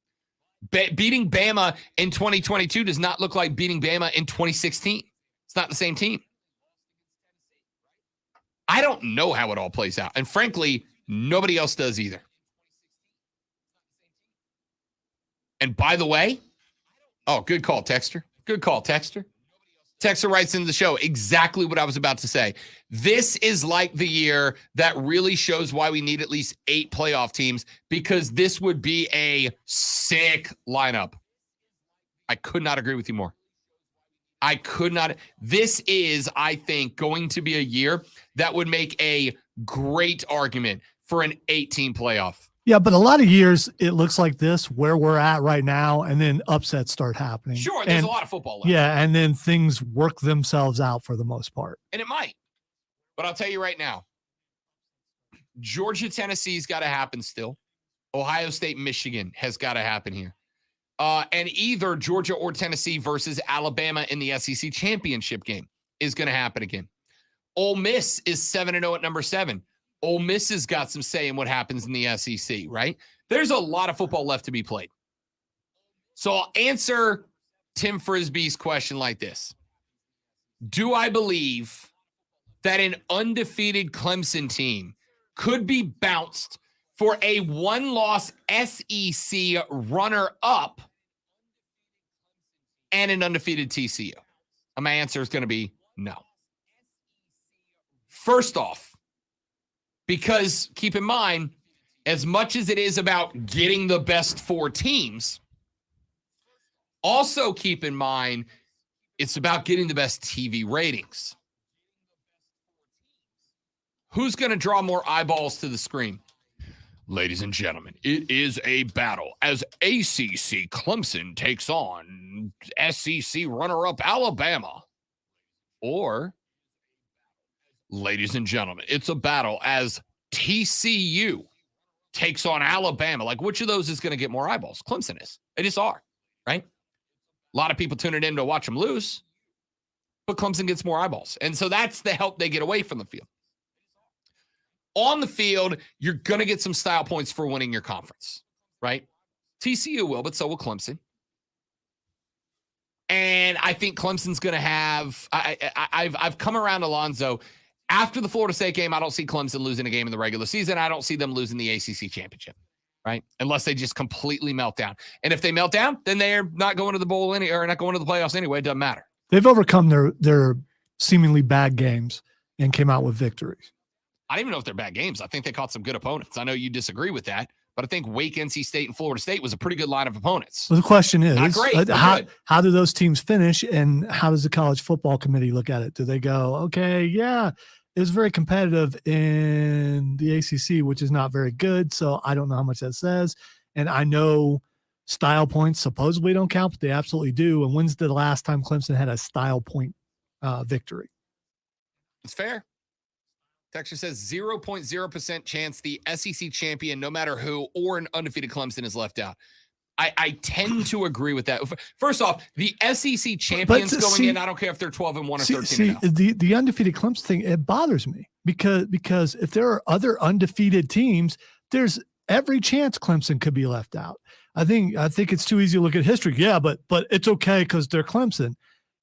Beating Bama in 2022 does not look like beating Bama in 2016. It's not the same team. I don't know how it all plays out. And frankly, nobody else does either. And by the way, good call, Texter. Good call, Texter. Texter writes into the show exactly what I was about to say. This is like the year that really shows why we need at least 8 playoff teams, because this would be a sick lineup. I could not agree with you more. I could not. This is, I think, going to be a year that would make a great argument for an 8-team playoff. Yeah, but a lot of years it looks like this where we're at right now, and then upsets start happening. Sure, there's a lot of football left. Yeah, and then things work themselves out for the most part. And it might. But I'll tell you right now, Georgia, Tennessee's got to happen still. Ohio State, Michigan has got to happen here. And either Georgia or Tennessee versus Alabama in the SEC championship game is going to happen again. Ole Miss is 7-0 at number 7. Ole Miss has got some say in what happens in the SEC, right? There's a lot of football left to be played. So I'll answer Tim Frisbee's question like this. Do I believe that an undefeated Clemson team could be bounced for a 1-loss SEC runner-up and an undefeated TCU? And my answer is going to be no. First off, because keep in mind, as much as it is about getting the best 4 teams, also keep in mind it's about getting the best TV ratings. Who's going to draw more eyeballs to the screen? Ladies and gentlemen, it is a battle as ACC Clemson takes on SEC runner-up Alabama. Or, ladies and gentlemen, it's a battle as TCU takes on Alabama. Like, which of those is going to get more eyeballs? Clemson is. They just are, right? A lot of people tuning in to watch them lose, but Clemson gets more eyeballs. And so that's the help they get away from the field. On the field, you're going to get some style points for winning your conference, right? TCU will, but so will Clemson. And I think Clemson's going to have I've come around Alonzo. After the Florida State game, I don't see Clemson losing a game in the regular season. I don't see them losing the ACC championship, right? Unless they just completely melt down. And if they melt down, then they're not going to the bowl or not going to the playoffs anyway. It doesn't matter. They've overcome their seemingly bad games and came out with victories. I don't even know if they're bad games. I think they caught some good opponents. I know you disagree with that, but I think Wake, NC State, and Florida State was a pretty good line of opponents. So the question is, not great, how do those teams finish, and how does the college football committee look at it? Do they go, okay, yeah, it was very competitive in the ACC, which is not very good, so I don't know how much that says. And I know style points supposedly don't count, but they absolutely do. And when's the last time Clemson had a style point victory? It's fair. Texture says 0.0% chance the SEC champion, no matter who, or an undefeated Clemson is left out. I tend to agree with that. First off, the SEC champions going in, I don't care if they're 12-1 or 13-0. The undefeated Clemson thing, it bothers me because if there are other undefeated teams, there's every chance Clemson could be left out. I think it's too easy to look at history. Yeah, but it's okay because they're Clemson.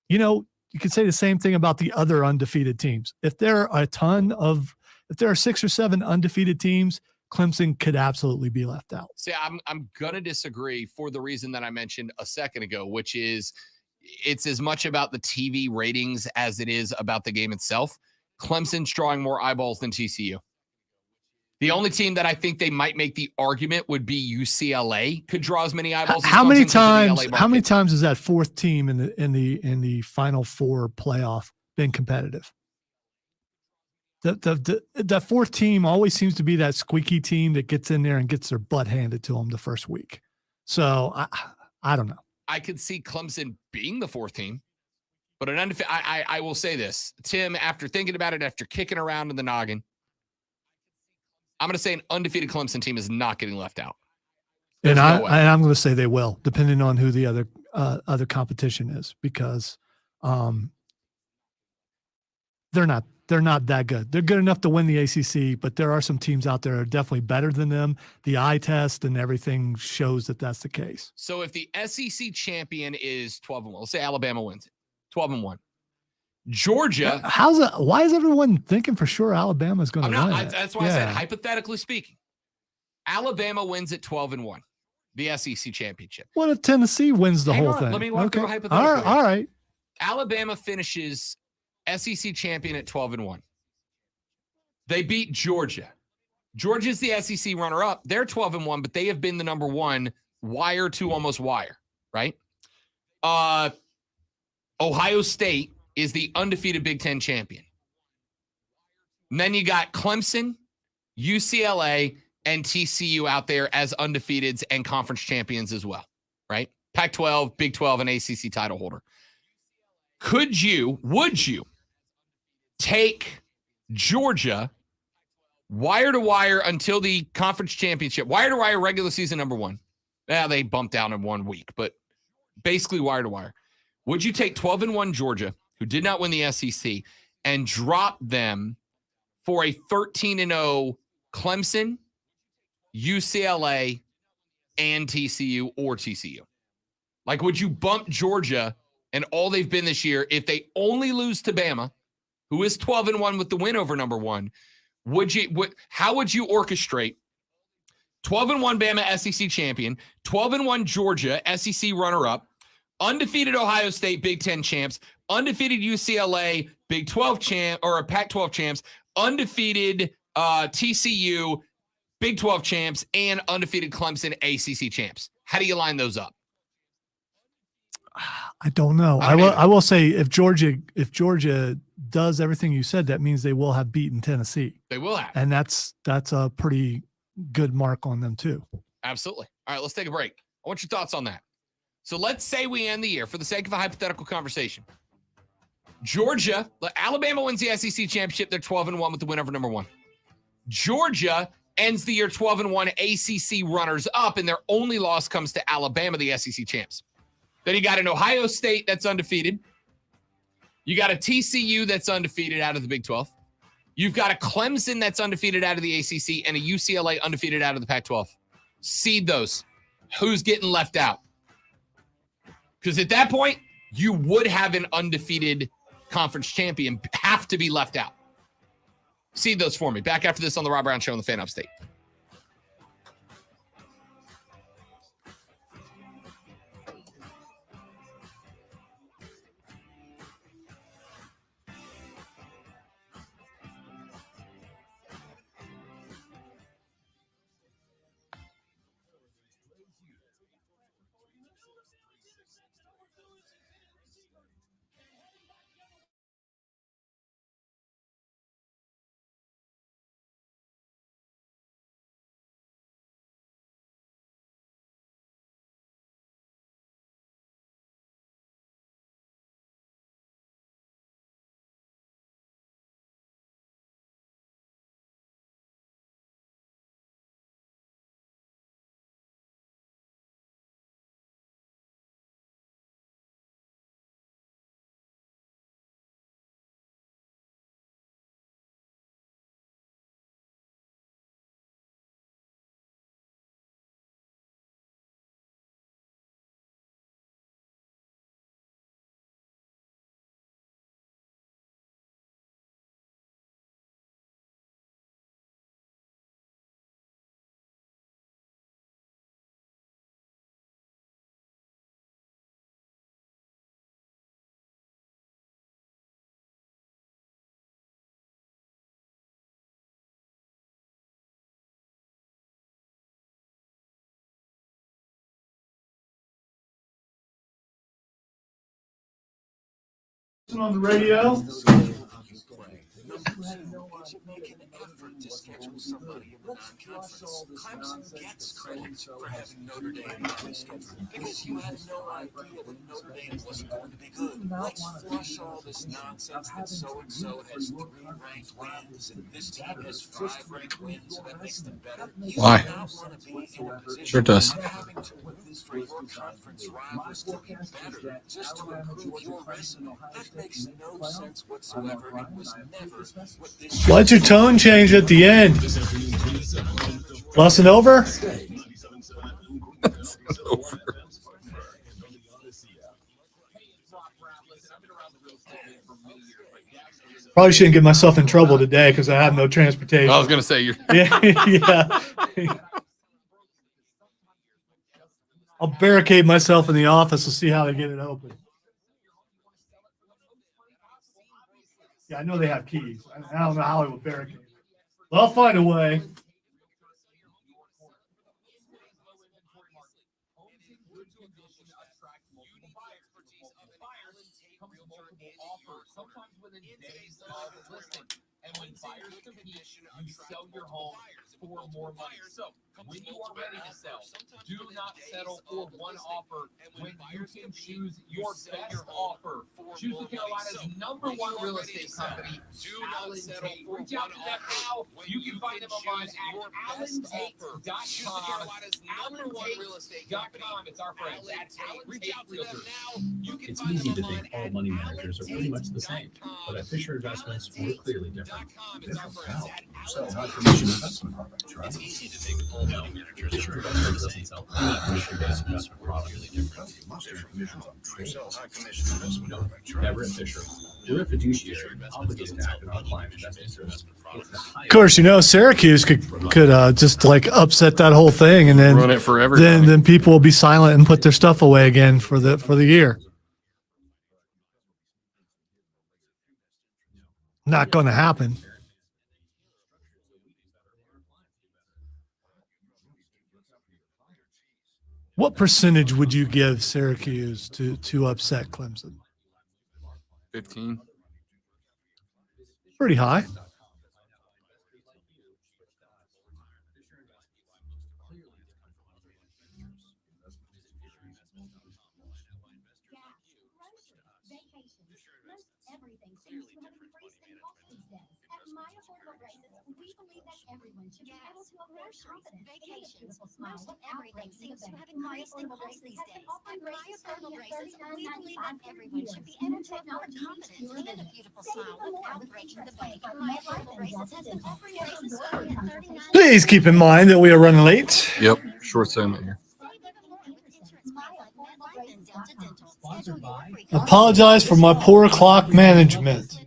You know, you could say the same thing about the other undefeated teams. If there are 6 or 7 undefeated teams, Clemson could absolutely be left out. See, I'm going to disagree for the reason that I mentioned a second ago, which is it's as much about the TV ratings as it is about the game itself. Clemson's drawing more eyeballs than TCU. The only team that I think they might make the argument would be UCLA could draw as many eyeballs. How many times has that 4th team in the Final Four playoff been competitive? That 4th team always seems to be that squeaky team that gets in there and gets their butt handed to them the first week. So I don't know. I could see Clemson being the 4th team, but I will say this, Tim. After thinking about it, after kicking around in the noggin, I'm going to say an undefeated Clemson team is not getting left out. And I'm going to say they will, depending on who the other competition is, because they're not that good. They're good enough to win the ACC, but there are some teams out there that are definitely better than them. The eye test and everything shows that that's the case. So if the SEC champion is 12-1, let's say Alabama wins it, 12-1. Georgia. Why is everyone thinking for sure Alabama's going to win it? That's why I said hypothetically speaking. Alabama wins at 12-1, the SEC championship. What if Tennessee wins the whole thing? Let me walk through a hypothetical. All right. Alabama finishes SEC champion at 12-1. They beat Georgia. Georgia's the SEC runner-up. They're 12-1, but they have been the number one wire to almost wire, right? Ohio State is the undefeated Big Ten champion. And then you got Clemson, UCLA, and TCU out there as undefeateds and conference champions as well, right? Pac-12, Big 12, and ACC title holder. Would you take Georgia wire to wire until the conference championship, wire to wire regular season number one? Yeah, they bumped down in 1 week, but basically wire to wire. Would you take 12-1 Georgia, who did not win the SEC, and drop them for a 13-0 Clemson, UCLA, and TCU or TCU? Like, would you bump Georgia and all they've been this year if they only lose to Bama, who is 12-1 with the win over number one? How would you orchestrate 12-1 Bama SEC champion, 12-1 Georgia SEC runner-up, undefeated Ohio State Big Ten champs, undefeated UCLA Big 12 champ or Pac-12 champs, undefeated TCU Big 12 champs, and undefeated Clemson ACC champs? How do you line those up? I don't know. I will say if Georgia does everything you said, that means they will have beaten Tennessee. They will have. And that's a pretty good mark on them too. Absolutely. All right, let's take a break. I want your thoughts on that. So let's say we end the year, for the sake of a hypothetical conversation. Alabama wins the SEC championship. They're 12-1 with the win over number one. Georgia ends the year 12-1 ACC runners up, and their only loss comes to Alabama, the SEC champs. Then you got an Ohio State that's undefeated. You got a TCU that's undefeated out of the Big 12. You've got a Clemson that's undefeated out of the ACC and a UCLA undefeated out of the Pac-12. Seed those. Who's getting left out? Because at that point, you would have an undefeated conference champion have to be left out. Seed those for me. Back after this on the Rob Brown Show on the Fan Upstate. On the radio. Clemson gets credit for having Notre Dame on the schedule because you had no idea that Notre Dame wasn't going to be good. not want to flush all this nonsense that so-and-so has 3 ranked wins and this team has 5 ranked wins and that makes them better. Why? You do not want to be in a position Sure does. of having to put this for your conference rivals to be better just to improve your resume. That makes no sense whatsoever. It was never what this Why'd your tone change at the end? Lesson over? Probably shouldn't get myself in trouble today because I have no transportation. I was going to say, you're. Yeah. I'll barricade myself in the office to see how they get it open. Yeah, I know they have keys. I don't know how I would barricade it. But I'll find a way. And when buyers compete, you sell your home for more money. So when you are ready to sell, do not settle for one offer when you can choose your best offer. Choose the Carolina's #1 real estate company. Do not settle for one offer. You can find them online at allentate.com. allentate.com. It's our friends at Allen Tate Realtors. It's easy to think all money managers are pretty much the same, but at Fisher Investments, we're clearly different. So, not commission investment products, right? It's easy to think all money managers Fisher Investments doesn't sell commission-based investment products. Commissions on trade. Commission investment products, right? Never at Fisher. We're a fiduciary obligated to act in our client's best interest. Of course, Syracuse could just like upset that whole thing, and then Run it for everybody. then people will be silent and put their stuff away again for the year. Not going to happen. What percentage would you give Syracuse to upset Clemson? 15. Pretty high. Everyone should be able to afford confidence. Vacations. Most everything seems to have increased in cost these days. At My Affordable Braces, we believe that everyone should be able to afford confidence and a beautiful smile without breaking the bank. My Affordable Braces has been offering braces starting at $39. Please keep in mind that we are running late. Yep. Short segment here. Apologize for my poor clock management.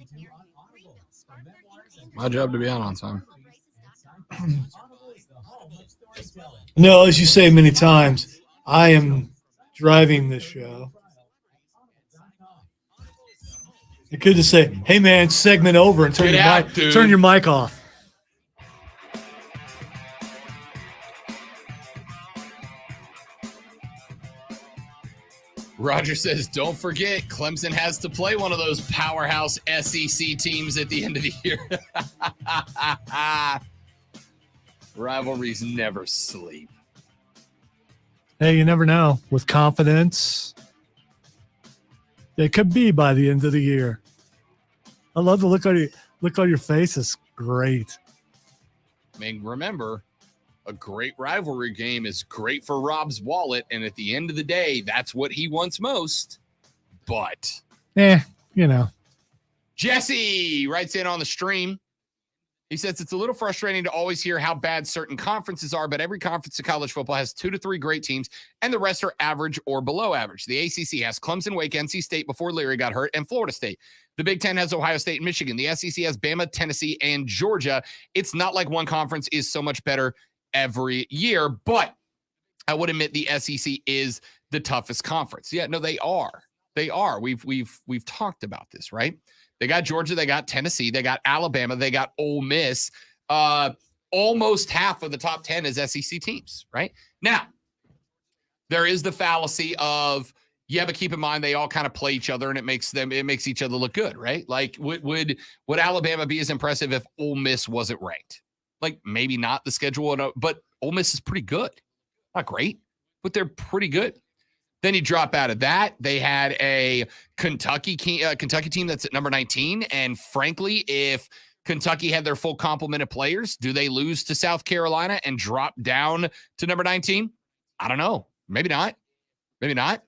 My job to be out on time. No, as you say many times, I am driving this show. It could just say, "Hey man, segment over," and turn your mic off. Roger says, don't forget, Clemson has to play one of those powerhouse SEC teams at the end of the year. Rivalries never sleep. Hey, you never know. With confidence, it could be by the end of the year. I love the look on your face. It's great. I mean, remember, a great rivalry game is great for Rob's wallet, and at the end of the day, that's what he wants most. But Jesse writes in on the stream. He says it's a little frustrating to always hear how bad certain conferences are, but every conference in college football has 2 to 3 great teams, and the rest are average or below average. The ACC has Clemson, Wake, NC State before Leary got hurt, and Florida State. The Big Ten has Ohio State and Michigan. The SEC has Bama, Tennessee, and Georgia. It's not like one conference is so much better every year, but I would admit the SEC is the toughest conference. Yeah, no, they are. They are. We've talked about this, right? They got Georgia, they got Tennessee, they got Alabama, they got Ole Miss. Almost half of the top 10 is SEC teams, right? Now, there is the fallacy of, yeah, but keep in mind they all kind of play each other, and it makes each other look good, right? Like, would Alabama be as impressive if Ole Miss wasn't ranked? Like, maybe not the schedule, but Ole Miss is pretty good. Not great, but they're pretty good. Then you drop out of that. They had a Kentucky team that's at number 19. And frankly, if Kentucky had their full complement of players, do they lose to South Carolina and drop down to number 19? I don't know. Maybe not. Maybe not.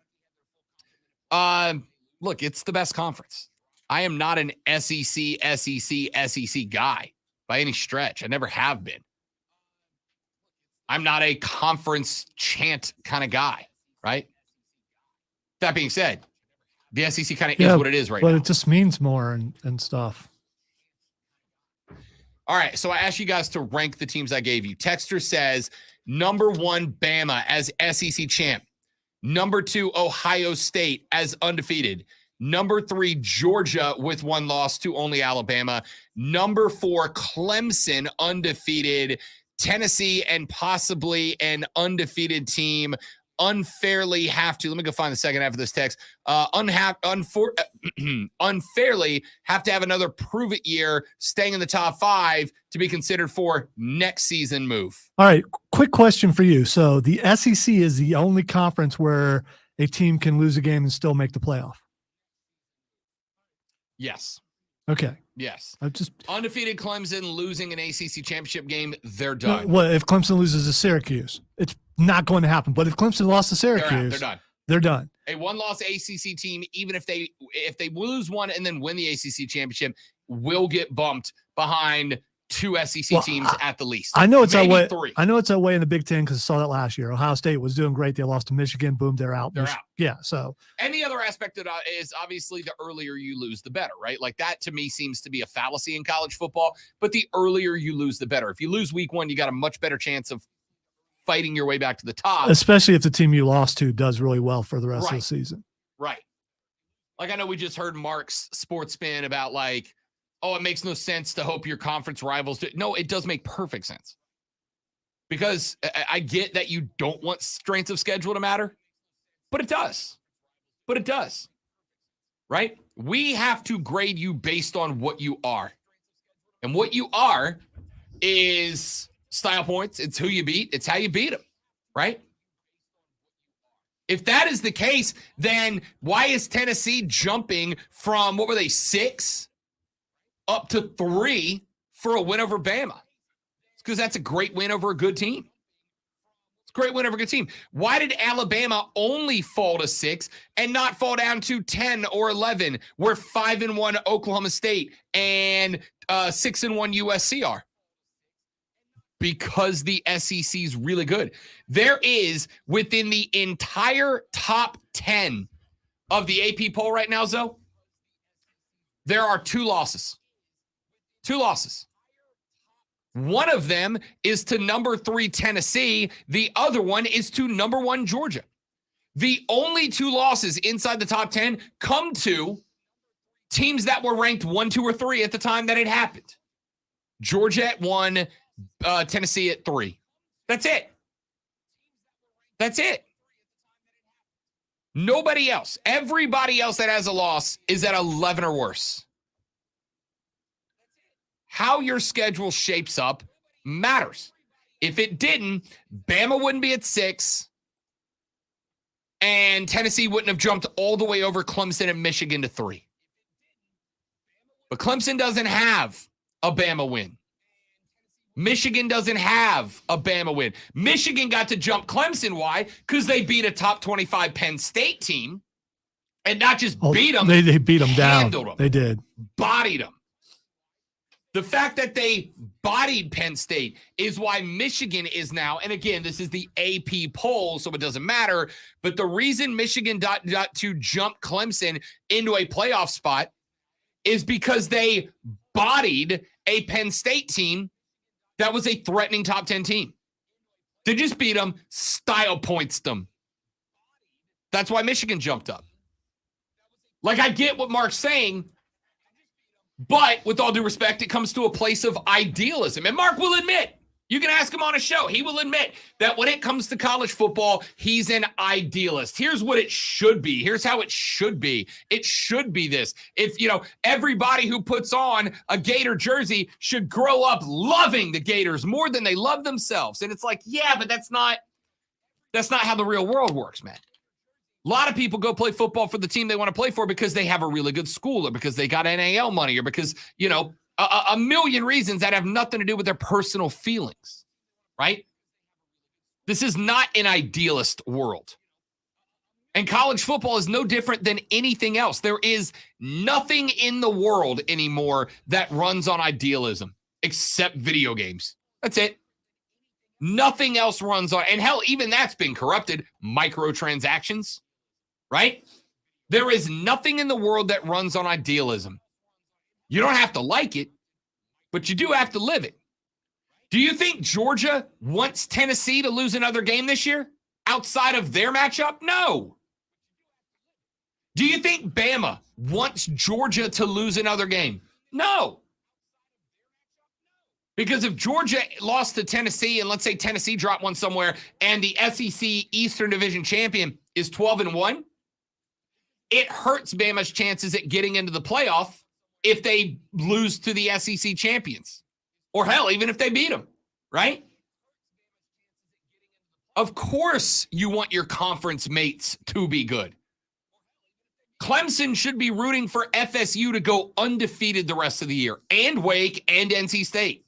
Look, it's the best conference. I am not an SEC guy by any stretch. I never have been. I'm not a conference chant kind of guy, right? That being said, the SEC kind of is what it is right now. But it just means more and stuff. All right, so I asked you guys to rank the teams I gave you. Texter says, number 1, Bama as SEC champ. Number 2, Ohio State as undefeated. Number 3, Georgia with 1 loss to only Alabama. Number 4, Clemson undefeated. Tennessee and possibly an undefeated team unfairly have to, let me go find the second half of this text, unfairly have to have another prove-it year staying in the top 5 to be considered for next season move. All right, quick question for you. So the SEC is the only conference where a team can lose a game and still make the playoff? Yes. Okay. Yes. I just undefeated Clemson losing an ACC championship game, they're done. Well, if Clemson loses to Syracuse, it's not going to happen. But if Clemson lost to Syracuse, they're done. They're done. A 1-loss ACC team, even if they lose one and then win the ACC championship, will get bumped behind 2 SEC teams at the least. I know it's Maybe that way. 3. I know it's that way in the Big Ten because I saw that last year. Ohio State was doing great. They lost to Michigan. Boom, they're out. They're out. Yeah. So And the other aspect of that is obviously the earlier you lose, the better, right? Like that to me seems to be a fallacy in college football, but the earlier you lose, the better. If you lose week 1, you got a much better chance of fighting your way back to the top. especially if the team you lost to does really well for the rest of the season. Right. Like I know we just heard Mark's sports spin about like, oh, it makes no sense to hope your conference rivals do. No, it does make perfect sense. Because I get that you don't want strength of schedule to matter, but it does. But it does. Right? We have to grade you based on what you are. And what you are is style points. It's who you beat. It's how you beat them. Right? If that is the case, then why is Tennessee jumping from, what were they, 6 up to 3 for a win over Bama? It's because that's a great win over a good team. It's a great win over a good team. Why did Alabama only fall to 6 and not fall down to 10 or 11 where 5-1 Oklahoma State and 6-1 USC are? Because the SEC is really good. There is, within the entire top 10 of the AP poll right now, Zoe, there are 2 losses. 2 losses. One of them is to number 3 Tennessee. The other one is to number 1 Georgia. The only 2 losses inside the top 10 come to teams that were ranked 1, 2, or 3 at the time that it happened. Georgia at 1, Tennessee at 3. That's it. That's it. Nobody else. Everybody else that has a loss is at 11 or worse. How your schedule shapes up matters. If it didn't, Bama wouldn't be at 6, and Tennessee wouldn't have jumped all the way over Clemson and Michigan to 3. But Clemson doesn't have a Bama win. Michigan doesn't have a Bama win. Michigan got to jump Clemson. Why? Because they beat a top 25 Penn State team, and not just beat them. They beat them down. Handled them. They did. Bodied them. The fact that they bodied Penn State is why Michigan is now, and again, this is the AP poll, so it doesn't matter, but the reason Michigan got to jump Clemson into a playoff spot is because they bodied a Penn State team that was a threatening top 10 team. They just beat them, style points them. That's why Michigan jumped up. Like, I get what Mark's saying, but with all due respect, it comes to a place of idealism. And Mark will admit, you can ask him on a show, he will admit that when it comes to college football, he's an idealist. Here's what it should be. Here's how it should be. It should be this. If, everybody who puts on a Gator jersey should grow up loving the Gators more than they love themselves. And it's like, yeah, but that's not how the real world works, man. A lot of people go play football for the team they want to play for because they have a really good school or because they got NAL money or because, a million reasons that have nothing to do with their personal feelings, right? This is not an idealist world. And college football is no different than anything else. There is nothing in the world anymore that runs on idealism except video games. That's it. Nothing else runs on, and hell, even that's been corrupted. Microtransactions, right? There is nothing in the world that runs on idealism. You don't have to like it, but you do have to live it. Do you think Georgia wants Tennessee to lose another game this year outside of their matchup? No. Do you think Bama wants Georgia to lose another game? No. Because if Georgia lost to Tennessee, and let's say Tennessee dropped one somewhere, and the SEC Eastern Division champion is 12-1, it hurts Bama's chances at getting into the playoff if they lose to the SEC champions. Or hell, even if they beat them, right? Of course you want your conference mates to be good. Clemson should be rooting for FSU to go undefeated the rest of the year, and Wake and NC State.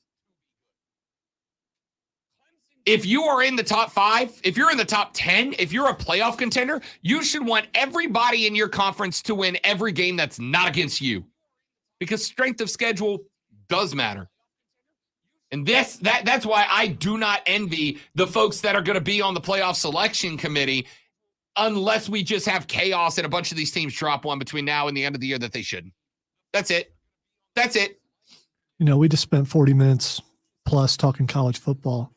If you are in the top 5, if you're in the top 10, if you're a playoff contender, you should want everybody in your conference to win every game that's not against you. Because strength of schedule does matter. And that's why I do not envy the folks that are going to be on the playoff selection committee unless we just have chaos and a bunch of these teams drop one between now and the end of the year that they shouldn't. That's it. That's it. We just spent 40 minutes plus talking college football.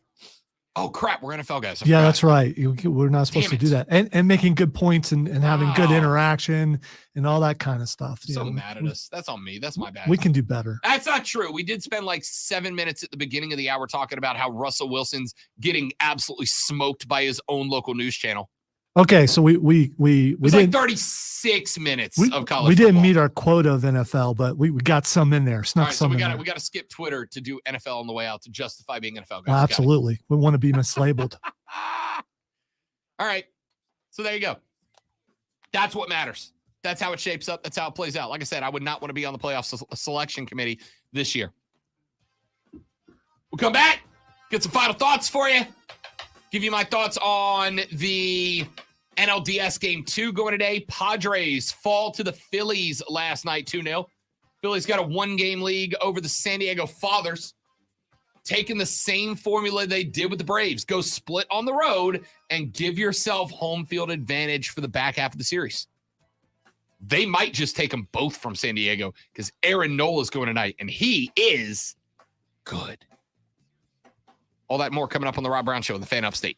Oh, crap. We're NFL guys. Yeah, that's right. We're not supposed to do that. And making good points and having good interaction and all that kind of stuff. So mad at us. That's on me. That's my bad. We can do better. That's not true. We did spend like 7 minutes at the beginning of the hour talking about how Russell Wilson's getting absolutely smoked by his own local news channel. Okay, so we It's did like 36 minutes of college We didn't football. meet our quota of NFL, but we got some in there. All Snuck right, so some we in got there. we got to skip Twitter to do NFL on the way out to justify being NFL guys. Well, absolutely. We want to be mislabeled. All right. So there you go. That's what matters. That's how it shapes up. That's how it plays out. Like I said, I would not want to be on the playoff selection committee this year. We'll come back, get some final thoughts for you. Give you my thoughts on the NLDS Game 2 going today. Padres fall to the Phillies last night 2-0. Phillies got a one-game lead over the San Diego Fathers, taking the same formula they did with the Braves. Go split on the road and give yourself home field advantage for the back half of the series. They might just take them both from San Diego because Aaron Nola is going tonight, and he is good. All that more coming up on the Rob Brown Show in the Fan Upstate.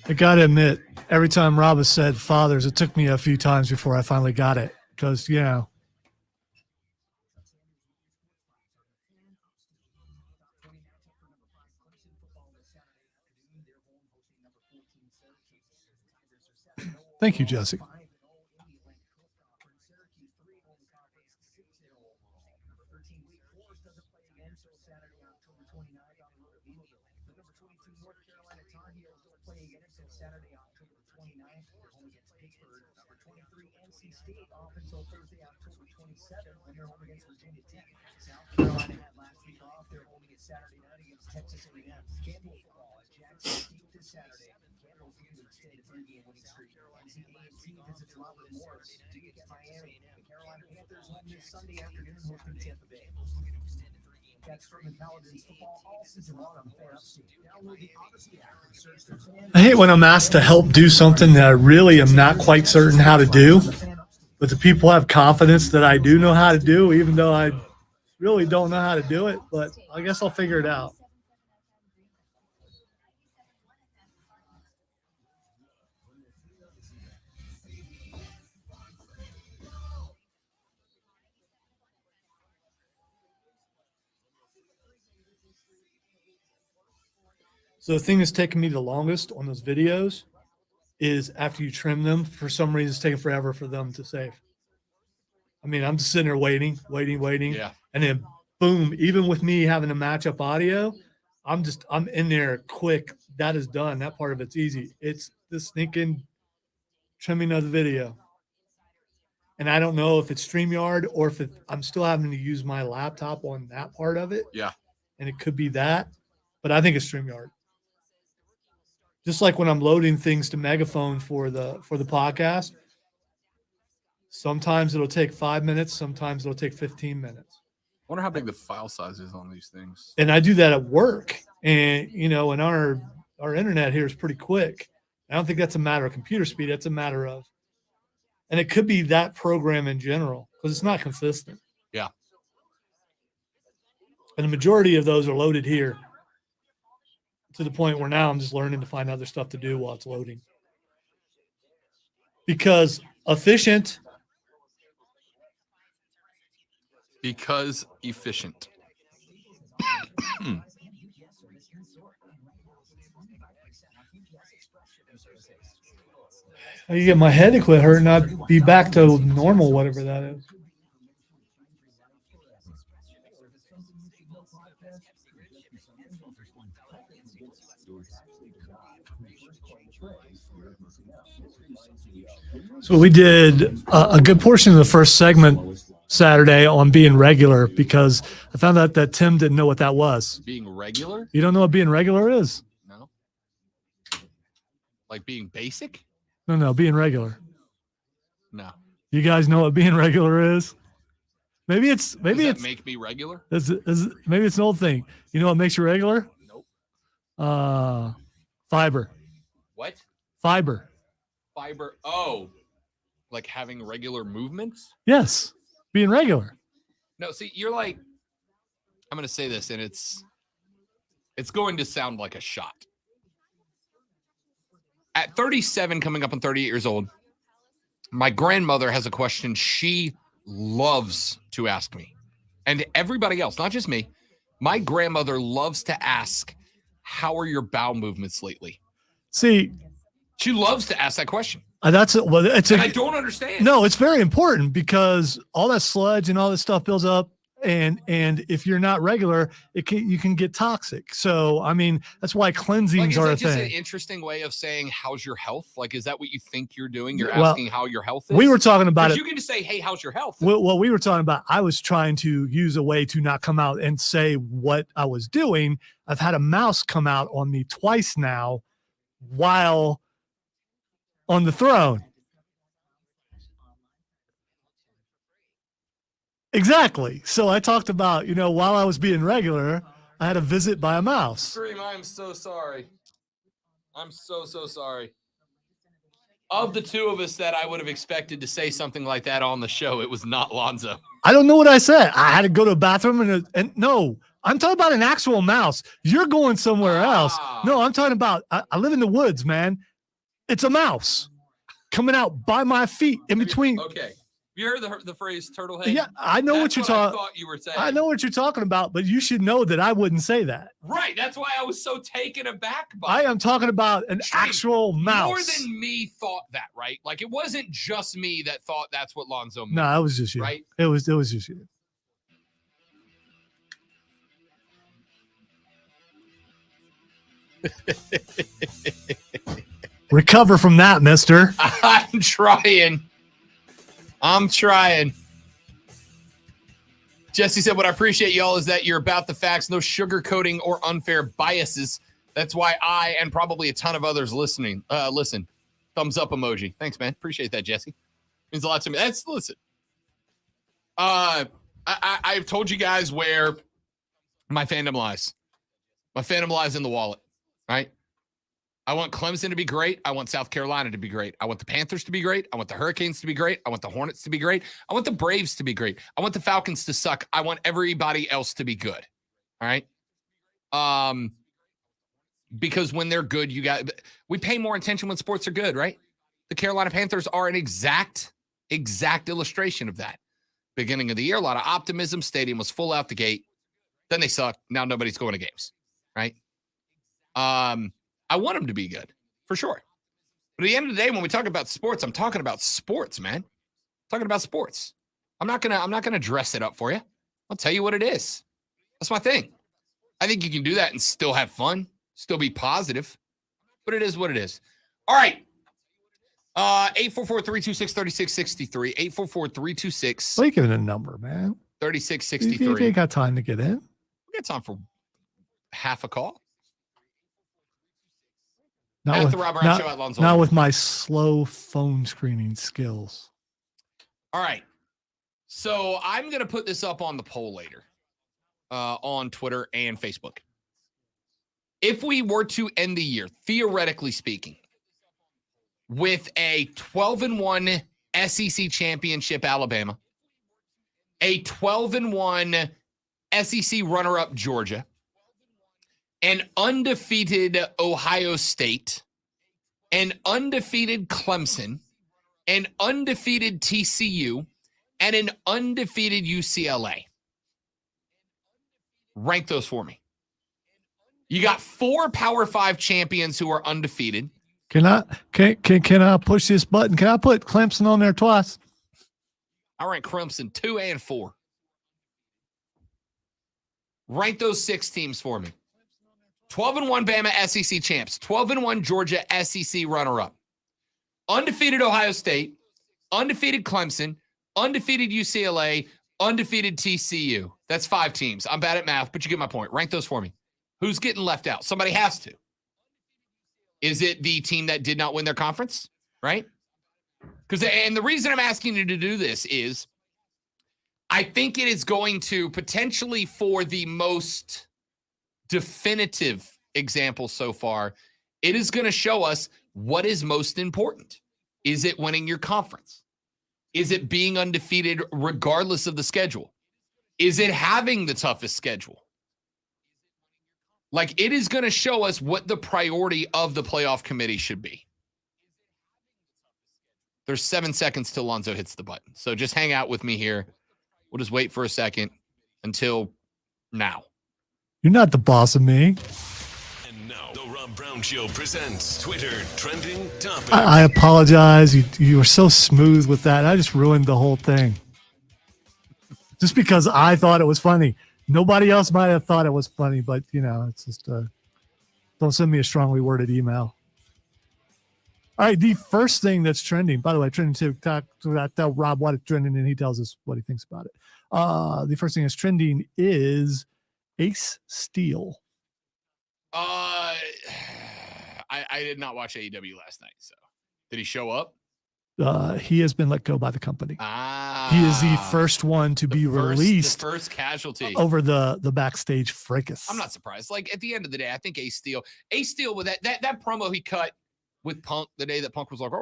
I got to admit, every time Rob has said fathers, it took me a few times before I finally got it. Because, Thank you, Jesse. I hate when I'm asked to help do something that I really am not quite certain how to do, but the people have confidence that I do know how to do, even though I really don't know how to do it, but I guess I'll figure it out. So the thing that's taking me the longest on those videos is after you trim them, for some reason it's taking forever for them to save. I mean, I'm just sitting there waiting. Yeah. And then boom, even with me having to match up audio, I'm in there quick. That is done. That part of it's easy. It's the sneaking trimming of the video. And I don't know if it's StreamYard or if I'm still having to use my laptop on that part of it. Yeah. And it could be that, but I think it's StreamYard. Just like when I'm loading things to Megaphone for the podcast, sometimes it'll take 5 minutes, sometimes it'll take 15 minutes. I wonder how big the file size is on these things. And I do that at work. And, and our internet here is pretty quick. I don't think that's a matter of computer speed. That's a matter of, and it could be that program in general because it's not consistent. Yeah. And the majority of those are loaded here to the point where now I'm just learning to find other stuff to do while it's loading. Because efficient. Because efficient. I get my head to quit hurting, I'd be back to normal, whatever that is. So we did a good portion of the first segment Saturday on being regular because I found out that Tim didn't know what that was. Being regular? You don't know what being regular is? No. Like being basic? No, being regular. No. You guys know what being regular is? Maybe it's Does that make me regular? Maybe it's an old thing. You know what makes you regular? Nope. Fiber. What? Fiber. Fiber. Oh, like having regular movements? Yes. Being regular. No, see, you're like, I'm going to say this, and it's going to sound like a shot. At 37, coming up on 38 years old, my grandmother has a question she loves to ask me. And everybody else, not just me, my grandmother loves to ask, how are your bowel movements lately? See, she loves to ask that question. I don't understand. No, it's very important because all that sludge and all this stuff builds up, and if you're not regular, you can get toxic. So I mean, that's why cleansings are a Is that just thing. an interesting way of saying how's your health? Like, is that what you think you're doing? You're Well, asking how your health is. we were talking about 'Cause it. You can just say, "Hey, how's your health?" Well, we were talking about. I was trying to use a way to not come out and say what I was doing. I've had a mouse come out on me twice now, while on the throne. Exactly. So I talked about, while I was being regular, I had a visit by a mouse. Scream! I'm so sorry. I'm so sorry. Of the two of us that I would have expected to say something like that on the show, it was not Lonzo. I don't know what I said. I had to go to a bathroom and no, I'm talking about an actual mouse. You're going somewhere else. No, I'm talking about, I live in the woods, man. It's a mouse coming out by my feet in between. Okay. You heard the phrase turtle head? Yeah, I know what you're talking. I thought you were saying. I know what you're talking about, but you should know that I wouldn't say that. Right. That's why I was so taken aback by I am talking about an actual mouse. More than me thought that, right? Like it wasn't just me that thought that's what Lonzo meant. No, it was just you. Right? It was just you. Recover from that, mister. I'm trying. Jesse said, what I appreciate, y'all, is that you're about the facts, no sugarcoating or unfair biases. That's why I and probably a ton of others listen. Thumbs up emoji. Thanks, man. Appreciate that, Jesse. Means a lot to me. Listen. I've told you guys where my fandom lies. My fandom lies in the wallet, right? I want Clemson to be great. I want South Carolina to be great. I want the Panthers to be great. I want the Hurricanes to be great. I want the Hornets to be great. I want the Braves to be great. I want the Falcons to suck. I want everybody else to be good. All right. Because when they're good, we pay more attention when sports are good, right? The Carolina Panthers are an exact illustration of that. Beginning of the year, a lot of optimism. Stadium was full out the gate. Then they suck. Now nobody's going to games, right? I want them to be good, for sure. But at the end of the day, when we talk about sports, I'm talking about sports, man. I'm talking about sports. I'm not gonna dress it up for you. I'll tell you what it is. That's my thing. I think you can do that and still have fun, still be positive. But it is what it is. All right. 844-326-3663. 844-326. What are you giving a number, man? 3663. You ain't got time to get in. We got time for half a call. Not At with, the Rob Brown Show at Lonzo. not with my slow phone screening skills. All right. So I'm going to put this up on the poll later on Twitter and Facebook. If we were to end the year, theoretically speaking, with a 12-1 SEC championship Alabama, a 12-1 SEC runner-up Georgia, an undefeated Ohio State, an undefeated Clemson, an undefeated TCU, and an undefeated UCLA. Rank those for me. You got 4 Power 5 champions who are undefeated. Can I push this button? Can I put Clemson on there twice? I rank Clemson 2 and 4. Rank those 6 teams for me. 12-1 Bama SEC champs. 12-1 Georgia SEC runner-up. Undefeated Ohio State. Undefeated Clemson. Undefeated UCLA. Undefeated TCU. That's 5 teams. I'm bad at math, but you get my point. Rank those for me. Who's getting left out? Somebody has to. Is it the team that did not win their conference? Right? And the reason I'm asking you to do this is I think it is going to potentially, for the most definitive example so far, it is going to show us what is most important. Is it winning your conference? Is it being undefeated regardless of the schedule? Is it having the toughest schedule? Like, it is going to show us what the priority of the playoff committee should be. There's 7 seconds till Lonzo hits the button. So just hang out with me here. We'll just wait for a second until now. You're not the boss of me. And now, the Rob Brown Show presents Twitter Trending Topics. I apologize. You were so smooth with that. I just ruined the whole thing. Just because I thought it was funny. Nobody else might have thought it was funny, but, it's just don't send me a strongly worded email. All right, the first thing that's trending, by the way, trending TikTok, I tell Rob what it's trending, and he tells us what he thinks about it. The first thing that's trending is Ace Steel. I did not watch AEW last night, so did he show up? He has been let go by the company. He is the first one to be released. The first casualty. Over the backstage fracas. I'm not surprised. Like, at the end of the day, I think Ace Steel with that promo he cut with Punk the day that Punk was like,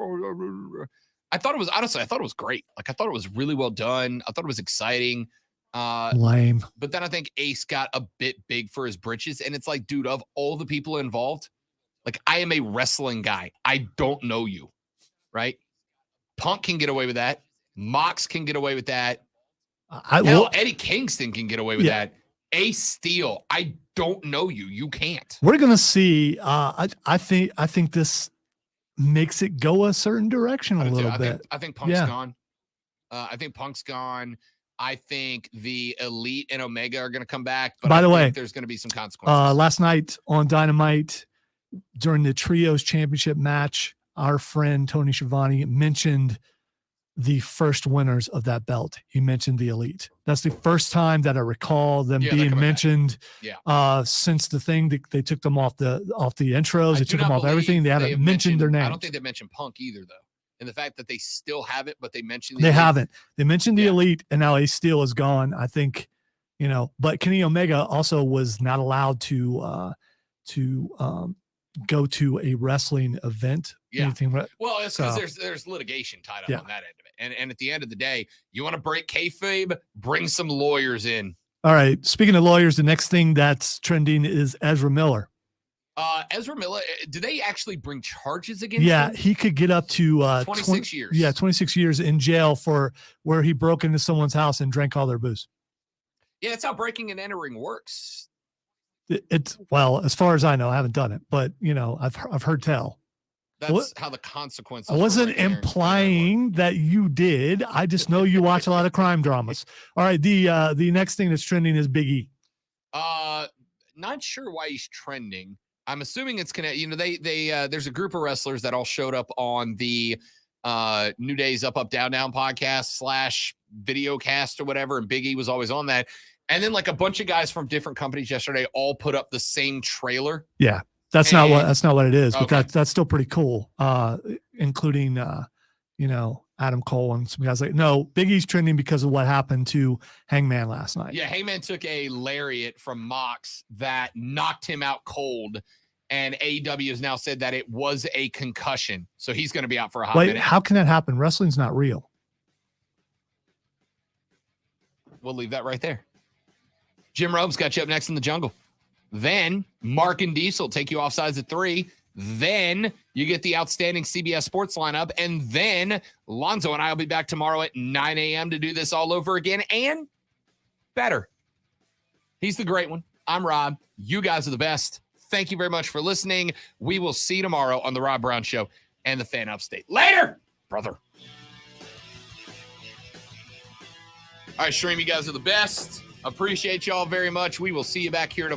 I thought it was great. Like, I thought it was really well done. I thought it was exciting. Lame. But then I think Ace got a bit big for his britches. And it's like, dude, of all the people involved, like, I am a wrestling guy. I don't know you, right? Punk can get away with that. Mox can get away with that. Eddie Kingston can get away with that. Ace Steel, I don't know you. You can't. We're gonna see. I think this makes it go a certain direction a little bit. I think Punk's gone. I think Punk's gone. I think the Elite and Omega are going to come back. But By the way, think there's going to be some consequences. Last night on Dynamite, during the Trios Championship match, our friend Tony Schiavone mentioned the first winners of that belt. He mentioned the Elite. That's the first time that I recall them being mentioned since the thing that they took them off the intros. They took them off everything. They haven't mentioned their names. I don't think they mentioned Punk either, though. And the fact that they still have it, but they mentioned they haven't. They mentioned the Elite, and now Ace Steel is gone. I think, but Kenny Omega also was not allowed to go to a wrestling event. Yeah. Well, it's because there's litigation tied up on that end of it. And at the end of the day, you want to break kayfabe, bring some lawyers in. All right. Speaking of lawyers, the next thing that's trending is Ezra Miller. Ezra Miller, do they actually bring charges against him? He could get up to 26 years. Yeah, 26 years in jail for where he broke into someone's house and drank all their booze. Yeah, that's how breaking and entering works. It's well, as far as I know, I haven't done it, but I've heard tell. That's how the consequences. I wasn't implying that you did. I just know you watch a lot of crime dramas. All right, the next thing that's trending is Big E. not sure why he's trending. I'm assuming it's connected. You know, they there's a group of wrestlers that all showed up on the New Day's Up Up Down Down podcast / video cast or whatever, and Big E was always on that. And then like a bunch of guys from different companies yesterday all put up the same trailer. Yeah, that's not what it is, but Okay. that's still pretty cool. Including you know, Adam Cole and some guys like, no, Big E's trending because of what happened to Hangman last night. Yeah, Hangman took a lariat from Mox that knocked him out cold, and AEW has now said that it was a concussion, so he's going to be out for a hot Wait, minute. how can that happen? Wrestling's not real. We'll leave that right there. Jim Robe's got you up next in the jungle. Then Mark and Diesel take you off sides at 3. Then you get the outstanding CBS Sports lineup. And then Lonzo and I will be back tomorrow at 9 a.m. to do this all over again and better. He's the great one. I'm Rob. You guys are the best. Thank you very much for listening. We will see you tomorrow on The Rob Brown Show and the Fan Upstate. Later, brother. All right, Stream, you guys are the best. Appreciate y'all very much. We will see you back here tomorrow.